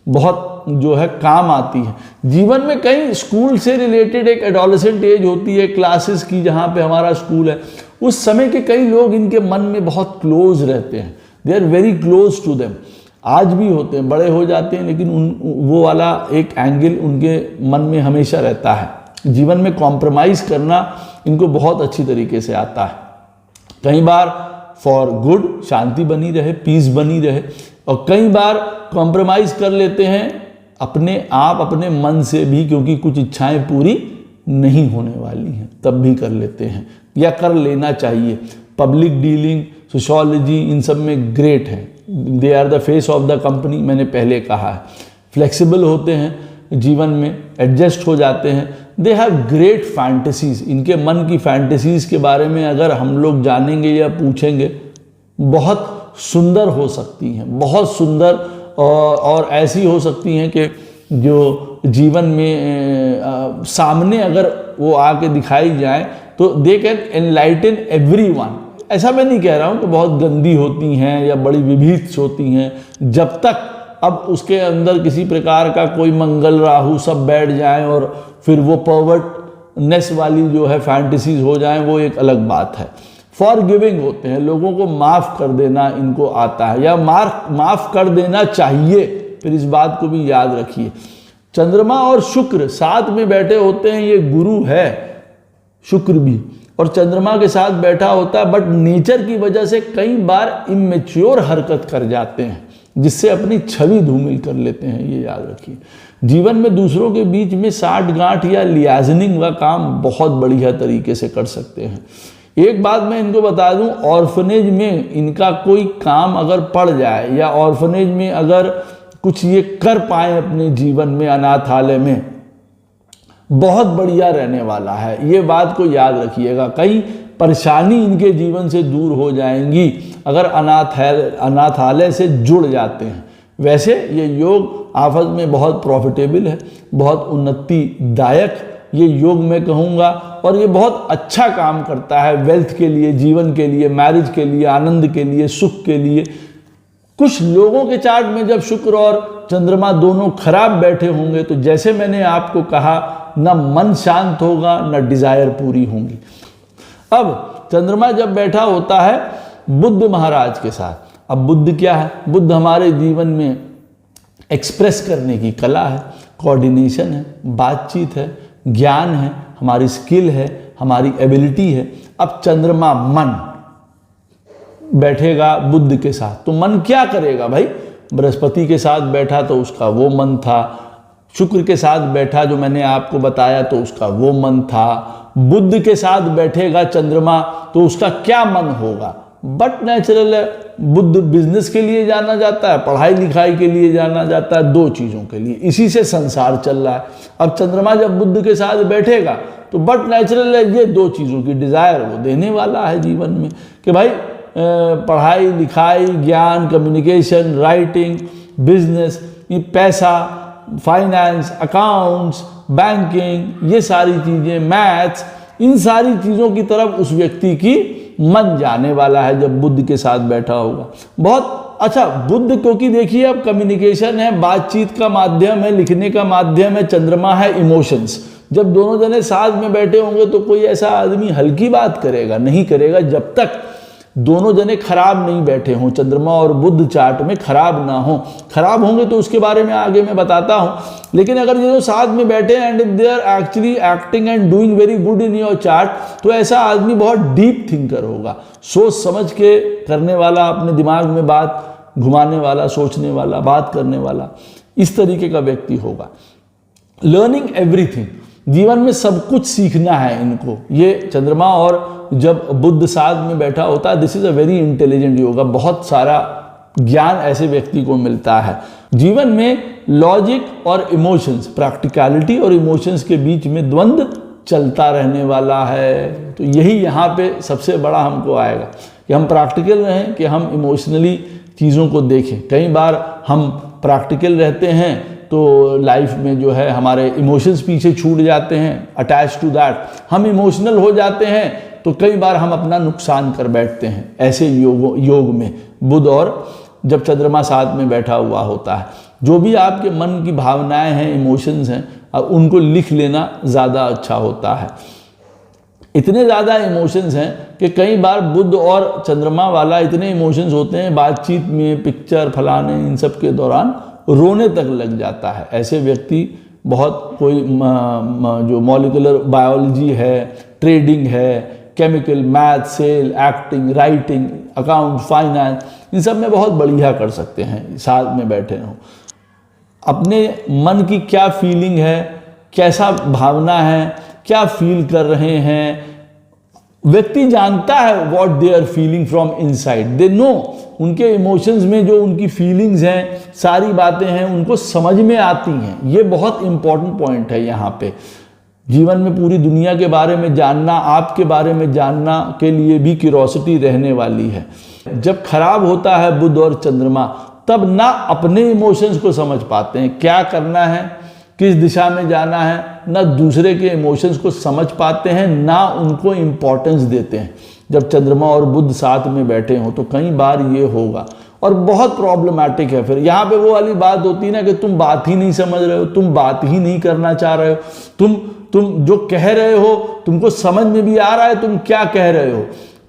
बहुत जो है काम आती है। जीवन में कई स्कूल से रिलेटेड एक एडोलेसेंट एज होती है, क्लासेस की, जहाँ पे हमारा स्कूल है, उस समय के कई लोग इनके मन में बहुत क्लोज रहते हैं। They are very close to them. आज भी होते हैं, बड़े हो जाते हैं, लेकिन वो वाला एक एंगल उनके मन में हमेशा रहता है। जीवन में कॉम्प्रोमाइज़ करना इनको बहुत अच्छी तरीके से आता है। कई बार फॉर गुड, शांति बनी रहे, पीस बनी रहे, और कई बार कॉम्प्रोमाइज़ कर लेते हैं अपने आप, अपने मन से भी, क्योंकि कुछ इच्छाएं पूरी नहीं होने वाली हैं, तब भी कर लेते हैं या कर लेना चाहिए। पब्लिक डीलिंग, सोशियोलॉजी, इन सब में ग्रेट है। They are the face of the company, मैंने पहले कहा है। फ्लेक्सिबल होते हैं, जीवन में एडजस्ट हो जाते हैं। They have great fantasies. इनके मन की फैंटेसीज के बारे में अगर हम लोग जानेंगे या पूछेंगे, बहुत सुंदर हो सकती हैं, बहुत सुंदर, और ऐसी हो सकती हैं कि जो जीवन में सामने अगर वो आके दिखाई जाए तो दे कैन एनलाइटन एवरीवन। ऐसा मैं नहीं कह रहा हूँ कि बहुत गंदी होती हैं या बड़ी विभीत होती हैं, जब तक अब उसके अंदर किसी प्रकार का कोई मंगल राहु सब बैठ जाएं और फिर वो परवर्टनेस वाली जो है फैंटेसीज हो जाएं, वो एक अलग बात है। फॉरगिविंग होते हैं, लोगों को माफ़ कर देना इनको आता है, या माफ़ कर देना चाहिए। फिर इस बात को भी याद रखिए। चंद्रमा और शुक्र साथ में बैठे होते हैं, ये गुरु है शुक्र भी, और चंद्रमा के साथ बैठा होता है, बट नेचर की वजह से कई बार इमेच्योर हरकत कर जाते हैं, जिससे अपनी छवि धूमिल कर लेते हैं। ये याद रखिए। जीवन में दूसरों के बीच में साठ गांठ या लियाजनिंग का काम बहुत बढ़िया तरीके से कर सकते हैं। एक बात मैं इनको बता दूं, ऑर्फनेज में इनका कोई काम अगर पड़ जाए, या ऑर्फनेज में अगर कुछ ये कर पाए अपने जीवन में, अनाथालय में, बहुत बढ़िया रहने वाला है। ये बात को याद रखिएगा। कई परेशानी इनके जीवन से दूर हो जाएंगी अगर अनाथालय से जुड़ जाते हैं। वैसे ये योग आपस में बहुत प्रॉफिटेबल है, बहुत उन्नतिदायक ये योग मैं कहूँगा, और ये बहुत अच्छा काम करता है वेल्थ के लिए, जीवन के लिए, मैरिज के लिए, आनंद के लिए, सुख के लिए। कुछ लोगों के चार्ट में जब शुक्र और चंद्रमा दोनों खराब बैठे होंगे तो जैसे मैंने आपको कहा, ना मन शांत होगा, ना डिजायर पूरी होंगी। अब चंद्रमा जब बैठा होता है बुद्ध महाराज के साथ, अब बुद्ध क्या है? बुद्ध हमारे जीवन में एक्सप्रेस करने की कला है, कोऑर्डिनेशन है, बातचीत है, ज्ञान है, हमारी स्किल है, हमारी एबिलिटी है। अब चंद्रमा मन बैठेगा बुद्ध के साथ, तो मन क्या करेगा भाई? बृहस्पति के साथ बैठा तो उसका वो मन था, शुक्र के साथ बैठा जो मैंने आपको बताया तो उसका वो मन था, बुद्ध के साथ बैठेगा चंद्रमा तो उसका क्या मन होगा? बट नेचुरल है, बुद्ध बिजनेस के लिए जाना जाता है, पढ़ाई लिखाई के लिए जाना जाता है, दो चीज़ों के लिए, इसी से संसार चल रहा है। अब चंद्रमा जब बुद्ध के साथ बैठेगा तो बट नेचुरल है, ये दो चीज़ों की डिज़ायर वो देने वाला है जीवन में, कि भाई पढ़ाई लिखाई, ज्ञान, कम्युनिकेशन, राइटिंग, बिजनेस, ये पैसा, फाइनेंस, अकाउंट्स, बैंकिंग, ये सारी चीज़ें, मैथ्स, इन सारी चीज़ों की तरफ उस व्यक्ति की मन जाने वाला है जब बुद्ध के साथ बैठा होगा। बहुत अच्छा बुध, क्योंकि देखिए अब कम्युनिकेशन है, बातचीत का माध्यम है, लिखने का माध्यम है, चंद्रमा है इमोशंस। जब दोनों जने साथ में बैठे होंगे तो कोई ऐसा आदमी हल्की बात करेगा नहीं करेगा जब तक दोनों जने खराब नहीं बैठे हों, चंद्रमा और बुध चार्ट में खराब ना हो। खराब होंगे तो उसके बारे में आगे मैं बताता हूं। लेकिन अगर ये जो साथ में बैठे हैं and they are actually acting and doing very good in your chart, तो ऐसा आदमी बहुत डीप थिंकर होगा, सोच समझ के करने वाला, अपने दिमाग में बात घुमाने वाला, सोचने वाला, बात करने वाला, इस तरीके का व्यक्ति होगा। लर्निंग एवरीथिंग, जीवन में सब कुछ सीखना है इनको। ये चंद्रमा और जब बुध साथ में बैठा होता है, this is a very intelligent yoga, बहुत सारा ज्ञान ऐसे व्यक्ति को मिलता है। जीवन में लॉजिक और इमोशंस, प्रैक्टिकलिटी और इमोशंस के बीच में द्वंद्व चलता रहने वाला है। तो यही यहाँ पे सबसे बड़ा हमको आएगा कि हम प्रैक्टिकल रहें कि हम इमोशनली चीज़ों को देखें। कई बार हम प्रैक्टिकल रहते हैं तो लाइफ में जो है हमारे इमोशंस पीछे छूट जाते हैं, अटैच टू दैट हम इमोशनल हो जाते हैं, तो कई बार हम अपना नुकसान कर बैठते हैं। ऐसे योग में बुध और जब चंद्रमा साथ में बैठा हुआ होता है, जो भी आपके मन की भावनाएं हैं, इमोशंस हैं, उनको लिख लेना ज़्यादा अच्छा होता है। इतने ज़्यादा इमोशंस हैं कि कई बार बुध और चंद्रमा वाला इतने इमोशंस होते हैं, बातचीत में, पिक्चर फलाने इन सब के दौरान रोने तक लग जाता है। ऐसे व्यक्ति बहुत, कोई जो मॉलिक्यूलर बायोलॉजी है, ट्रेडिंग है, chemical, math, sale, acting, writing, account, finance, इन सब में बहुत बढ़िया कर सकते हैं साथ में बैठे हों। अपने मन की क्या फीलिंग है, कैसा भावना है, क्या फील कर रहे हैं, व्यक्ति जानता है what they are feeling from inside, they know. उनके इमोशंस में जो उनकी फीलिंग्स हैं, सारी बातें हैं, उनको समझ में आती हैं। ये बहुत इंपॉर्टेंट पॉइंट है यहाँ पे। जीवन में पूरी दुनिया के बारे में जानना, आपके बारे में जानना के लिए भी क्यूरोसिटी रहने वाली है। जब खराब होता है बुध और चंद्रमा, तब ना अपने इमोशंस को समझ पाते हैं, क्या करना है, किस दिशा में जाना है, ना दूसरे के इमोशंस को समझ पाते हैं, ना उनको इम्पोर्टेंस देते हैं। जब चंद्रमा और बुध साथ में बैठे हों तो कई बार ये होगा और बहुत प्रॉब्लमैटिक है। फिर यहाँ पे वो वाली बात होती है ना कि तुम बात ही नहीं समझ रहे हो, तुम बात ही नहीं करना चाह रहे हो, तुम जो कह रहे हो तुमको समझ में भी आ रहा है तुम क्या कह रहे हो,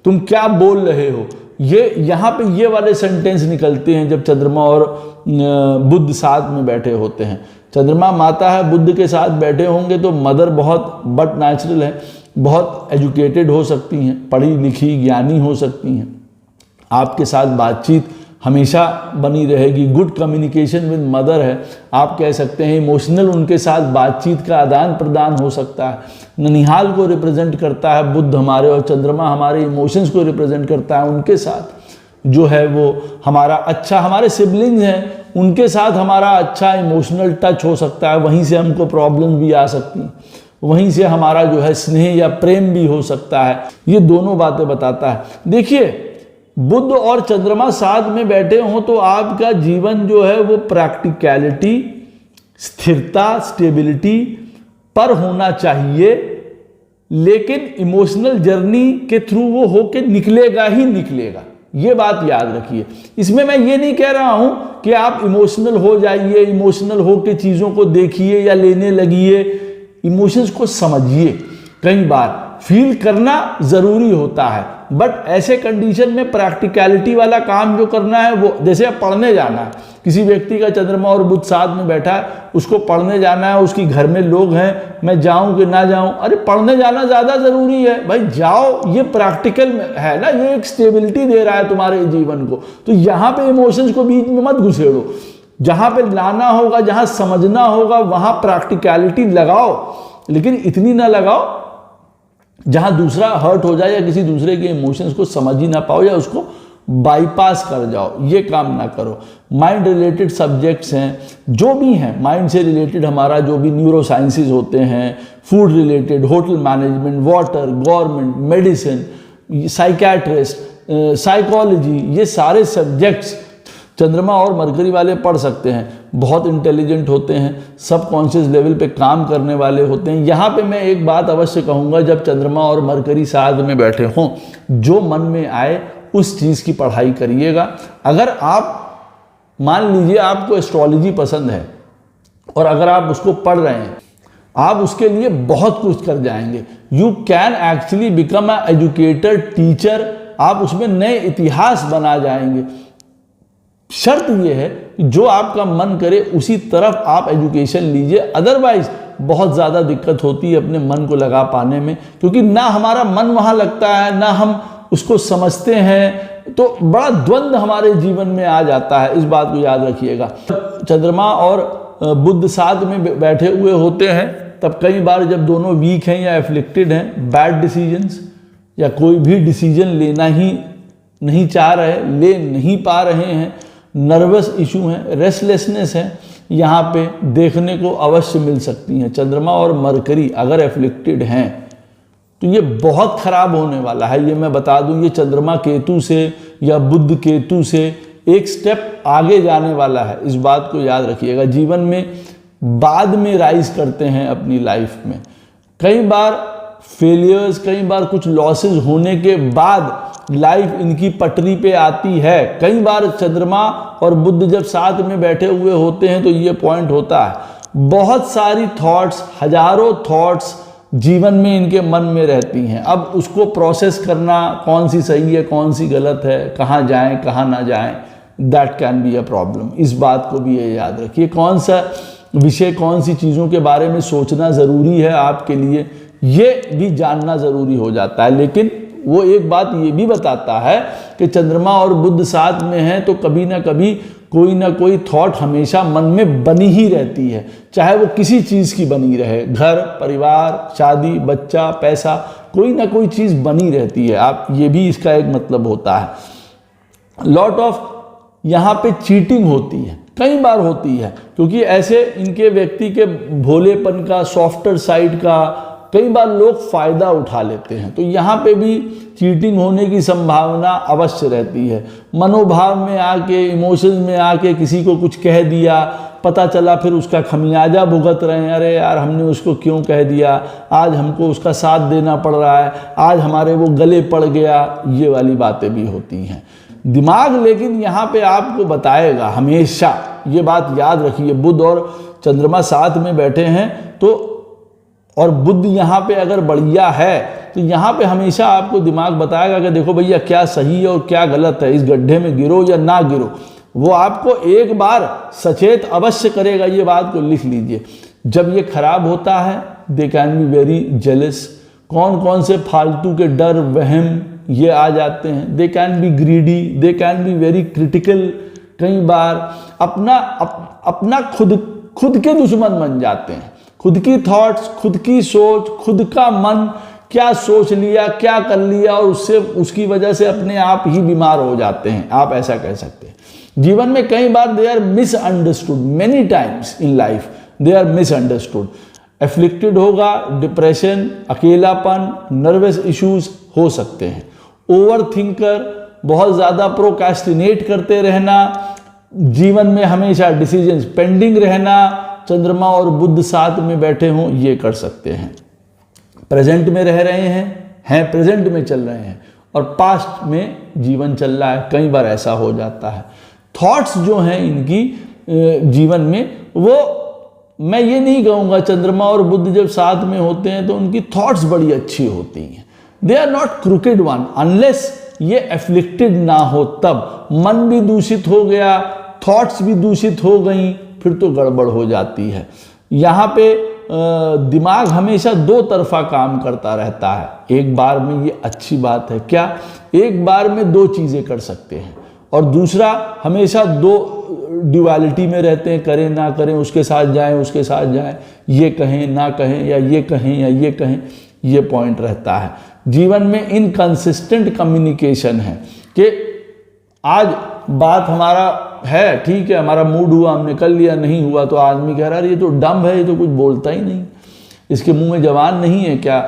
तुम क्या बोल रहे हो। ये यहाँ पे ये वाले सेंटेंस निकलते हैं जब चंद्रमा और बुध साथ में बैठे होते हैं। चंद्रमा माता है, बुध के साथ बैठे होंगे तो मदर बहुत बट नेचुरल है, बहुत एजुकेटेड हो सकती हैं, पढ़ी लिखी ज्ञानी हो सकती हैं, आपके साथ बातचीत हमेशा बनी रहेगी, गुड कम्युनिकेशन विद मदर है, आप कह सकते हैं इमोशनल उनके साथ बातचीत का आदान प्रदान हो सकता है। ननिहाल को रिप्रेजेंट करता है बुध हमारे, और चंद्रमा हमारे इमोशंस को रिप्रेजेंट करता है। उनके साथ जो है वो हमारा अच्छा, हमारे सिबलिंग्स हैं उनके साथ हमारा अच्छा इमोशनल टच हो सकता है, वहीं से हमको प्रॉब्लम भी आ सकती हैं, वहीं से हमारा जो है स्नेह या प्रेम भी हो सकता है। ये दोनों बातें बताता है। देखिए बुध और चंद्रमा साथ में बैठे हों तो आपका जीवन जो है वो प्रैक्टिकलिटी, स्थिरता, स्टेबिलिटी पर होना चाहिए, लेकिन इमोशनल जर्नी के थ्रू वो होके निकलेगा ही निकलेगा। ये बात याद रखिए। इसमें मैं ये नहीं कह रहा हूं कि आप इमोशनल हो जाइए, इमोशनल हो के चीज़ों को देखिए या लेने लगिए। इमोशंस को समझिए, कई बार फील करना ज़रूरी होता है, बट ऐसे कंडीशन में प्रैक्टिकलिटी वाला काम जो करना है वो, जैसे अब पढ़ने जाना है, किसी व्यक्ति का चंद्रमा और बुध साथ में बैठा है, उसको पढ़ने जाना है, उसकी घर में लोग हैं, मैं जाऊं कि ना जाऊं, अरे पढ़ने जाना ज़्यादा ज़रूरी है भाई, जाओ, ये प्रैक्टिकल है ना, ये एक स्टेबिलिटी दे रहा है तुम्हारे जीवन को। तो यहाँ पे इमोशंस को बीच में मत घुसेड़ो, जहाँ पे लाना होगा, जहाँ समझना होगा वहाँ प्रैक्टिकलिटी लगाओ, लेकिन इतनी ना लगाओ जहां दूसरा हर्ट हो जाए या किसी दूसरे के इमोशंस को समझ ही ना पाओ या उसको बाईपास कर जाओ, ये काम ना करो। माइंड रिलेटेड सब्जेक्ट्स हैं, जो भी हैं माइंड से रिलेटेड, हमारा जो भी न्यूरो साइंसेज होते हैं, food related, hotel management, water, government, medicine, psychiatrist, psychology, ये सारे सब्जेक्ट्स चंद्रमा और मरकरी वाले पढ़ सकते हैं। बहुत इंटेलिजेंट होते हैं, सबकॉन्शियस लेवल पे काम करने वाले होते हैं। यहाँ पे मैं एक बात अवश्य कहूँगा, जब चंद्रमा और मरकरी साथ में बैठे हों, जो मन में आए उस चीज़ की पढ़ाई करिएगा। अगर आप मान लीजिए आपको एस्ट्रोलॉजी पसंद है और अगर आप उसको पढ़ रहे हैं, आप उसके लिए बहुत कुछ कर जाएंगे। You can actually become a educator, teacher, आप उसमें नए इतिहास बना जाएंगे। शर्त यह है कि जो आपका मन करे उसी तरफ आप एजुकेशन लीजिए, अदरवाइज बहुत ज़्यादा दिक्कत होती है अपने मन को लगा पाने में, क्योंकि ना हमारा मन वहाँ लगता है ना हम उसको समझते हैं, तो बड़ा द्वंद्व हमारे जीवन में आ जाता है। इस बात को याद रखिएगा। चंद्रमा और बुध साथ में बैठे हुए होते हैं तब कई बार जब दोनों वीक हैं या एफ्लिक्टेड हैं, बैड डिसीजंस या कोई भी डिसीजन लेना ही नहीं चाह रहे, ले नहीं पा रहे हैं, नर्वस इशू हैं, रेस्टलेसनेस है, यहाँ पे देखने को अवश्य मिल सकती हैं। चंद्रमा और मरकरी अगर एफ्लिक्टेड हैं तो ये बहुत खराब होने वाला है। ये मैं बता दूं, ये चंद्रमा केतु से या बुध केतु से एक स्टेप आगे जाने वाला है। इस बात को याद रखिएगा। जीवन में बाद में राइज करते हैं अपनी लाइफ में, कई बार फेलियर्स, कई बार कुछ लॉसेस होने के बाद लाइफ इनकी पटरी पे आती है। कई बार चंद्रमा और बुध जब साथ में बैठे हुए होते हैं तो ये पॉइंट होता है। बहुत सारी थॉट्स, हजारों थॉट्स जीवन में इनके मन में रहती हैं। अब उसको प्रोसेस करना, कौन सी सही है कौन सी गलत है, कहाँ जाएं कहाँ ना जाएं, that can be a problem. इस बात को भी ये याद रखिए। कौन सा विषय, कौन सी चीज़ों के बारे में सोचना ज़रूरी है आपके लिए, ये भी जानना ज़रूरी हो जाता है। लेकिन वो एक बात ये भी बताता है कि चंद्रमा और बुध साथ में हैं तो कभी ना कभी कोई ना कोई थॉट हमेशा मन में बनी ही रहती है, चाहे वो किसी चीज़ की बनी रहे, घर, परिवार, शादी, बच्चा, पैसा, कोई ना कोई चीज़ बनी रहती है। आप ये भी इसका एक मतलब होता है। लॉट ऑफ यहाँ पे चीटिंग होती है, कई बार होती है, क्योंकि ऐसे इनके व्यक्ति के भोलेपन का, सॉफ्टर साइड का कई बार लोग फ़ायदा उठा लेते हैं। तो यहाँ पे भी चीटिंग होने की संभावना अवश्य रहती है। मनोभाव में आके, इमोशंस में आके किसी को कुछ कह दिया, पता चला फिर उसका खमियाजा भुगत रहे हैं, अरे यार हमने उसको क्यों कह दिया, आज हमको उसका साथ देना पड़ रहा है, आज हमारे वो गले पड़ गया, ये वाली बातें भी होती हैं। दिमाग लेकिन यहाँ पे आपको बताएगा हमेशा, ये बात याद रखिए। बुध और चंद्रमा साथ में बैठे हैं तो, और बुध यहाँ पे अगर बढ़िया है तो यहाँ पे हमेशा आपको दिमाग बताएगा कि देखो भैया क्या सही है और क्या गलत है, इस गड्ढे में गिरो या ना गिरो। वो आपको एक बार सचेत अवश्य करेगा, ये बात को लिख लीजिए। जब ये खराब होता है, दे कैन बी वेरी जेलस। कौन कौन से फालतू के डर, वहम ये आ जाते हैं। They can B greedy, they can be very critical. कई बार अपना खुद के दुश्मन बन जाते हैं। खुद की थॉट्स, खुद की सोच, खुद का मन क्या सोच लिया, क्या कर लिया, और उसकी वजह से अपने आप ही बीमार हो जाते हैं, आप ऐसा कह सकते हैं। जीवन में कई बार they are misunderstood, many times in life they are misunderstood. Afflicted होगा, डिप्रेशन, अकेलापन, नर्वस इश्यूज हो सकते हैं। ओवर थिंकर, बहुत ज़्यादा प्रोक्रेस्टिनेट करते रहना, जीवन में हमेशा डिसीजंस पेंडिंग रहना, चंद्रमा और बुध साथ में बैठे हों, ये कर सकते हैं। प्रेजेंट में रह रहे हैं प्रेजेंट में चल रहे हैं, और पास्ट में जीवन चल रहा है, कई बार ऐसा हो जाता है। थॉट्स जो हैं इनकी जीवन में, वो मैं ये नहीं कहूँगा, चंद्रमा और बुध जब साथ में होते हैं तो उनकी थॉट्स बड़ी अच्छी होती हैं। They are not crooked one, unless ये एफ्लिक्टेड ना हो, तब मन भी दूषित हो गया, थॉट्स भी दूषित हो गई, फिर तो गड़बड़ हो जाती है। यहाँ पे दिमाग हमेशा दो तरफा काम करता रहता है। एक बार में, ये अच्छी बात है क्या, एक बार में दो चीज़ें कर सकते हैं, और दूसरा हमेशा दो ड्यूअलिटी में रहते हैं, करें ना करें, उसके साथ जाएं उसके साथ जाएं, ये कहें ना कहें, या ये कहें या ये कहें, ये पॉइंट रहता है। जीवन में इनकंसिस्टेंट कम्युनिकेशन है कि आज बात हमारा है, ठीक है, हमारा मूड हुआ, हमने कर लिया, नहीं हुआ तो आदमी कह रहा है ये तो डम्ब है, ये तो कुछ बोलता ही नहीं, इसके मुंह में जवान नहीं है क्या,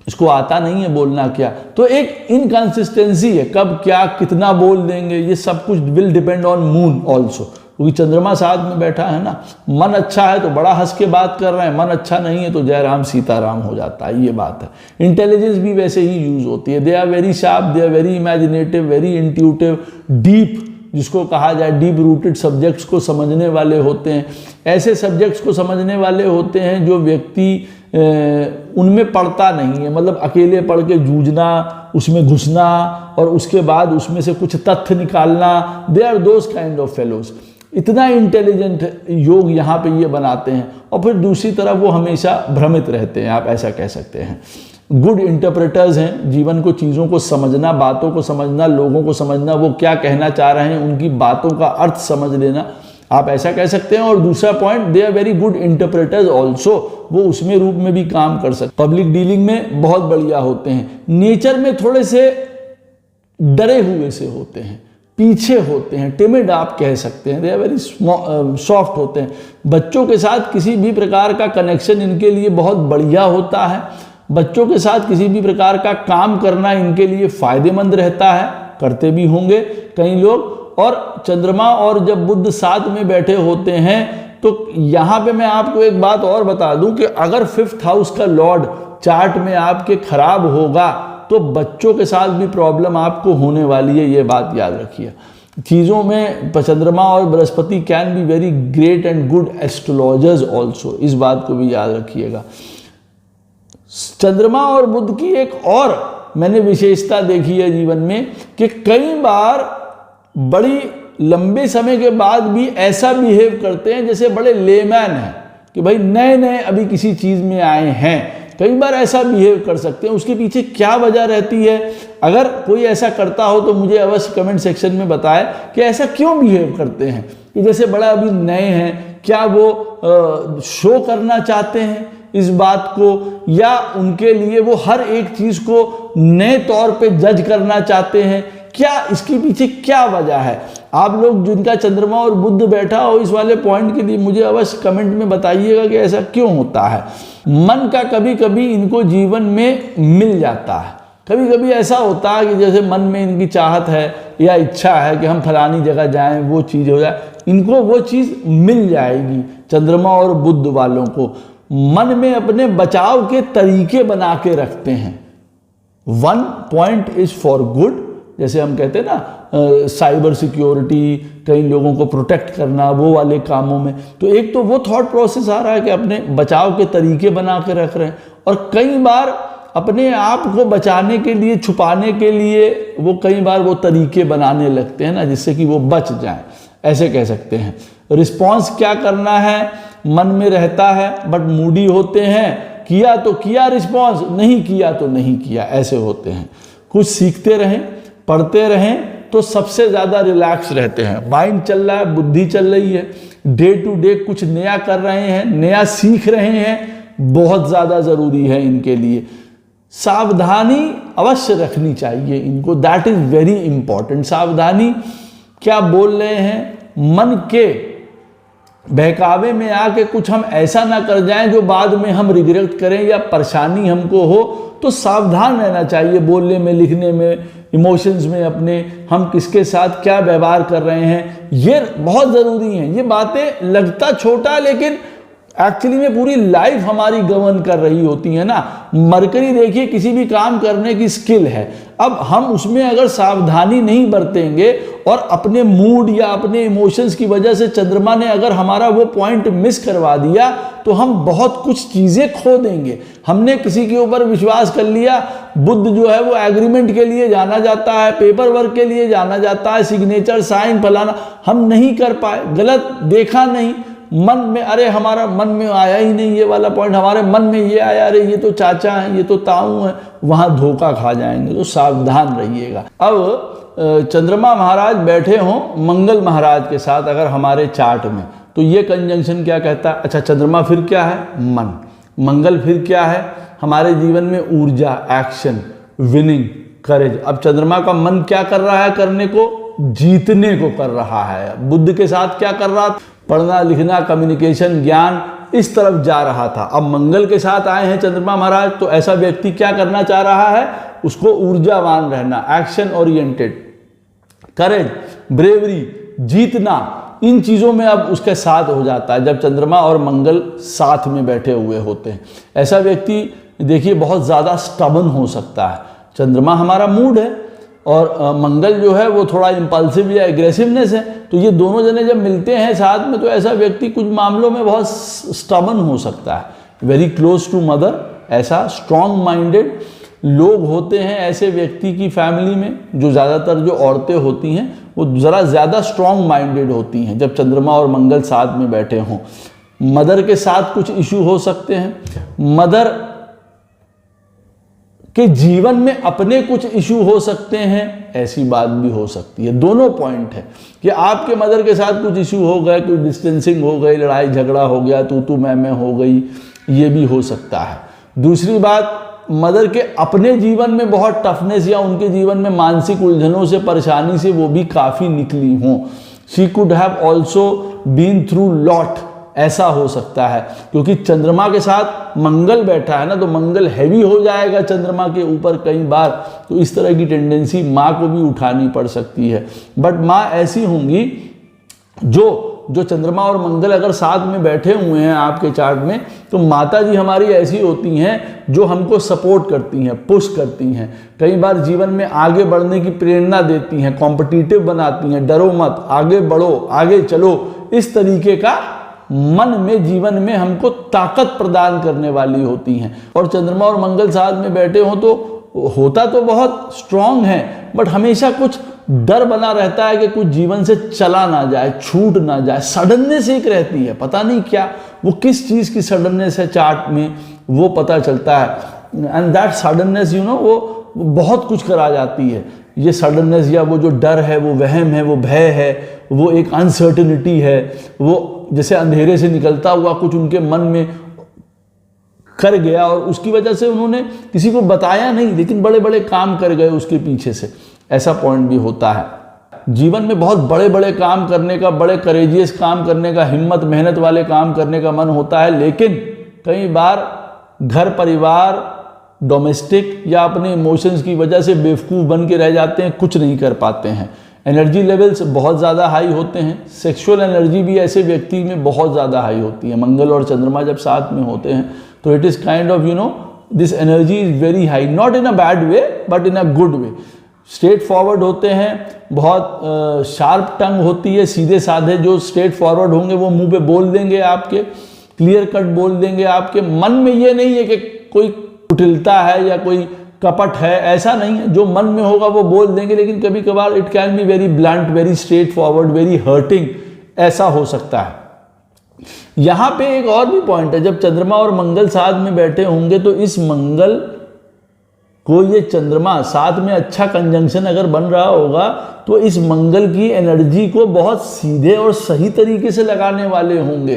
इसको आता नहीं है बोलना क्या। तो एक इनकंसिस्टेंसी है, कब क्या कितना बोल देंगे, ये सब कुछ will depend on moon also, क्योंकि चंद्रमा साथ में बैठा है ना। मन अच्छा है तो बड़ा हंस के बात कर रहे हैं, मन अच्छा नहीं है तो जयराम सीताराम हो जाता है, ये बात है। इंटेलिजेंस भी वैसे ही यूज होती है। They are very sharp, they are very imaginative, very intuitive, deep जिसको कहा जाए डीप रूटेड सब्जेक्ट्स को समझने वाले होते हैं। ऐसे सब्जेक्ट्स को समझने वाले होते हैं जो व्यक्ति उनमें पढ़ता नहीं है, मतलब अकेले पढ़ के जूझना, उसमें घुसना और उसके बाद उसमें से कुछ तथ्य निकालना। They are those kind of fellows. इतना इंटेलिजेंट योग यहाँ पे ये बनाते हैं। और फिर दूसरी तरफ वो हमेशा भ्रमित रहते हैं, आप ऐसा कह सकते हैं। गुड इंटरप्रेटर्स हैं, जीवन को, चीज़ों को समझना, बातों को समझना, लोगों को समझना, वो क्या कहना चाह रहे हैं, उनकी बातों का अर्थ समझ लेना, आप ऐसा कह सकते हैं। और दूसरा point, they are very good interpreters also, वो उसमें रूप में भी काम कर सकते। पब्लिक डीलिंग में बहुत बढ़िया होते हैं। नेचर में थोड़े से डरे हुए से होते हैं, पीछे होते हैं, टिमिड आप कह सकते हैं। दे आर वेरी सॉफ्ट होते हैं। बच्चों के साथ किसी भी प्रकार का कनेक्शन इनके लिए बहुत बढ़िया होता है। बच्चों के साथ किसी भी प्रकार का काम करना इनके लिए फायदेमंद रहता है, करते भी होंगे कई लोग। और चंद्रमा और जब बुध साथ में बैठे होते हैं तो यहाँ पे मैं आपको एक बात और बता दूं कि अगर 5th हाउस का लॉर्ड चार्ट में आपके खराब होगा तो बच्चों के साथ भी प्रॉब्लम आपको होने वाली है, ये बात याद रखिए। चीज़ों में चंद्रमा और Brihaspati can be very great and good astrologers also, इस बात को भी याद रखिएगा। चंद्रमा और बुध की एक और मैंने विशेषता देखी है जीवन में कि कई बार बड़ी लंबे समय के बाद भी ऐसा बिहेव करते हैं जैसे बड़े लेमैन हैं, कि भाई नए नए अभी किसी चीज़ में आए हैं। कई बार ऐसा बिहेव कर सकते हैं। उसके पीछे क्या वजह रहती है, अगर कोई ऐसा करता हो तो मुझे अवश्य कमेंट सेक्शन में बताएं कि ऐसा क्यों बिहेव करते हैं, कि जैसे बड़ा अभी नए हैं। क्या वो शो करना चाहते हैं इस बात को, या उनके लिए वो हर एक चीज़ को नए तौर पे जज करना चाहते हैं? क्या इसके पीछे क्या वजह है? आप लोग जिनका चंद्रमा और बुध बैठा हो इस वाले पॉइंट के लिए मुझे अवश्य कमेंट में बताइएगा कि ऐसा क्यों होता है। मन का कभी कभी इनको जीवन में मिल जाता है। कभी कभी ऐसा होता है कि जैसे मन में इनकी चाहत है या इच्छा है कि हम फलानी जगह जाएं, वो चीज़ हो जाए, इनको वो चीज़ मिल जाएगी। चंद्रमा और बुध वालों को मन में अपने बचाव के तरीके बना के रखते हैं। 1 पॉइंट इज फॉर गुड, जैसे हम कहते हैं ना साइबर सिक्योरिटी, कई लोगों को प्रोटेक्ट करना, वो वाले कामों में। तो एक तो वो थॉट प्रोसेस आ रहा है कि अपने बचाव के तरीके बना के रख रहे हैं, और कई बार अपने आप को बचाने के लिए, छुपाने के लिए वो कई बार वो तरीके बनाने लगते हैं ना, जिससे कि वो बच जाएं, ऐसे कह सकते हैं। रिस्पॉन्स क्या करना है मन में रहता है, बट मूडी होते हैं। किया तो किया रिस्पॉन्स, नहीं किया तो नहीं किया, ऐसे होते हैं। कुछ सीखते रहें, पढ़ते रहें तो सबसे ज़्यादा रिलैक्स रहते हैं। माइंड चल रहा है, बुद्धि चल रही है, डे टू डे कुछ नया कर रहे हैं, नया सीख रहे हैं, बहुत ज़्यादा ज़रूरी है इनके लिए। सावधानी अवश्य रखनी चाहिए इनको, दैट इज़ वेरी इंपॉर्टेंट। सावधानी क्या बोल रहे हैं, मन के बहकावे में आके कुछ हम ऐसा ना कर जाएं जो बाद में हम रिग्रेट करें या परेशानी हमको हो। तो सावधान रहना चाहिए बोलने में, लिखने में, इमोशंस में अपने, हम किसके साथ क्या व्यवहार कर रहे हैं, ये बहुत ज़रूरी है। ये बातें लगता छोटा लेकिन एक्चुअली में पूरी लाइफ हमारी गवर्न कर रही होती है ना। मरकरी देखिए किसी भी काम करने की स्किल है, अब हम उसमें अगर सावधानी नहीं बरतेंगे और अपने मूड या अपने इमोशंस की वजह से चंद्रमा ने अगर हमारा वो पॉइंट मिस करवा दिया तो हम बहुत कुछ चीज़ें खो देंगे। हमने किसी के ऊपर विश्वास कर लिया, बुध जो है वो एग्रीमेंट के लिए जाना जाता है, पेपर वर्क के लिए जाना जाता है, सिग्नेचर साइन फलाना, हम नहीं कर पाए, गलत देखा नहीं, मन में अरे हमारा मन में आया ही नहीं ये वाला पॉइंट, हमारे मन में ये आया अरे ये तो चाचा हैं, ये तो ताऊ हैं, वहाँ धोखा खा जाएंगे। तो सावधान रहिएगा। अब चंद्रमा महाराज बैठे हों मंगल महाराज के साथ अगर हमारे चार्ट में, तो ये कंजंक्शन क्या कहता है? अच्छा, चंद्रमा फिर क्या है? मन। मंगल फिर क्या है? हमारे जीवन में ऊर्जा, एक्शन, विनिंग, करेज। अब चंद्रमा का मन क्या कर रहा है? करने को, जीतने को कर रहा है। बुध के साथ क्या कर रहा था? पढ़ना लिखना, कम्युनिकेशन, ज्ञान, इस तरफ जा रहा था। अब मंगल के साथ आए हैं चंद्रमा महाराज, तो ऐसा व्यक्ति क्या करना चाह रहा है? उसको ऊर्जावान रहना, एक्शन ओरिएंटेड, करेज, ब्रेवरी, जीतना, इन चीज़ों में अब उसके साथ हो जाता है जब चंद्रमा और मंगल साथ में बैठे हुए होते हैं। ऐसा व्यक्ति देखिए बहुत ज़्यादा स्टबन हो सकता है। चंद्रमा हमारा मूड है और मंगल जो है वो थोड़ा इम्पल्सिव या एग्रेसिवनेस है। तो ये दोनों जने जब मिलते हैं साथ में तो ऐसा व्यक्ति कुछ मामलों में बहुत स्टबर्न हो सकता है, वेरी क्लोज टू मदर, ऐसा स्ट्रॉन्ग माइंडेड लोग होते हैं ऐसे व्यक्ति की फैमिली में। जो ज़्यादातर जो औरतें होती हैं वो ज़रा ज़्यादा स्ट्रॉन्ग माइंडेड होती हैं जब चंद्रमा और मंगल साथ में बैठे हों। मदर के साथ कुछ इशू हो सकते हैं, मदर के जीवन में अपने कुछ इशू हो सकते हैं, ऐसी बात भी हो सकती है। दोनों पॉइंट है कि आपके मदर के साथ कुछ इशू हो गए, कुछ डिस्टेंसिंग हो गई, लड़ाई झगड़ा हो गया, तू मैं हो गई, ये भी हो सकता है। दूसरी बात, मदर के अपने जीवन में बहुत टफनेस या उनके जीवन में मानसिक उलझनों से, परेशानी से वो भी काफ़ी निकली हों। She could have also been through lot, ऐसा हो सकता है। क्योंकि चंद्रमा के साथ मंगल बैठा है ना, तो मंगल हैवी हो जाएगा चंद्रमा के ऊपर कई बार, तो इस तरह की टेंडेंसी माँ को भी उठानी पड़ सकती है। बट माँ ऐसी होंगी जो चंद्रमा और मंगल अगर साथ में बैठे हुए हैं आपके चार्ट में, तो माता जी हमारी ऐसी होती हैं जो हमको सपोर्ट करती हैं, पुश करती हैं, कई बार जीवन में आगे बढ़ने की प्रेरणा देती हैं, कॉम्पिटिटिव बनाती हैं, डरो मत, आगे बढ़ो, आगे चलो, इस तरीके का मन में, जीवन में हमको ताकत प्रदान करने वाली होती हैं। और चंद्रमा और मंगल साथ में बैठे हों तो होता तो बहुत स्ट्रांग है, बट हमेशा कुछ डर बना रहता है कि कुछ जीवन से चला ना जाए, छूट ना जाए। सडननेस एक रहती है, पता नहीं क्या, वो किस चीज़ की सडननेस है चार्ट में वो पता चलता है। एंड दैट सडननेस वो बहुत कुछ करा जाती है। ये सडननेस या वो जो डर है, वो वहम है, वो भय है, वो एक अनसर्टेनिटी है, वो जैसे अंधेरे से निकलता हुआ कुछ उनके मन में कर गया और उसकी वजह से उन्होंने किसी को बताया नहीं, लेकिन बड़े बड़े काम कर गए उसके पीछे से, ऐसा पॉइंट भी होता है। जीवन में बहुत बड़े बड़े काम करने का, बड़े करेजियस काम करने का, हिम्मत मेहनत वाले काम करने का मन होता है, लेकिन कई बार घर परिवार, डोमेस्टिक या अपने इमोशंस की वजह से बेवकूफ़ बन के रह जाते हैं, कुछ नहीं कर पाते हैं। एनर्जी लेवल्स बहुत ज़्यादा हाई होते हैं, सेक्सुअल एनर्जी भी ऐसे व्यक्ति में बहुत ज़्यादा हाई होती है। मंगल और चंद्रमा जब साथ में होते हैं तो it is kind of this energy is very high, not in a bad way but in a good way. Straight forward होते हैं, बहुत शार्प टंग होती है, सीधे साधे जो स्ट्रेट फॉरवर्ड होंगे वो मुंह पे बोल देंगे आपके, क्लियर कट बोल देंगे आपके। मन में ये नहीं है कि कोई कुटिलता है या कोई कपट है, ऐसा नहीं है, जो मन में होगा वो बोल देंगे, लेकिन कभी कभार it can be very blunt, very straight forward, very hurting, ऐसा हो सकता है। यहाँ पे एक और भी पॉइंट है, जब चंद्रमा और मंगल साथ में बैठे होंगे तो इस मंगल को, ये चंद्रमा साथ में अच्छा कंजंक्शन अगर बन रहा होगा तो इस मंगल की एनर्जी को बहुत सीधे और सही तरीके से लगाने वाले होंगे।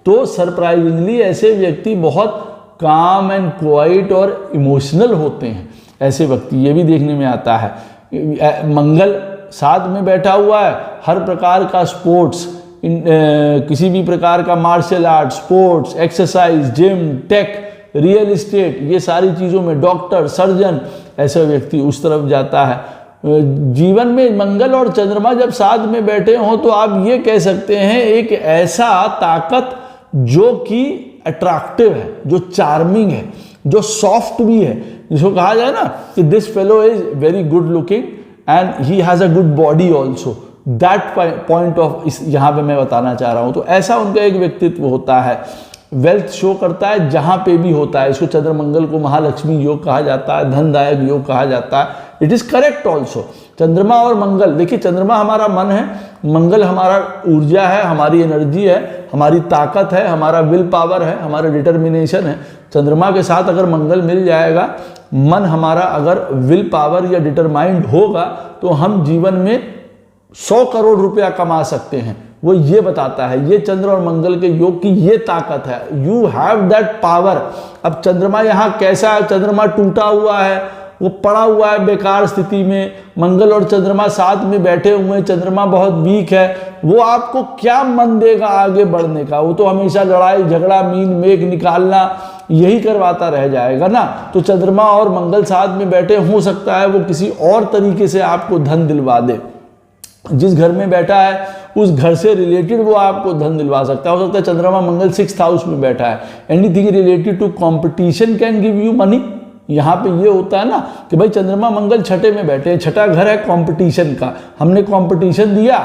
तो सरप्राइजिंगली ऐसे व्यक्ति बहुत काम एंड क्वाइट और इमोशनल होते हैं ऐसे व्यक्ति, ये भी देखने में आता है। मंगल साथ में बैठा हुआ है, हर प्रकार का स्पोर्ट्स, किसी भी प्रकार का martial art, sports, exercise, gym, tech, real estate, ये सारी चीज़ों में, डॉक्टर, सर्जन, ऐसा व्यक्ति उस तरफ जाता है। जीवन में मंगल और चंद्रमा जब साथ में बैठे हों तो आप ये कह सकते हैं एक ऐसा ताकत जो कि अट्रैक्टिव है, जो चार्मिंग है, जो सॉफ्ट भी है, जिसको कहा जाए ना कि this fellow is very good looking and he has a good body also, that point of यहाँ पे मैं बताना चाह रहा हूँ। तो ऐसा उनका एक व्यक्तित्व होता है, वेल्थ शो करता है जहाँ पे भी होता है। इसको चंद्र मंगल को महालक्ष्मी योग कहा जाता है, धनदायक योग कहा जाता है। It is correct also. चंद्रमा और मंगल, देखिए चंद्रमा हमारा मन है, मंगल हमारा ऊर्जा है, हमारी एनर्जी है, हमारी ताकत है, हमारा विल पावर है, हमारा डिटर्मिनेशन है। चंद्रमा के साथ अगर मंगल मिल जाएगा, मन हमारा अगर विल पावर या डिटरमाइंड होगा तो हम जीवन में 100 करोड़ रुपया कमा सकते हैं। वो ये बताता है, ये चंद्र और मंगल के योग की ये ताकत है, यू हैव दैट पावर। अब चंद्रमा यहाँ कैसा है, चंद्रमा टूटा हुआ है, वो पड़ा हुआ है बेकार स्थिति में, मंगल और चंद्रमा साथ में बैठे हुए हैं, चंद्रमा बहुत वीक है, वो आपको क्या मन देगा आगे बढ़ने का? वो तो हमेशा लड़ाई झगड़ा, मीन मेघ निकालना, यही करवाता रह जाएगा ना। तो चंद्रमा और मंगल साथ में बैठे, हो सकता है वो किसी और तरीके से आपको धन दिलवा दे। जिस घर में बैठा है उस घर से रिलेटेड वो आपको धन दिलवा सकता है। हो सकता है चंद्रमा मंगल 6th हाउस में बैठा है, anything related to competition can give you money, यहाँ पे ये होता है ना कि भाई चंद्रमा मंगल छठे में बैठे हैं, छठा घर है कंपटीशन का, हमने कंपटीशन दिया,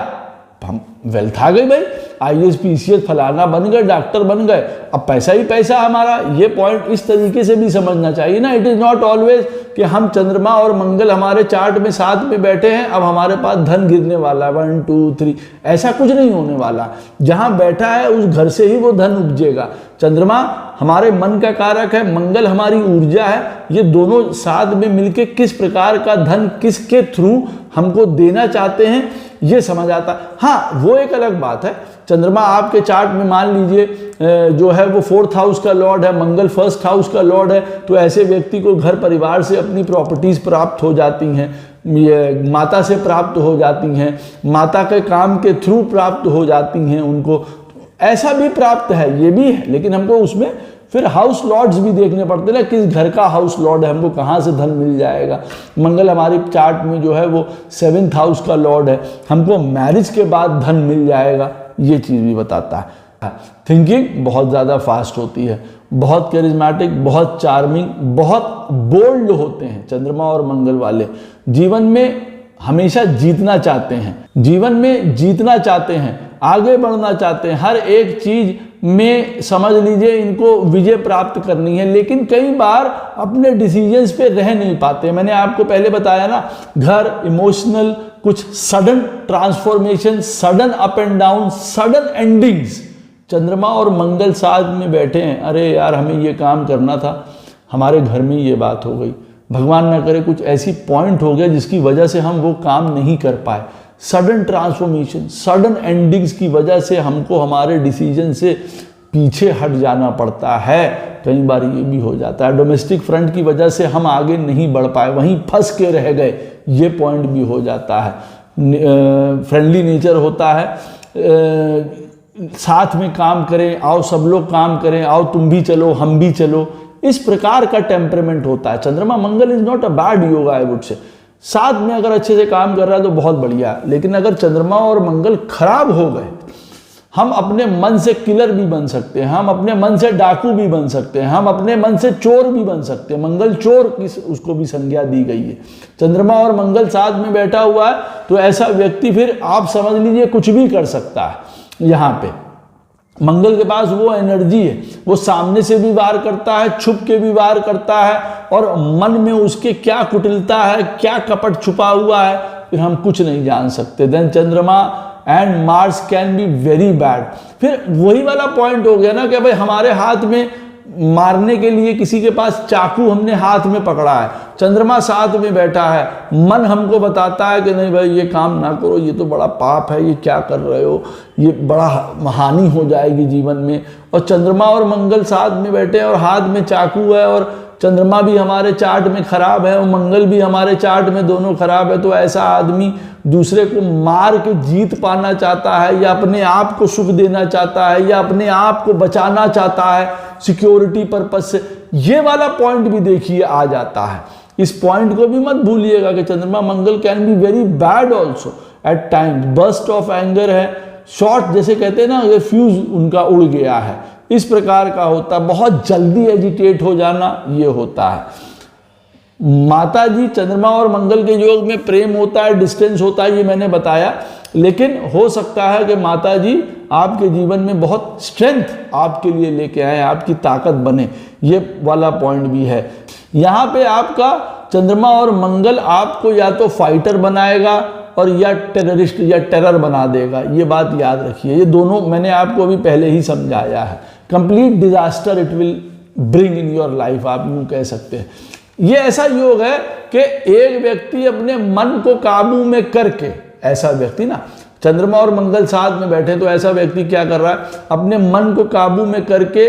हम वेल्थ आ गई भाई, IAS PCS फलाना बन गए, डॉक्टर बन गए, अब पैसा ही पैसा हमारा। ये पॉइंट इस तरीके से भी समझना चाहिए ना। इट इज नॉट ऑलवेज कि हम चंद्रमा और मंगल हमारे चार्ट में साथ में बैठे हैं, अब हमारे पास धन गिरने वाला है 1 2 3, ऐसा कुछ नहीं होने वाला। जहां बैठा है उस घर से ही वो धन उपजेगा। चंद्रमा हमारे मन का कारक है, मंगल हमारी ऊर्जा है, ये दोनों साथ में मिलके किस प्रकार का धन किसके थ्रू हमको देना चाहते हैं ये समझ आता। हाँ, वो एक अलग बात है, चंद्रमा आपके चार्ट में मान लीजिए जो है वो 4th हाउस का लॉर्ड है, मंगल 1st हाउस का लॉर्ड है, तो ऐसे व्यक्ति को घर परिवार से अपनी प्रॉपर्टीज प्राप्त हो जाती हैं, ये माता से प्राप्त हो जाती हैं, माता के काम के थ्रू प्राप्त हो जाती हैं उनको, ऐसा भी प्राप्त है, ये भी है। लेकिन हमको उसमें फिर हाउस लॉर्ड्स भी देखने पड़ते हैं ना, किस घर का हाउस लॉर्ड है, हमको कहाँ से धन मिल जाएगा। मंगल हमारी चार्ट में जो है वो 7th हाउस का लॉर्ड है, हमको मैरिज के बाद धन मिल जाएगा, ये चीज़ भी बताता है। थिंकिंग बहुत ज़्यादा फास्ट होती है, बहुत कैरिज्मेटिक, बहुत चार्मिंग, बहुत बोल्ड होते हैं चंद्रमा और मंगल वाले। जीवन में हमेशा जीतना चाहते हैं, जीवन में जीतना चाहते हैं, आगे बढ़ना चाहते हैं, हर एक चीज में समझ लीजिए इनको विजय प्राप्त करनी है, लेकिन कई बार अपने डिसीजंस पे रह नहीं पाते। मैंने आपको पहले बताया ना, घर, इमोशनल, कुछ sudden transformation, sudden up and down, sudden endings. चंद्रमा और मंगल साथ में बैठे हैं, अरे यार हमें ये काम करना था, हमारे घर में ये बात हो गई, भगवान ना करे कुछ ऐसी पॉइंट हो गया जिसकी वजह से हम वो काम नहीं कर पाए। सडन ट्रांसफॉर्मेशन, सडन एंडिंग्स की वजह से हमको हमारे डिसीजन से पीछे हट जाना पड़ता है। कई बार ये भी हो जाता है, डोमेस्टिक फ्रंट की वजह से हम आगे नहीं बढ़ पाए, वहीं फंस के रह गए, ये पॉइंट भी हो जाता है। फ्रेंडली नेचर होता है, साथ में काम करें, आओ सब लोग काम करें, आओ तुम भी चलो हम भी चलो, इस प्रकार का टेम्परेमेंट होता है। चंद्रमा मंगल is not a bad yoga, I would say. साथ में अगर अच्छे से काम कर रहा है तो बहुत बढ़िया, लेकिन अगर चंद्रमा और मंगल खराब हो गए, हम अपने मन से किलर भी बन सकते हैं, हम अपने मन से डाकू भी बन सकते हैं, हम अपने मन से चोर भी बन सकते हैं। मंगल चोर की उसको भी संज्ञा दी गई है। चंद्रमा और मंगल साथ में बैठा हुआ है तो ऐसा व्यक्ति फिर आप समझ लीजिए कुछ भी कर सकता है। यहाँ पे मंगल के पास वो एनर्जी है, वो सामने से भी वार करता है, छुप के भी वार करता है, और मन में उसके क्या कुटिलता है, क्या कपट छुपा हुआ है, फिर हम कुछ नहीं जान सकते। देन चंद्रमा and Mars can be very bad. फिर वही वाला पॉइंट हो गया ना कि भाई हमारे हाथ में मारने के लिए किसी के पास चाकू हमने हाथ में पकड़ा है, चंद्रमा साथ में बैठा है, मन हमको बताता है कि नहीं भाई ये काम ना करो, ये तो बड़ा पाप है, ये क्या कर रहे हो, ये बड़ा हानि हो जाएगी जीवन में। और चंद्रमा और मंगल साथ में बैठे हैं और हाथ में चाकू है, और चंद्रमा भी हमारे चार्ट में खराब है और मंगल भी हमारे चार्ट में, दोनों खराब है, तो ऐसा आदमी दूसरे को मार के जीत पाना चाहता है, या अपने आप को सुख देना चाहता है, या अपने आप को बचाना चाहता है सिक्योरिटी पर्पस से। ये वाला पॉइंट भी देखिए आ जाता है। इस पॉइंट को भी मत भूलिएगा कि चंद्रमा मंगल can be very bad also at times. Burst of anger है, शॉर्ट जैसे कहते हैं ना, ये फ्यूज उनका उड़ गया है, इस प्रकार का होता है। बहुत जल्दी एजिटेट हो जाना, ये होता है। माता जी चंद्रमा और मंगल के योग में प्रेम होता है, डिस्टेंस होता है, ये मैंने बताया, लेकिन हो सकता है कि माता जी आपके जीवन में बहुत स्ट्रेंथ आपके लिए लेके आए, आपकी ताकत बने, ये वाला पॉइंट भी है। यहाँ पे आपका चंद्रमा और मंगल आपको या तो फाइटर बनाएगा और या टेररिस्ट या टेरर बना देगा, ये बात याद रखिए। ये दोनों मैंने आपको अभी पहले ही समझाया है। Complete disaster it will bring in your life, आप यूँ कह सकते हैं। ये ऐसा योग है कि एक व्यक्ति अपने मन को काबू में करके, ऐसा व्यक्ति ना, चंद्रमा और मंगल साथ में बैठे तो ऐसा व्यक्ति क्या कर रहा है, अपने मन को काबू में करके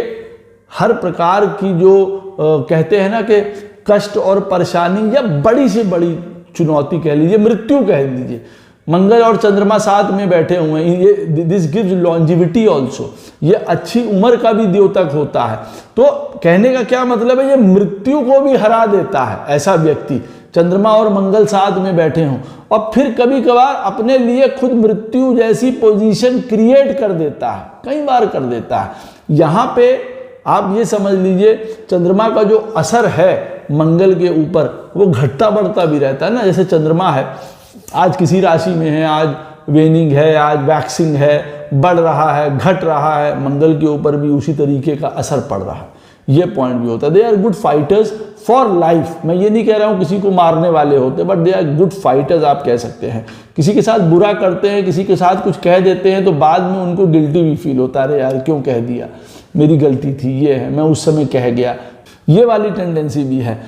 हर प्रकार की जो कहते हैं ना कि कष्ट और परेशानी या बड़ी से बड़ी चुनौती कह लीजिए, मृत्यु कह लीजिए, मंगल और चंद्रमा साथ में बैठे हुए हैं, ये दिस गिव्स लॉन्जिविटी ऑल्सो, ये अच्छी उम्र का भी द्योतक होता है। तो कहने का क्या मतलब है, ये मृत्यु को भी हरा देता है ऐसा व्यक्ति, चंद्रमा और मंगल साथ में बैठे हों, और फिर कभी कभार अपने लिए खुद मृत्यु जैसी पोजीशन क्रिएट कर देता है, कई बार कर देता है। यहाँ पे आप ये समझ लीजिए चंद्रमा का जो असर है मंगल के ऊपर वो घटता बढ़ता भी रहता है ना। जैसे चंद्रमा है, आज किसी राशि में है, आज वेनिंग है, आज वैक्सिंग है, बढ़ रहा है, घट रहा है, मंगल के ऊपर भी उसी तरीके का असर पड़ रहा है। ये पॉइंट भी होता है। They are good fighters for life. मैं ये नहीं कह रहा हूँ किसी को मारने वाले होते, but they are good fighters आप कह सकते हैं। किसी के साथ बुरा करते हैं, किसी के साथ कुछ कह देते हैं, तो बाद में उनको गिल्टी भी फील होता है, अरे यार क्यों कह दिया, मेरी गलती थी, ये है, मैं उस समय कह गया। ये वाली टेंडेंसी भी है।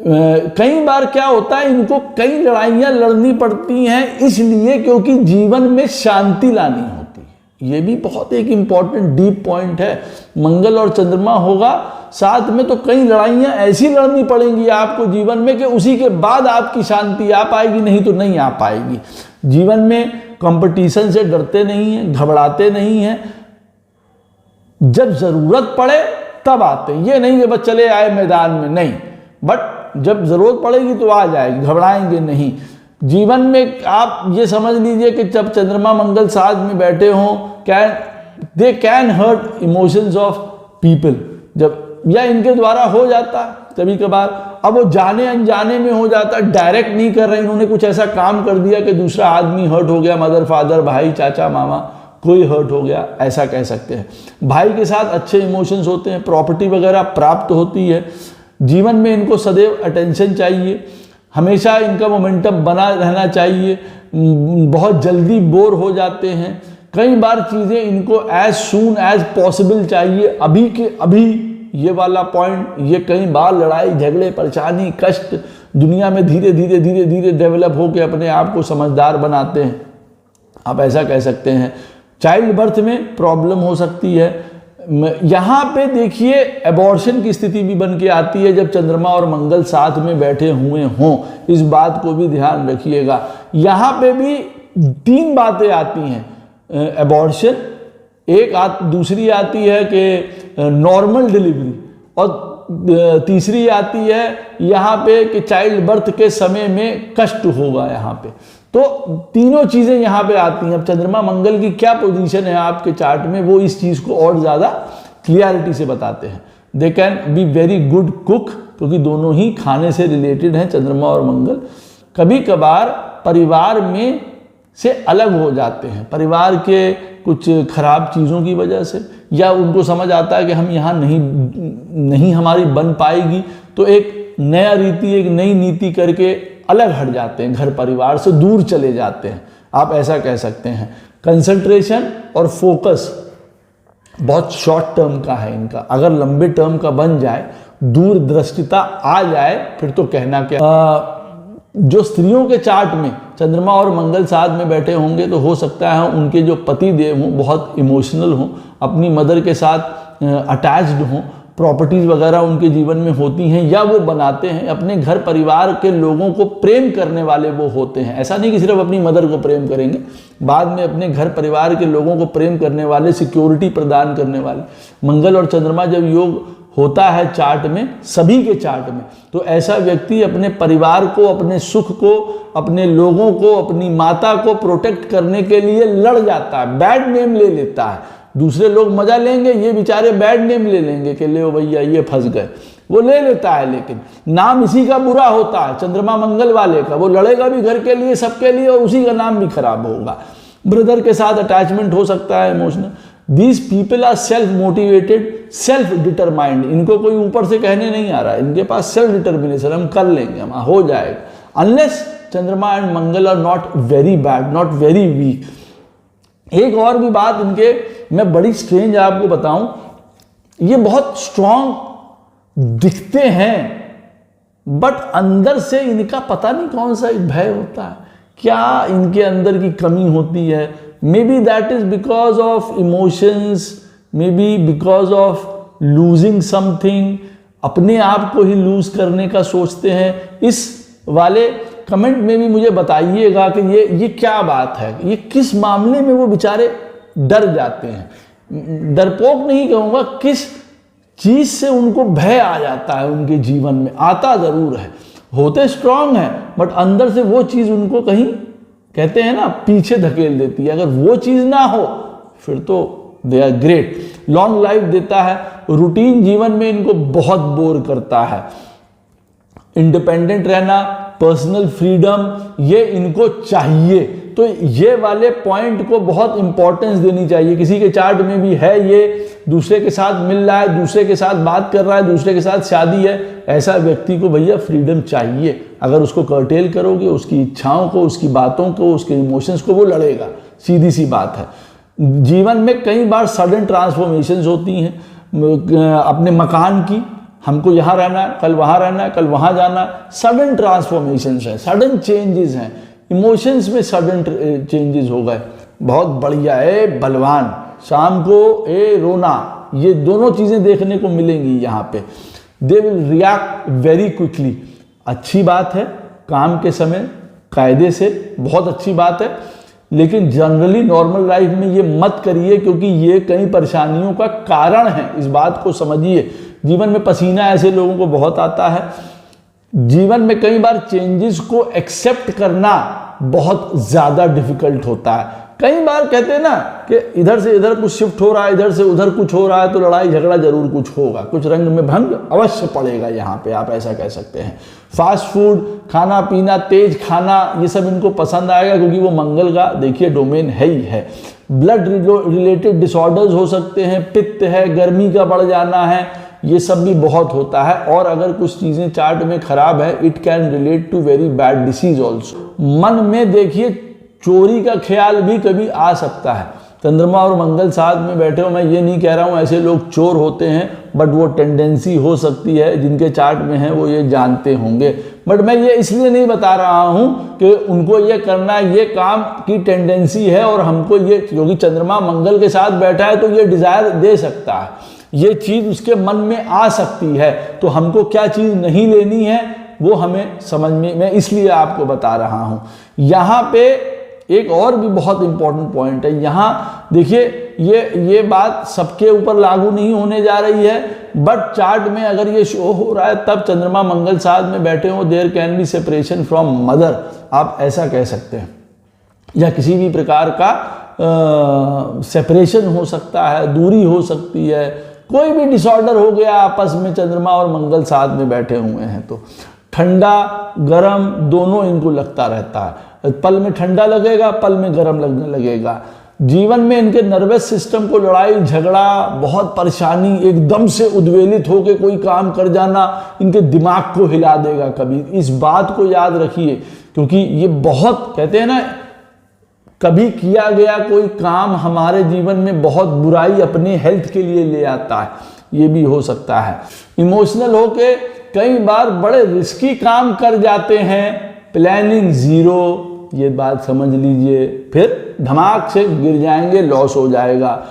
कई बार क्या होता है, इनको कई लड़ाइयाँ लड़नी पड़ती हैं इसलिए क्योंकि जीवन में शांति लानी होती है। ये भी बहुत एक इम्पॉर्टेंट डीप पॉइंट है। मंगल और चंद्रमा होगा साथ में तो कई लड़ाइयाँ ऐसी लड़नी पड़ेंगी आपको जीवन में कि उसी के बाद आपकी शांति आ पाएगी, नहीं तो नहीं आ पाएगी। जीवन में कंपटीशन से डरते नहीं हैं, घबराते नहीं हैं, जब जरूरत पड़े तब आते हैं। ये नहीं कि बस चले आए मैदान में, नहीं, बट जब जरूरत पड़ेगी तो आ जाएगी, घबराएंगे नहीं। जीवन में आप ये समझ लीजिए कि जब चंद्रमा मंगल साथ में बैठे हों, they can hurt emotions of people, जब या इनके द्वारा हो जाता है कभी कभार। अब वो जाने अनजाने में हो जाता है, डायरेक्ट नहीं कर रहे, इन्होंने कुछ ऐसा काम कर दिया कि दूसरा आदमी हर्ट हो गया, मदर फादर, भाई, चाचा, मामा, कोई हर्ट हो गया, ऐसा कह सकते हैं। भाई के साथ अच्छे इमोशंस होते हैं, प्रॉपर्टी वगैरह प्राप्त होती है। जीवन में इनको सदैव अटेंशन चाहिए, हमेशा इनका मोमेंटम बना रहना चाहिए। बहुत जल्दी बोर हो जाते हैं, कई बार चीज़ें इनको एज सून एज पॉसिबल चाहिए, अभी के अभी। ये वाला पॉइंट, ये कई बार लड़ाई झगड़े परेशानी कष्ट दुनिया में धीरे धीरे धीरे धीरे डेवलप होकर अपने आप को समझदार बनाते हैं, आप ऐसा कह सकते हैं। चाइल्ड बर्थ में प्रॉब्लम हो सकती है। यहाँ पे देखिए एबॉर्शन की स्थिति भी बन के आती है जब चंद्रमा और मंगल साथ में बैठे हुए हों, इस बात को भी ध्यान रखिएगा। यहाँ पे भी तीन बातें आती हैं, एबॉर्शन एक दूसरी आती है कि नॉर्मल डिलीवरी, और तीसरी आती है यहाँ पे कि चाइल्ड बर्थ के समय में कष्ट होगा यहाँ पे। तो तीनों चीज़ें यहाँ पे आती हैं। अब चंद्रमा मंगल की क्या पोजीशन है आपके चार्ट में, वो इस चीज़ को और ज़्यादा क्लियरिटी से बताते हैं। They can be very good cook, क्योंकि दोनों ही खाने से रिलेटेड हैं चंद्रमा और मंगल। कभी कभार परिवार में से अलग हो जाते हैं, परिवार के कुछ खराब चीज़ों की वजह से, या उनको समझ आता है कि हम यहाँ नहीं हमारी बन पाएगी, तो एक नया रीति, एक नई नीति करके अलग हट जाते हैं, घर परिवार से दूर चले जाते हैं, आप ऐसा कह सकते हैं। कंसंट्रेशन और फोकस बहुत शॉर्ट टर्म का है इनका, अगर लंबे टर्म का बन जाए, दूरदृष्टिता आ जाए, फिर तो कहना क्या। जो स्त्रियों के चार्ट में चंद्रमा और मंगल साथ में बैठे होंगे तो हो सकता है उनके जो पति देव हों बहुत इमोशनल हों, अपनी मदर के साथ अटैच्ड हों, प्रॉपर्टीज़ वगैरह उनके जीवन में होती हैं या वो बनाते हैं। अपने घर परिवार के लोगों को प्रेम करने वाले वो होते हैं, ऐसा नहीं कि सिर्फ अपनी मदर को प्रेम करेंगे, बाद में अपने घर परिवार के लोगों को प्रेम करने वाले, सिक्योरिटी प्रदान करने वाले। मंगल और चंद्रमा जब योग होता है चार्ट में, सभी के चार्ट में, तो ऐसा व्यक्ति अपने परिवार को, अपने सुख को, अपने लोगों को, अपनी माता को प्रोटेक्ट करने के लिए लड़ जाता है, बैड नेम ले लेता है। दूसरे लोग मजा लेंगे, ये बेचारे बैड नेम ले लेंगे कि ले भैया ये फंस गए, वो ले लेता है, लेकिन नाम इसी का बुरा होता है, चंद्रमा मंगल वाले का। वो लड़ेगा भी घर के लिए, सबके लिए, और उसी का नाम भी खराब होगा। ब्रदर के साथ अटैचमेंट हो सकता है, emotional. These people are self motivated, self determined, इनको कोई ऊपर से कहने नहीं आ रहा है, इनके पास सेल्फ डिटर्मिनेशन, हम कर लेंगे, हम हो जाएगा। अनलेस चंद्रमा एंड मंगल are not very bad, not very weak. एक और भी बात इनके, मैं बड़ी स्ट्रेंज आपको बताऊं, ये बहुत स्ट्रांग दिखते हैं, बट अंदर से इनका पता नहीं कौन सा एक भय होता है, क्या इनके अंदर की कमी होती है। मे be that is because of emotions, may be because of losing something, अपने आप को ही लूज करने का सोचते हैं। इस वाले कमेंट में भी मुझे बताइएगा कि ये क्या बात है, ये किस मामले में वो बेचारे डर जाते हैं। डरपोक नहीं कहूँगा, किस चीज़ से उनको भय आ जाता है उनके जीवन में, आता ज़रूर है, होते स्ट्रांग है, बट अंदर से वो चीज़ उनको कहीं, कहते हैं ना, पीछे धकेल देती है। अगर वो चीज़ ना हो फिर तो they are great. Long life देता है, रूटीन जीवन में इनको बहुत बोर करता है। इंडिपेंडेंट रहना, पर्सनल फ्रीडम, ये इनको चाहिए। तो ये वाले पॉइंट को बहुत इंपॉर्टेंस देनी चाहिए। किसी के चार्ट में भी है ये, दूसरे के साथ मिल रहा है, दूसरे के साथ बात कर रहा है, दूसरे के साथ शादी है, ऐसा व्यक्ति को भैया फ्रीडम चाहिए। अगर उसको कर्टेल करोगे, उसकी इच्छाओं को, उसकी बातों को, उसके इमोशंस को, वो लड़ेगा। सीधी सी बात है। जीवन में कई बार सडन ट्रांसफॉर्मेशंस होती हैं, अपने मकान की, हमको यहाँ रहना है, कल वहाँ रहना है, कल वहाँ जाना है, सडन ट्रांसफॉर्मेशंस है, सडन चेंजेस हैं, इमोशंस में सडन चेंजेस हो गए। बहुत बढ़िया है बलवान, शाम को रोना, ये दोनों चीज़ें देखने को मिलेंगी यहाँ पे। They will react very quickly. अच्छी बात है, काम के समय कायदे से, बहुत अच्छी बात है, लेकिन जनरली नॉर्मल लाइफ में ये मत करिए, क्योंकि ये कई परेशानियों का कारण है। इस बात को समझिए। जीवन में पसीना ऐसे लोगों को बहुत आता है। जीवन में कई बार चेंजेस को एक्सेप्ट करना बहुत ज़्यादा डिफिकल्ट होता है। कई बार कहते हैं ना कि इधर से इधर कुछ शिफ्ट हो रहा है, इधर से उधर कुछ हो रहा है, तो लड़ाई झगड़ा जरूर कुछ होगा, कुछ रंग में भंग अवश्य पड़ेगा यहाँ पे, आप ऐसा कह सकते हैं। फास्ट फूड, खाना पीना, तेज खाना, ये सब इनको पसंद आएगा, क्योंकि वो मंगल का देखिए डोमेन है ही है। ब्लड रिलेटेड डिसऑर्डर्स हो सकते हैं, पित्त है, गर्मी का बढ़ जाना है, ये सब भी बहुत होता है। और अगर कुछ चीज़ें चार्ट में खराब है, it can relate to very bad disease also. मन में देखिए चोरी का ख्याल भी कभी आ सकता है। चंद्रमा और मंगल साथ में बैठे हो, मैं ये नहीं कह रहा हूँ ऐसे लोग चोर होते हैं, बट वो टेंडेंसी हो सकती है, जिनके चार्ट में है वो ये जानते होंगे। बट मैं ये इसलिए नहीं बता रहा हूँ कि उनको ये करना, ये काम की टेंडेंसी है और हमको ये, क्योंकि चंद्रमा मंगल के साथ बैठा है तो ये डिजायर दे सकता है, ये चीज़ उसके मन में आ सकती है। तो हमको क्या चीज़ नहीं लेनी है वो हमें समझ में, मैं इसलिए आपको बता रहा हूँ। यहाँ पे एक और भी बहुत इंपॉर्टेंट पॉइंट है। यहाँ देखिए ये बात सबके ऊपर लागू नहीं होने जा रही है, बट चार्ट में अगर ये शो हो रहा है तब चंद्रमा मंगल साथ में बैठे हो, there can be separation from mother, आप ऐसा कह सकते हैं, या किसी भी प्रकार का सेपरेशन हो सकता है, दूरी हो सकती है, कोई भी डिसऑर्डर हो गया आपस में, चंद्रमा और मंगल साथ में बैठे हुए हैं तो ठंडा गरम दोनों इनको लगता रहता है। पल में ठंडा लगेगा, पल में गरम लगने लगेगा। जीवन में इनके नर्वस सिस्टम को लड़ाई झगड़ा, बहुत परेशानी, एकदम से उद्वेलित होकर कोई काम कर जाना इनके दिमाग को हिला देगा कभी। इस बात को याद रखिए, क्योंकि ये बहुत कहते हैं ना, कभी किया गया कोई काम हमारे जीवन में बहुत बुराई अपने हेल्थ के लिए ले आता है, ये भी हो सकता है। इमोशनल होके कई बार बड़े रिस्की काम कर जाते हैं, प्लानिंग जीरो, ये बात समझ लीजिए, फिर धमाक से गिर जाएंगे, लॉस हो जाएगा।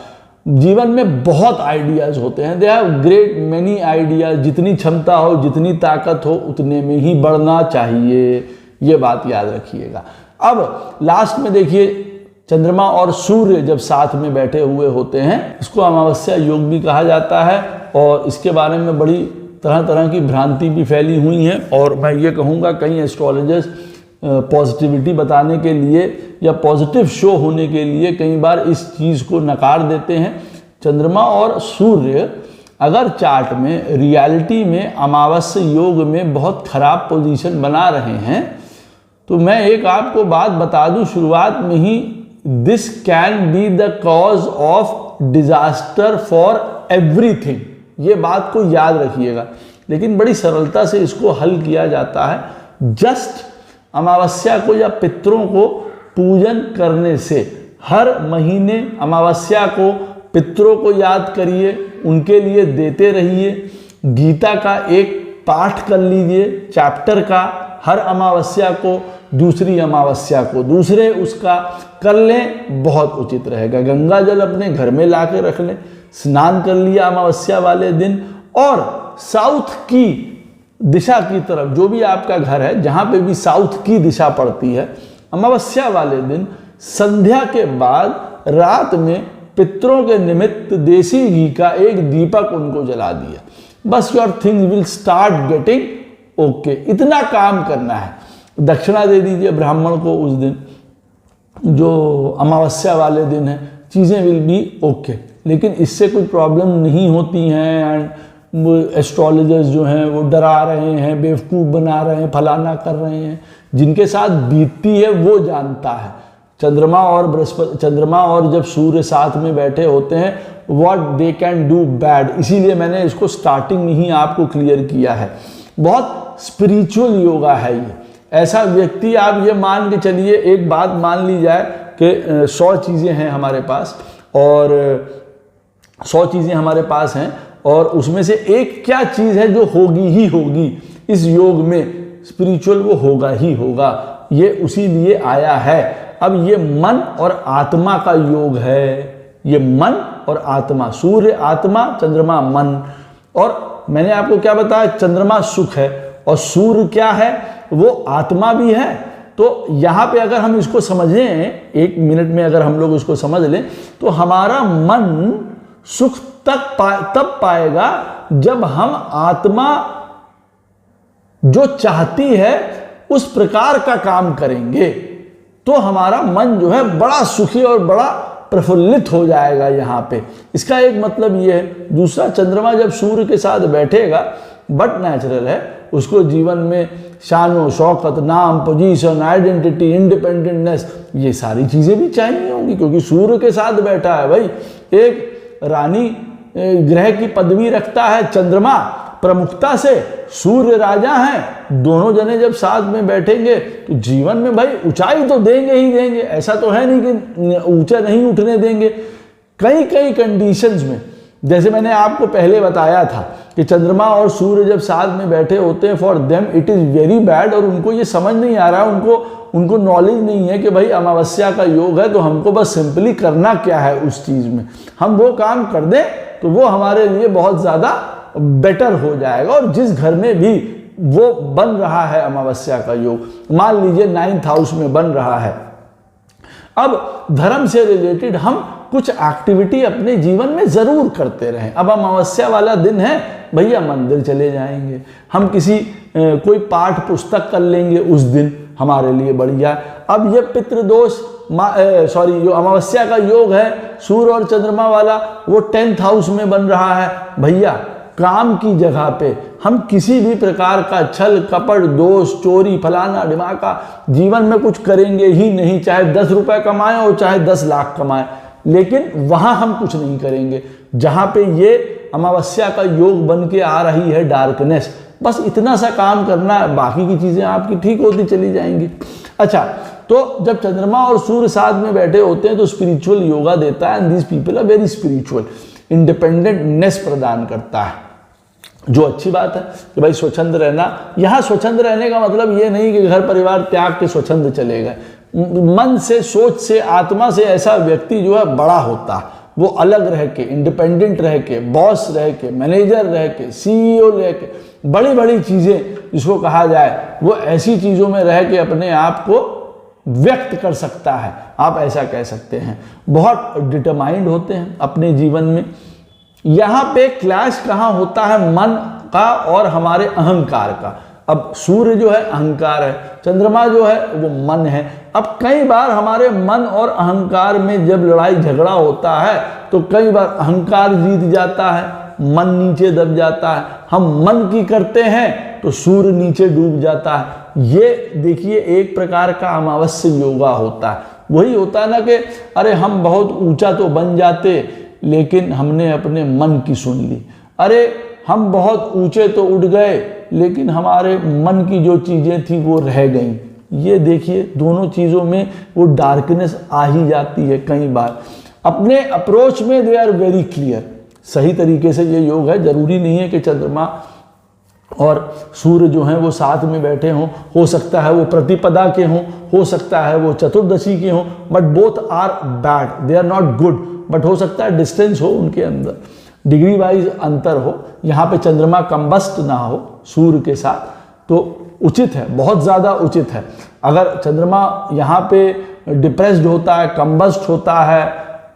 जीवन में बहुत आइडियाज होते हैं, they have great many ideas, जितनी क्षमता हो, जितनी ताकत हो, उतने में ही बढ़ना चाहिए, ये बात याद रखिएगा। अब लास्ट में देखिए, चंद्रमा और सूर्य जब साथ में बैठे हुए होते हैं, इसको अमावस्या योग भी कहा जाता है, और इसके बारे में बड़ी तरह तरह की भ्रांति भी फैली हुई हैं। और मैं ये कहूँगा कई एस्ट्रोलॉजर्स पॉजिटिविटी बताने के लिए या पॉजिटिव शो होने के लिए कई बार इस चीज़ को नकार देते हैं। चंद्रमा और सूर्य अगर चार्ट में रियलिटी में अमावस्या योग में बहुत खराब पोजीशन बना रहे हैं, तो मैं एक आपको बात बता दूं शुरुआत में ही, this can be the cause of disaster for everything. ये बात को याद रखिएगा, लेकिन बड़ी सरलता से इसको हल किया जाता है। जस्ट अमावस्या को या पितरों को पूजन करने से, हर महीने अमावस्या को पितरों को याद करिए, उनके लिए देते रहिए। गीता का एक पाठ कर लीजिए चैप्टर का, हर अमावस्या को, दूसरी अमावस्या को दूसरे उसका कर लें, बहुत उचित रहेगा। गंगा जल अपने घर में ला के रख लें, स्नान कर लिया अमावस्या वाले दिन, और साउथ की दिशा की तरफ, जो भी आपका घर है जहाँ पे भी साउथ की दिशा पड़ती है, अमावस्या वाले दिन संध्या के बाद रात में पितरों के निमित्त देसी घी का एक दीपक उनको जला दिया, बस your things will start getting okay. इतना काम करना है। दक्षिणा दे दीजिए ब्राह्मण को उस दिन, जो अमावस्या वाले दिन है, चीज़ें विल बी ओके। लेकिन इससे कोई प्रॉब्लम नहीं होती हैं, एंड एस्ट्रोलॉजर्स जो हैं वो डरा रहे हैं, बेवकूफ़ बना रहे हैं, फलाना कर रहे हैं, जिनके साथ बीतती है वो जानता है। चंद्रमा और बृहस्पति, चंद्रमा और जब सूर्य साथ में बैठे होते हैं, what they can do bad. इसीलिए मैंने इसको स्टार्टिंग में ही आपको क्लियर किया है। बहुत स्पिरिचुअल योगा है ये। ऐसा व्यक्ति, आप ये मान के चलिए, एक बात मान ली जाए कि 100 चीज़ें हैं हमारे पास, और 100 चीज़ें हमारे पास हैं, और उसमें से एक क्या चीज़ है जो होगी ही होगी इस योग में, स्पिरिचुअल, वो होगा ही होगा। ये उसी लिए आया है। अब ये मन और आत्मा का योग है। ये मन और आत्मा, सूर्य आत्मा, चंद्रमा मन। और मैंने आपको क्या बताया, चंद्रमा सुख है और सूर्य क्या है, वो आत्मा भी है। तो यहाँ पे अगर हम इसको समझें, 1 मिनट में अगर हम लोग इसको समझ लें, तो हमारा मन सुख तब पाएगा जब हम आत्मा जो चाहती है उस प्रकार का काम करेंगे। तो हमारा मन जो है बड़ा सुखी और बड़ा प्रफुल्लित हो जाएगा यहाँ पे। इसका एक मतलब ये है। दूसरा, चंद्रमा जब सूर्य के साथ बैठेगा, बट नेचुरल है, उसको जीवन में शान शौकत, नाम, पोजीशन, आइडेंटिटी, इंडिपेंडेंटनेस, ये सारी चीज़ें भी चाहिए होंगी, क्योंकि सूर्य के साथ बैठा है भाई। एक रानी ग्रह की पदवी रखता है चंद्रमा प्रमुखता से, सूर्य राजा हैं, दोनों जने जब साथ में बैठेंगे तो जीवन में भाई ऊंचाई तो देंगे ही देंगे। ऐसा तो है नहीं कि ऊंचा नहीं उठने देंगे। कई कई कंडीशंस में, जैसे मैंने आपको पहले बताया था कि चंद्रमा और सूर्य जब साथ में बैठे होते हैं, for them it is very bad, और उनको ये समझ नहीं आ रहा, उनको नॉलेज नहीं है कि भाई अमावस्या का योग है, तो हमको बस सिंपली करना क्या है उस चीज़ में, हम वो काम कर दें तो वो हमारे लिए बहुत ज़्यादा बेटर हो जाएगा। और जिस घर में भी वो बन रहा है अमावस्या का योग, मान लीजिए 9th हाउस में बन रहा है, अब धर्म से रिलेटेड हम कुछ एक्टिविटी अपने जीवन में ज़रूर करते रहें। अब अमावस्या वाला दिन है, भैया मंदिर चले जाएंगे, हम किसी कोई पाठ पुस्तक कर लेंगे उस दिन, हमारे लिए बढ़िया। अब ये पितृदोष, जो अमावस्या का योग है सूर्य और चंद्रमा वाला, वो 10th हाउस में बन रहा है, भैया काम की जगह पे हम किसी भी प्रकार का छल कपट, दोष, चोरी, फलाना ढिमाका जीवन में कुछ करेंगे ही नहीं। चाहे 10 रुपए कमाएं और चाहे 10 लाख कमाएं, लेकिन वहां हम कुछ नहीं करेंगे जहां पे ये अमावस्या का योग बन के आ रही है डार्कनेस। बस इतना सा काम करना है, बाकी की चीजें आपकी ठीक होती चली जाएंगी। अच्छा, तो जब चंद्रमा और सूर्य साथ में बैठे होते हैं तो स्पिरिचुअल योगा देता है, and these people are very spiritual, independentness प्रदान करता है, जो अच्छी बात है कि भाई स्वच्छंद रहना। यहाँ स्वच्छंद रहने का मतलब ये नहीं कि घर परिवार त्याग के स्वच्छंद चले गए। मन से, सोच से, आत्मा से ऐसा व्यक्ति जो है बड़ा होता है, वो अलग रह के, इंडिपेंडेंट रह के, बॉस रह के, मैनेजर रह के, सीईओ रह के, बड़ी बड़ी चीज़ें जिसको कहा जाए, वो ऐसी चीज़ों में रह के अपने आप को व्यक्त कर सकता है, आप ऐसा कह सकते हैं। बहुत डिटरमाइंड होते हैं अपने जीवन में। यहाँ पे क्लैश कहाँ होता है, मन का और हमारे अहंकार का। अब सूर्य जो है अहंकार है, चंद्रमा जो है वो मन है। अब कई बार हमारे मन और अहंकार में जब लड़ाई झगड़ा होता है तो कई बार अहंकार जीत जाता है, मन नीचे दब जाता है। हम मन की करते हैं तो सूर्य नीचे डूब जाता है। ये देखिए एक प्रकार का अमावस्या योगा होता है। वही होता है ना कि अरे हम बहुत ऊंचा तो बन जाते लेकिन हमने अपने मन की सुन ली। अरे हम बहुत ऊंचे तो उठ गए लेकिन हमारे मन की जो चीज़ें थी वो रह गई। ये देखिए दोनों चीज़ों में वो डार्कनेस आ ही जाती है। कई बार अपने अप्रोच में दे आर वेरी क्लियर, सही तरीके से ये योग है। जरूरी नहीं है कि चंद्रमा और सूर्य जो हैं वो साथ में बैठे हों, हो सकता है वो प्रतिपदा के हों, हो सकता है वो चतुर्दशी के हों, but both are bad, they are not good. But हो सकता है डिस्टेंस हो उनके अंदर, डिग्री वाइज अंतर हो, यहाँ पे चंद्रमा कंबस्ट ना हो सूर्य के साथ, तो उचित है, बहुत ज़्यादा उचित है। अगर चंद्रमा यहाँ पे डिप्रेस्ड होता है, कंबस्ट होता है,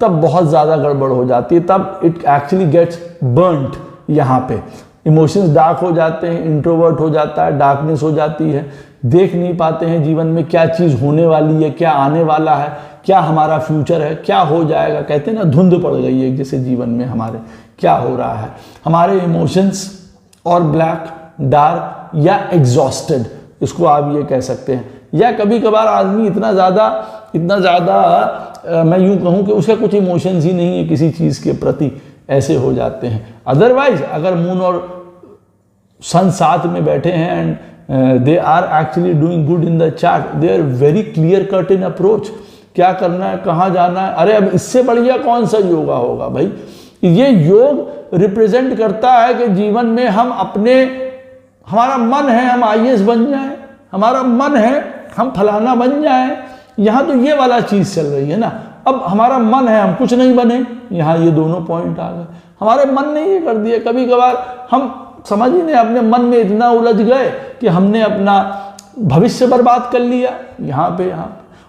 तब बहुत ज़्यादा गड़बड़ हो जाती है, तब इट एक्चुअली गेट्स बर्न्ड। यहाँ पे इमोशंस डार्क हो जाते हैं, इंट्रोवर्ट हो जाता है, डार्कनेस हो जाती है, देख नहीं पाते हैं जीवन में क्या चीज़ होने वाली है, क्या आने वाला है, क्या हमारा फ्यूचर है, क्या हो जाएगा। कहते हैं ना धुंध पड़ गई है जैसे जीवन में हमारे, क्या हो रहा है, हमारे इमोशंस और ब्लैक, डार्क या एग्जॉस्टेड, इसको आप ये कह सकते हैं। या कभी कभार आदमी इतना ज़्यादा मैं यूँ कहूँ कि उसका कुछ इमोशंस ही नहीं है किसी चीज़ के प्रति, ऐसे हो जाते हैं। अदरवाइज अगर मून और सन साथ में बैठे हैं and they are actually doing good in the chart, they are very clear cut in approach, क्या करना है, कहाँ जाना है। अरे अब इससे बढ़िया कौन सा योगा होगा भाई। ये योग रिप्रेजेंट करता है कि जीवन में हम हमारा मन है हम IAS बन जाएं, हमारा मन है हम फलाना बन जाएं। यहाँ तो ये वाला चीज़ चल रही है ना। अब हमारा मन है हम कुछ नहीं बने, यहाँ ये दोनों पॉइंट आ गए। हमारे मन ने ये कर दिया, कभी कभार हम समझ ही नहीं, अपने मन में इतना उलझ गए कि हमने अपना भविष्य बर्बाद कर लिया यहाँ पे।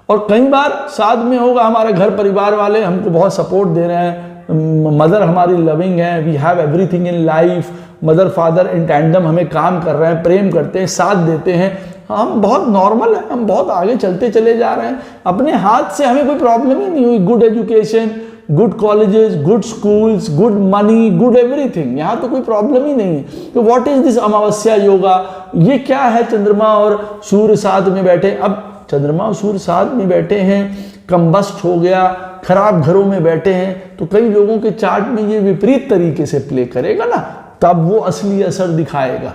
और कई बार साथ में होगा हमारे घर परिवार वाले हमको बहुत सपोर्ट दे रहे हैं, मदर हमारी लविंग है, we have everything in life, mother father in tandem हमें काम कर रहे हैं, प्रेम करते हैं, साथ देते हैं, हम बहुत नॉर्मल है, हम बहुत आगे चलते चले जा रहे हैं, अपने हाथ से हमें कोई प्रॉब्लम ही नहीं हुई। Good education, good colleges, good schools, good money, good everything, यहाँ तो कोई प्रॉब्लम ही नहीं है। तो व्हाट इज दिस अमावस्या योगा, ये क्या है? चंद्रमा और सूर्य साथ में बैठे। अब चंद्रमा और सूर्य साथ में बैठे हैं, कंबस्ट हो गया, खराब घरों में बैठे हैं, तो कई लोगों के चार्ट में ये विपरीत तरीके से प्ले करेगा ना, तब वो असली असर दिखाएगा।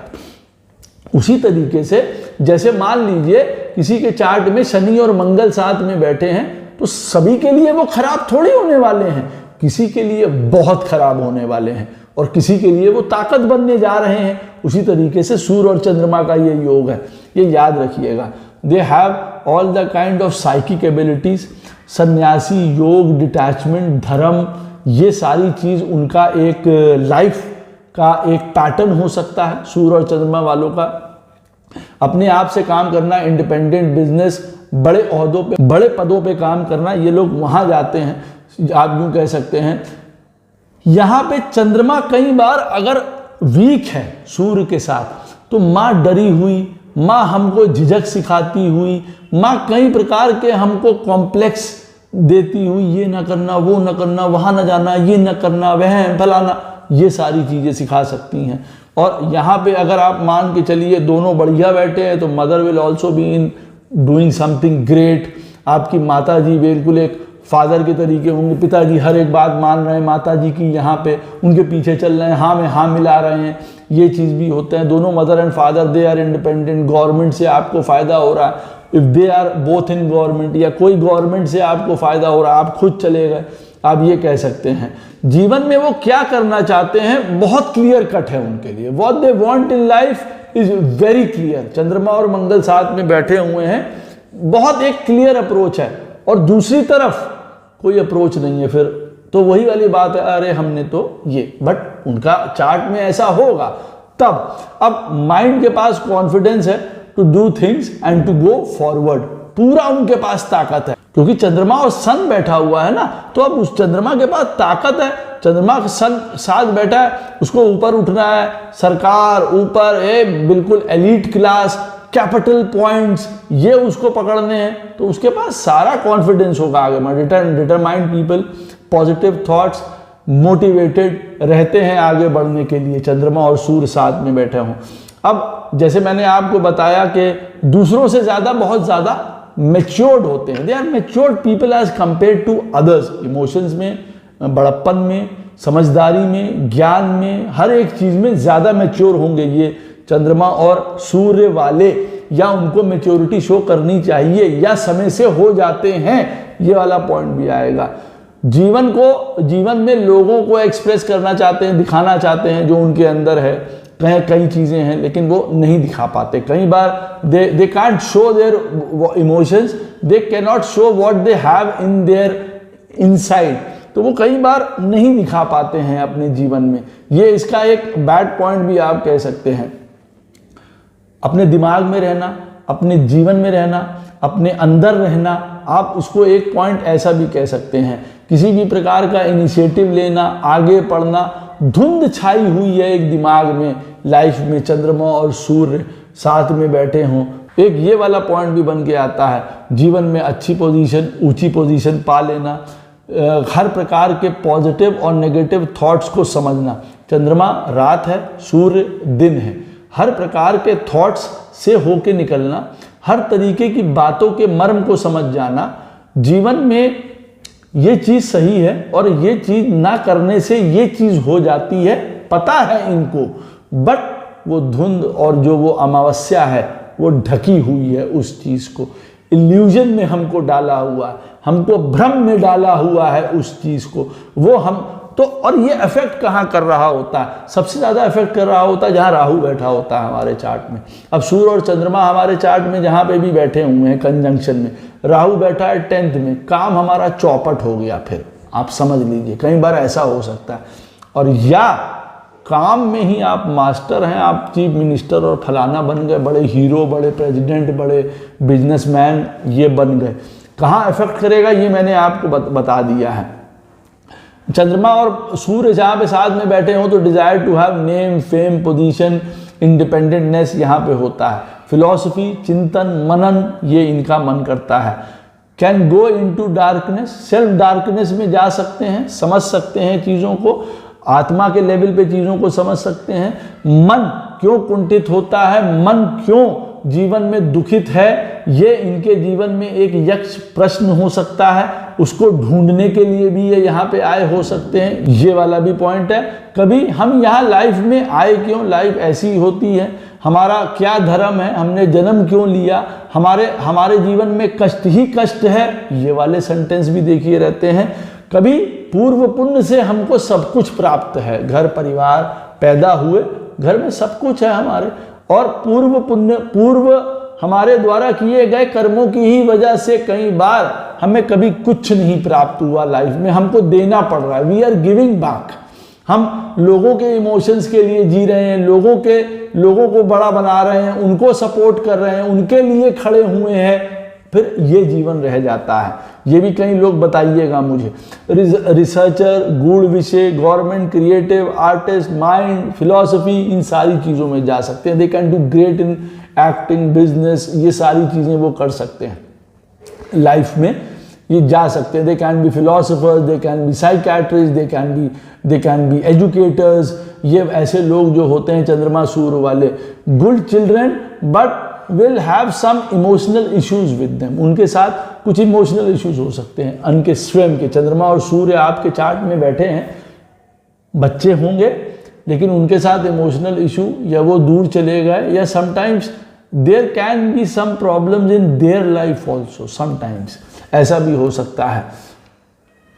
उसी तरीके से जैसे मान लीजिए किसी के चार्ट में शनि और मंगल साथ में बैठे हैं, तो सभी के लिए वो खराब थोड़ी होने वाले हैं, किसी के लिए बहुत खराब होने वाले हैं और किसी के लिए वो ताकत बनने जा रहे हैं। उसी तरीके से सूर्य और चंद्रमा का ये योग है, ये याद रखिएगा। They have all the kind of psychic abilities, सन्यासी, योग, डिटैचमेंट, धर्म, ये सारी चीज़ उनका एक लाइफ का एक पैटर्न हो सकता है सूर्य और चंद्रमा वालों का। अपने आप से काम करना, इंडिपेंडेंट बिजनेस, बड़े ओहदों पे, बड़े पदों पे काम करना, ये लोग वहाँ जाते हैं, आप यूँ कह सकते हैं। यहाँ पे चंद्रमा कई बार अगर वीक है सूर्य के साथ, तो माँ डरी हुई, माँ हमको झिझक सिखाती हुई, माँ कई प्रकार के हमको कॉम्प्लेक्स देती हुई, ये ना करना, वो ना करना, वहाँ ना जाना, ये ना करना, वह फलाना, ये सारी चीज़ें सिखा सकती हैं। और यहाँ पे अगर आप मान के चलिए दोनों बढ़िया बैठे हैं, तो mother will also be in doing something great. आपकी माता जी बिल्कुल एक फादर के तरीके होंगे, पिताजी हर एक बात मान रहे हैं माता जी की, यहाँ पे उनके पीछे चल रहे हैं, हाँ में हाँ मिला रहे हैं, ये चीज़ भी होते हैं। दोनों mother and father they are independent, government से आपको फ़ायदा हो रहा है, if they are both in government, या कोई गवर्नमेंट से आपको फ़ायदा हो रहा है, आप खुद चले गए, आप ये कह सकते हैं। जीवन में वो क्या करना चाहते हैं बहुत क्लियर कट है उनके लिए, what they want in life is very clear. चंद्रमा और मंगल साथ में बैठे हुए हैं, बहुत एक क्लियर अप्रोच है, और दूसरी तरफ कोई अप्रोच नहीं है, फिर तो वही वाली बात है, अरे हमने तो ये, बट उनका चार्ट में ऐसा होगा तब। अब माइंड के पास कॉन्फिडेंस है to do things and to go forward, पूरा उनके पास ताकत है, क्योंकि चंद्रमा और सन बैठा हुआ है ना, तो अब उस चंद्रमा के पास ताकत है। चंद्रमा का सन साथ बैठा है, उसको ऊपर उठना है, सरकार ऊपर बिल्कुल एलीट क्लास, कैपिटल पॉइंट्स, ये उसको पकड़ने हैं, तो उसके पास सारा कॉन्फिडेंस होगा आगे में। Determined people, positive thoughts, motivated रहते हैं आगे बढ़ने के लिए, चंद्रमा और सूर्य साथ में बैठे हों। अब जैसे मैंने आपको बताया कि दूसरों से ज़्यादा, बहुत ज़्यादा मैच्योर्ड होते हैं, they are matured people as compare to others, emotions में, बड़प्पन में, समझदारी में, ज्ञान में, हर एक चीज़ में ज़्यादा मैच्योर होंगे ये चंद्रमा और सूर्य वाले, या उनको मैच्योरिटी शो करनी चाहिए, या समय से हो जाते हैं, ये वाला पॉइंट भी आएगा। जीवन में लोगों को एक्सप्रेस करना चाहते हैं, दिखाना चाहते हैं जो उनके अंदर है, कई चीज़ें हैं, लेकिन वो नहीं दिखा पाते। कई बार they can't show their emotions, they can not show what they have in their inside, तो वो कई बार नहीं दिखा पाते हैं अपने जीवन में। ये इसका एक बैड पॉइंट भी आप कह सकते हैं। अपने दिमाग में रहना, अपने जीवन में रहना, अपने अंदर रहना, आप उसको एक पॉइंट ऐसा भी कह सकते हैं। किसी भी प्रकार का इनिशिएटिव लेना, आगे पढ़ना, धुंध छाई हुई है एक दिमाग में, लाइफ में चंद्रमा और सूर्य साथ में बैठे हों, एक ये वाला पॉइंट भी बन के आता है। जीवन में अच्छी पोजीशन, ऊंची पोजीशन पा लेना, हर प्रकार के पॉजिटिव और नेगेटिव थॉट्स को समझना। चंद्रमा रात है, सूर्य दिन है। हर प्रकार के थॉट्स से होके निकलना, हर तरीके की बातों के मर्म को समझ जाना, जीवन में ये चीज़ सही है और ये चीज़ ना करने से ये चीज़ हो जाती है, पता है इनको, बट वो धुंध और जो वो अमावस्या है वो ढकी हुई है उस चीज़ को, इल्यूजन में हमको डाला हुआ है, हमको भ्रम में डाला हुआ है उस चीज़ को, वो हम तो। और ये इफेक्ट कहाँ कर रहा होता है? सबसे ज़्यादा इफेक्ट कर रहा होता है जहाँ राहु बैठा होता है हमारे चार्ट में। अब सूर्य और चंद्रमा हमारे चार्ट में जहाँ पे भी बैठे हुए हैं कंजंक्शन में, राहु बैठा है 10th में, काम हमारा चौपट हो गया। फिर आप समझ लीजिए, कई बार ऐसा हो सकता है। और या काम में ही आप मास्टर हैं, आप चीफ मिनिस्टर और फलाना बन गए, बड़े हीरो, बड़े प्रेसिडेंट, बड़े बिजनेसमैन ये बन गए। कहाँ इफेक्ट करेगा ये मैंने आपको बता दिया है। चंद्रमा और सूर्य जहाँ पे साथ में बैठे हों तो desire to have name, fame, position, independentness यहाँ पे होता है। फिलॉसफी, चिंतन, मनन, ये इनका मन करता है। Can go into darkness, self darkness में जा सकते हैं, समझ सकते हैं चीज़ों को, आत्मा के लेवल पे चीज़ों को समझ सकते हैं। मन क्यों कुंठित होता है, मन क्यों जीवन में दुखित है, ये इनके जीवन में एक यक्ष प्रश्न हो सकता है, उसको ढूंढने के लिए भी ये यहाँ पे आए हो सकते हैं। ये वाला भी पॉइंट है। कभी हम यहाँ लाइफ में आए क्यों, लाइफ ऐसी होती है, हमारा क्या धर्म है, हमने जन्म क्यों लिया, हमारे जीवन में कष्ट ही कष्ट है, ये वाले सेंटेंस भी देखिए रहते हैं। कभी पूर्व पुण्य से हमको सब कुछ प्राप्त है, घर परिवार, पैदा हुए घर में सब कुछ है हमारे, और पूर्व पुण्य, पूर्व हमारे द्वारा किए गए कर्मों की ही वजह से कई बार हमें कभी कुछ नहीं प्राप्त हुआ लाइफ में, हमको देना पड़ रहा है। We are giving back. हम लोगों के इमोशंस के लिए जी रहे हैं, लोगों को बड़ा बना रहे हैं, उनको सपोर्ट कर रहे हैं, उनके लिए खड़े हुए हैं, फिर ये जीवन रह जाता है। ये भी कई लोग बताइएगा मुझे। रिसर्चर, गूढ़ विषय, government, creative, artist, mind, philosophy, इन सारी चीज़ों में जा सकते हैं। They can do great in acting, business, ये सारी चीज़ें वो कर सकते हैं लाइफ में, ये जा सकते हैं। They can be philosophers, they can be psychiatrist, they can be educators. ये ऐसे लोग जो होते हैं चंद्रमा सूर्य वाले, good children but will have some emotional issues with them, उनके साथ कुछ इमोशनल इश्यूज हो सकते हैं। उनके स्वयं के चंद्रमा और सूर्य आपके चार्ट में बैठे हैं, बच्चे होंगे लेकिन उनके साथ इमोशनल इशू, या वो दूर चले गए, या sometimes there can be some problems in their life also, sometimes ऐसा भी हो सकता है।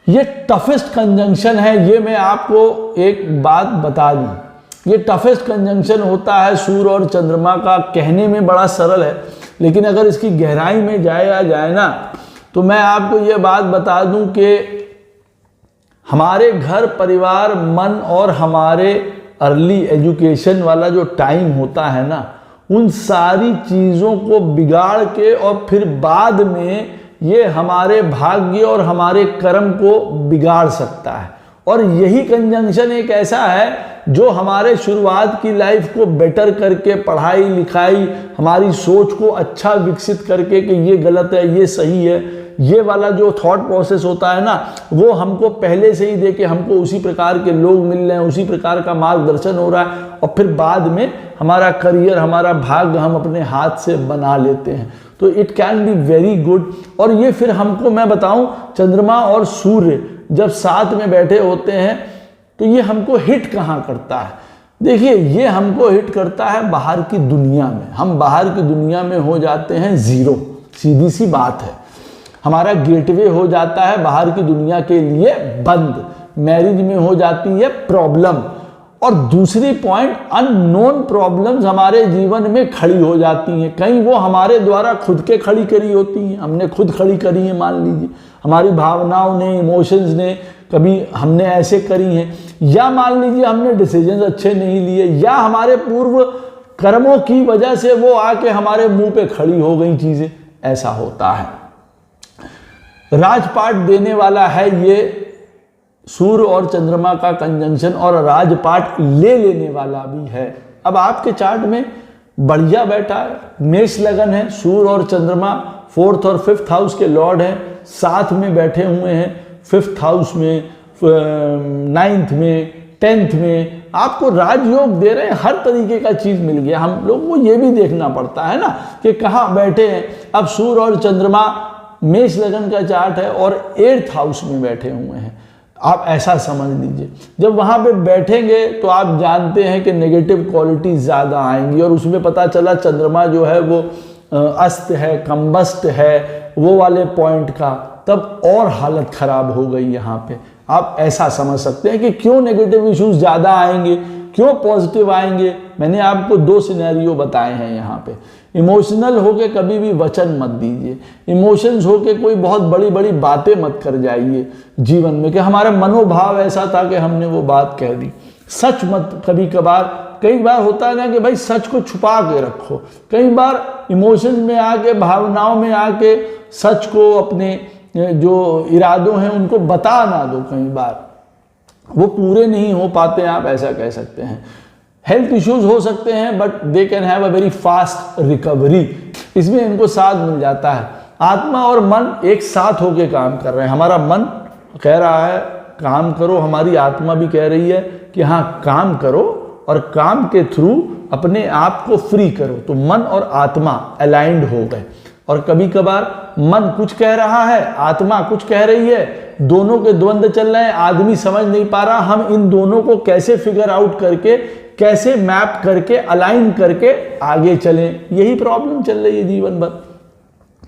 ये टफेस्ट कंजंक्शन है, ये मैं आपको एक बात बता दूं, ये टफेस्ट कंजंक्शन होता है सूर्य और चंद्रमा का। कहने में बड़ा सरल है, लेकिन अगर इसकी गहराई में जाए ना, तो मैं आपको ये बात बता दूं कि हमारे घर परिवार, मन और हमारे अर्ली एजुकेशन वाला जो टाइम होता है ना, उन सारी चीज़ों को बिगाड़ के और फिर बाद में ये हमारे भाग्य और हमारे कर्म को बिगाड़ सकता है। और यही कंजंक्शन एक ऐसा है जो हमारे शुरुआत की लाइफ को बेटर करके, पढ़ाई लिखाई, हमारी सोच को अच्छा विकसित करके कि ये गलत है, ये सही है, ये वाला जो थॉट प्रोसेस होता है ना, वो हमको पहले से ही देके हमको उसी प्रकार के लोग मिल रहे हैं, उसी प्रकार का मार्गदर्शन हो रहा है, और फिर बाद में हमारा करियर, हमारा भाग्य हम अपने हाथ से बना लेते हैं। तो it can be very good. और ये फिर हमको मैं बताऊं, चंद्रमा और सूर्य जब साथ में बैठे होते हैं तो ये हमको हिट कहाँ करता है? देखिए, ये हमको हिट करता है बाहर की दुनिया में। हम बाहर की दुनिया में हो जाते हैं जीरो, सीधी सी बात है। हमारा गेटवे हो जाता है बाहर की दुनिया के लिए बंद, मैरिज में हो जाती है प्रॉब्लम, और दूसरी पॉइंट, अननोन प्रॉब्लम्स हमारे जीवन में खड़ी हो जाती हैं। कहीं वो हमारे द्वारा खुद के खड़ी करी होती हैं, हमने खुद खड़ी करी है, मान लीजिए हमारी भावनाओं ने, इमोशंस ने, कभी हमने ऐसे करी हैं, या मान लीजिए हमने डिसीजन अच्छे नहीं लिए, या हमारे पूर्व कर्मों की वजह से वो आके हमारे मुंह पे खड़ी हो गई चीजें, ऐसा होता है। राजपाट देने वाला है ये सूर्य और चंद्रमा का कंजंक्शन, और राजपाट ले लेने वाला भी है। अब आपके चार्ट में बढ़िया बैठा है, मेष लगन है, सूर्य और चंद्रमा 4th और 5th हाउस के लॉर्ड हैं, साथ में बैठे हुए हैं। 5th हाउस में, 9th में, 10th में आपको राजयोग दे रहे हैं, हर तरीके का चीज मिल गया। हम लोग को ये भी देखना पड़ता है ना कि कहाँ बैठे हैं। अब सूर्य और चंद्रमा मेष लगन का चार्ट है और 8th हाउस में बैठे हुए हैं, आप ऐसा समझ लीजिए। जब वहां पे बैठेंगे तो आप जानते हैं कि नेगेटिव क्वालिटी ज्यादा आएंगी, और उसमें पता चला चंद्रमा जो है वो अस्त है, कंबस्ट है, वो वाले पॉइंट का, तब और हालत खराब हो गई यहाँ पे। आप ऐसा समझ सकते हैं कि क्यों नेगेटिव इश्यूज ज्यादा आएंगे, क्यों पॉजिटिव आएंगे। मैंने आपको 2 सिनेरियो बताए हैं यहाँ पे। इमोशनल होके कभी भी वचन मत दीजिए, इमोशंस होके कोई बहुत बड़ी बड़ी बातें मत कर जाइए जीवन में कि हमारा मनोभाव ऐसा था कि हमने वो बात कह दी। सच मत, कभी कभार कई बार होता है ना कि भाई सच को छुपा के रखो। कई बार इमोशंस में आके, भावनाओं में आके सच को, अपने जो इरादों हैं उनको बता ना दो, कई बार वो पूरे नहीं हो पाते हैं, आप ऐसा कह सकते हैं। हेल्थ इश्यूज हो सकते हैं but they can have a very fast recovery, इसमें इनको साथ मिल जाता है। आत्मा और मन एक साथ होके काम कर रहे हैं। हमारा मन कह रहा है काम करो, हमारी आत्मा भी कह रही है कि हाँ काम करो, और काम के थ्रू अपने आप को फ्री करो। तो मन और आत्मा अलाइंड हो गए। और कभी कभार मन कुछ कह रहा है, आत्मा कुछ कह रही है, दोनों के द्वंद्व चल रहे हैं, आदमी समझ नहीं पा रहा हम इन दोनों को कैसे फिगर आउट करके, कैसे मैप करके, अलाइन करके आगे चलें। यही प्रॉब्लम चल रही है जीवन भर।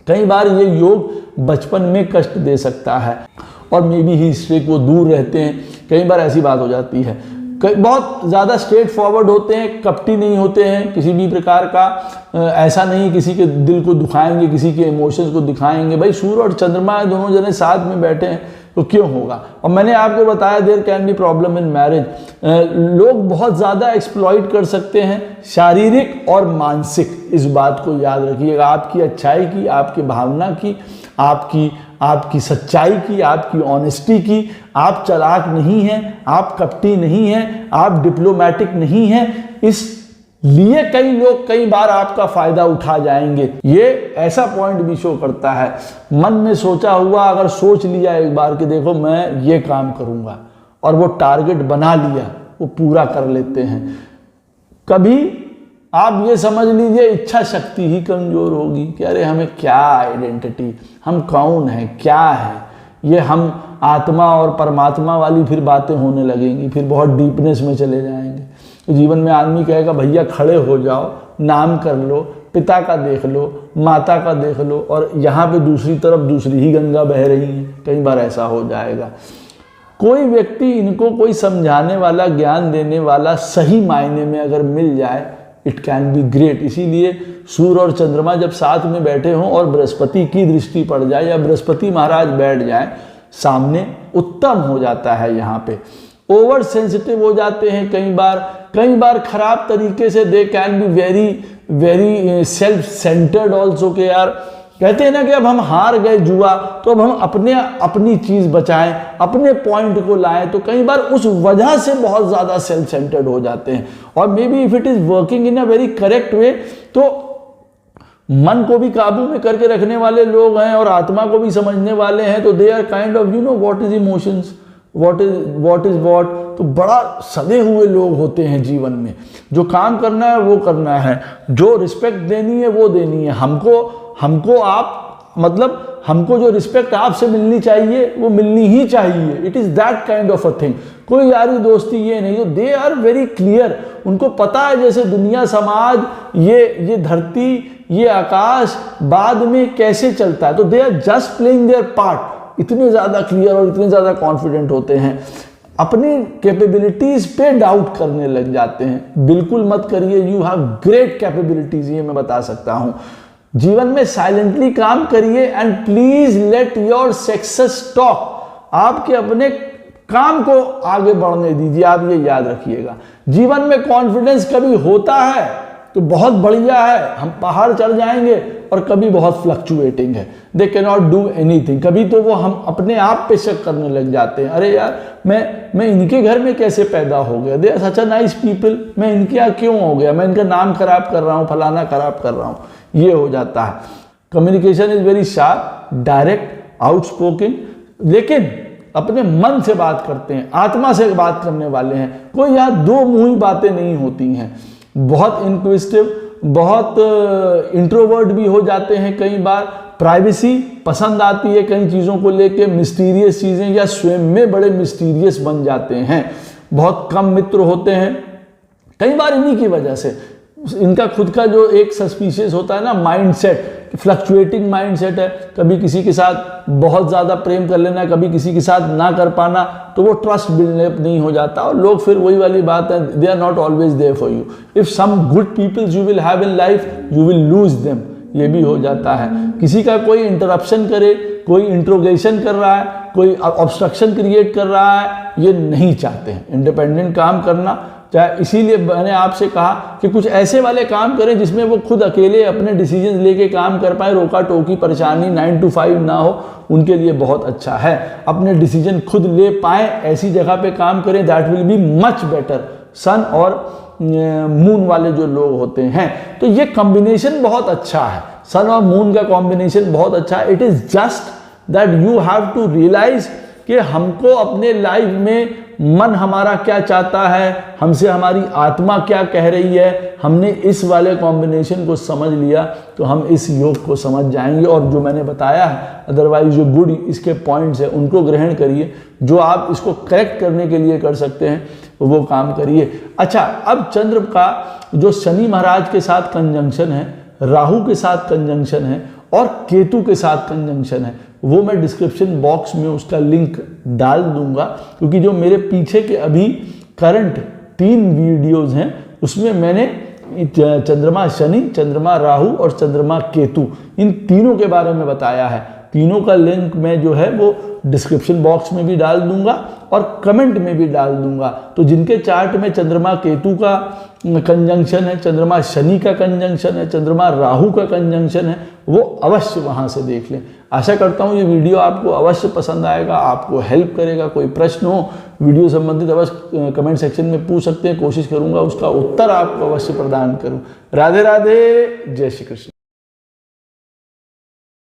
कई बार ये योग बचपन में कष्ट दे सकता है और मे बी हिस्ट्री को दूर रहते हैं, कई बार ऐसी बात हो जाती है। बहुत ज़्यादा स्ट्रेट फॉरवर्ड होते हैं, कपटी नहीं होते हैं किसी भी प्रकार का, ऐसा नहीं किसी के दिल को दुखाएंगे, किसी के इमोशंस को दिखाएंगे। भाई सूर्य और चंद्रमा दोनों जने साथ में बैठे हैं तो क्यों होगा। और मैंने आपको बताया there can be problem in marriage. लोग बहुत ज़्यादा एक्सप्लॉइट कर सकते हैं, शारीरिक और मानसिक। इस बात को याद रखिएगा, आपकी अच्छाई की, आपकी भावना की, आपकी सच्चाई की, आपकी ऑनेस्टी की। आप चालाक नहीं हैं, आप कपटी नहीं हैं, आप डिप्लोमेटिक नहीं हैं, इसलिए कई लोग कई बार आपका फायदा उठा जाएंगे। ये ऐसा पॉइंट भी शो करता है। मन में सोचा हुआ अगर सोच लिया एक बार कि देखो मैं ये काम करूंगा, और वो टारगेट बना लिया, वो पूरा कर लेते हैं। कभी आप ये समझ लीजिए इच्छा शक्ति ही कमजोर होगी कि अरे हमें क्या आइडेंटिटी, हम कौन हैं, क्या है ये, हम आत्मा और परमात्मा वाली फिर बातें होने लगेंगी, फिर बहुत डीपनेस में चले जाएंगे। तो जीवन में आदमी कहेगा भैया खड़े हो जाओ, नाम कर लो, पिता का देख लो, माता का देख लो, और यहाँ पे दूसरी तरफ दूसरी ही गंगा बह रही है। कई बार ऐसा हो जाएगा। कोई व्यक्ति इनको कोई समझाने वाला, ज्ञान देने वाला सही मायने में अगर मिल जाए, इट कैन बी ग्रेट। इसीलिए सूर्य और चंद्रमा जब साथ में बैठे हों और बृहस्पति की दृष्टि पड़ जाए या बृहस्पति महाराज बैठ जाए सामने, उत्तम हो जाता है। यहाँ पे ओवर सेंसिटिव हो जाते हैं कई बार खराब तरीके से। दे can be very self centred also, के यार कहते हैं ना कि अब हम हार गए जुआ, तो अब हम अपनी चीज बचाएं, अपने पॉइंट को लाएं। तो कई बार उस वजह से बहुत ज्यादा सेल्फ सेंटर्ड हो जाते हैं। और may be if it is working in a very correct way, तो मन को भी काबू में करके रखने वाले लोग हैं और आत्मा को भी समझने वाले हैं। तो they are kind of, you know what is emotions, what is what. तो बड़ा सदे हुए लोग होते हैं जीवन में। जो काम करना है वो करना है, जो रिस्पेक्ट देनी है वो देनी है। हमको जो रिस्पेक्ट आपसे मिलनी चाहिए वो मिलनी ही चाहिए। It is that kind of a thing. कोई यारी दोस्ती ये नहीं। दे आर वेरी क्लियर, उनको पता है जैसे दुनिया, समाज, ये धरती, ये आकाश बाद में कैसे चलता है। तो they are just playing their part. इतने ज्यादा क्लियर और इतने ज्यादा कॉन्फिडेंट होते हैं, अपनी कैपेबिलिटीज पे डाउट करने लग जाते हैं। बिल्कुल मत करिए, यू हैव ग्रेट कैपेबिलिटीज, ये मैं बता सकता हूं। जीवन में साइलेंटली काम करिए and please let your success talk. आपके अपने काम को आगे बढ़ने दीजिए। आप ये याद रखिएगा, जीवन में कॉन्फिडेंस कभी होता है तो बहुत बढ़िया है, हम पहाड़ चढ़ जाएंगे, और कभी बहुत फ्लक्चुएटिंग है, दे कैन नॉट डू एनीथिंग। कभी तो वो हम अपने आप पे शक करने लग जाते हैं, अरे यार मैं इनके घर में कैसे पैदा हो गया, they are such a nice people, मैं इनके यहाँ क्यों हो गया, मैं इनका नाम खराब कर रहा हूँ, फलाना खराब कर रहा हूँ। ये हो जाता है। Communication is very sharp, direct, outspoken, लेकिन अपने मन से बात करते हैं, आत्मा से बात करने वाले हैं। कोई यहाँ दो मुंही बातें नहीं होती हैं। बहुत इंक्विजिटिव, बहुत इंट्रोवर्ट भी हो जाते हैं कई बार। प्राइवेसी पसंद आती है कई चीज़ों को लेके, मिस्टीरियस चीज़ें, या स्वयं में बड़े मिस्टीरियस बन जाते हैं। बहुत कम मित्र होते हैं कई बार इन्हीं की वजह से। इनका खुद का जो एक सस्पिशियस होता है ना माइंडसेट, फ्लक्चुएटिंग माइंडसेट है। कभी किसी के साथ बहुत ज़्यादा प्रेम कर लेना, कभी किसी के साथ ना कर पाना, तो वो ट्रस्ट बिल्डअप नहीं हो जाता। और लोग फिर वही वाली बात है, they are not always there for you. If some good peoples you will have in life, you will lose them, ये भी हो जाता है। किसी का कोई इंटरप्शन करे, कोई इंट्रोगेशन कर रहा है, कोई ऑब्स्ट्रक्शन क्रिएट कर रहा है, ये नहीं चाहते हैं इंडिपेंडेंट काम करना। चाहे इसीलिए मैंने आपसे कहा कि कुछ ऐसे वाले काम करें जिसमें वो खुद अकेले अपने डिसीजन लेके काम कर पाए, रोका टोकी परेशानी 9 to 5 ना हो, उनके लिए बहुत अच्छा है। अपने डिसीजन खुद ले पाए, ऐसी जगह पे काम करें, that will be much better. Sun और मून वाले जो लोग होते हैं, तो ये कॉम्बिनेशन बहुत अच्छा है। सन और मून का कॉम्बिनेशन बहुत अच्छा है। It is just that you have to realise कि हमको अपने लाइफ में मन हमारा क्या चाहता है, हमसे हमारी आत्मा क्या कह रही है। हमने इस वाले कॉम्बिनेशन को समझ लिया तो हम इस योग को समझ जाएंगे। और जो मैंने बताया है, अदरवाइज जो गुड इसके पॉइंट्स है उनको ग्रहण करिए, जो आप इसको करेक्ट करने के लिए कर सकते हैं वो काम करिए। अच्छा, अब चंद्र का जो शनि महाराज के साथ कंजंक्शन है, राहु के साथ कंजंक्शन है और केतु के साथ कंजंक्शन है, वो मैं डिस्क्रिप्शन बॉक्स में उसका लिंक डाल दूंगा। क्योंकि जो मेरे पीछे के अभी करंट 3 वीडियोज़ हैं उसमें मैंने चंद्रमा शनि, चंद्रमा राहु और चंद्रमा केतु, इन तीनों के बारे में बताया है। तीनों का लिंक मैं जो है वो डिस्क्रिप्शन बॉक्स में भी डाल दूंगा और कमेंट में भी डाल दूंगा। तो जिनके चार्ट में चंद्रमा केतु का कंजंक्शन है, चंद्रमा शनि का कंजंक्शन है, चंद्रमा राहु का कंजंक्शन है, वो अवश्य वहां से देख लें। आशा करता हूँ ये वीडियो आपको अवश्य पसंद आएगा, आपको हेल्प करेगा। कोई प्रश्न हो वीडियो संबंधित अवश्य कमेंट सेक्शन में पूछ सकते हैं, कोशिश करूंगा उसका उत्तर आपको अवश्य प्रदान करूं। राधे राधे, जय श्री कृष्ण।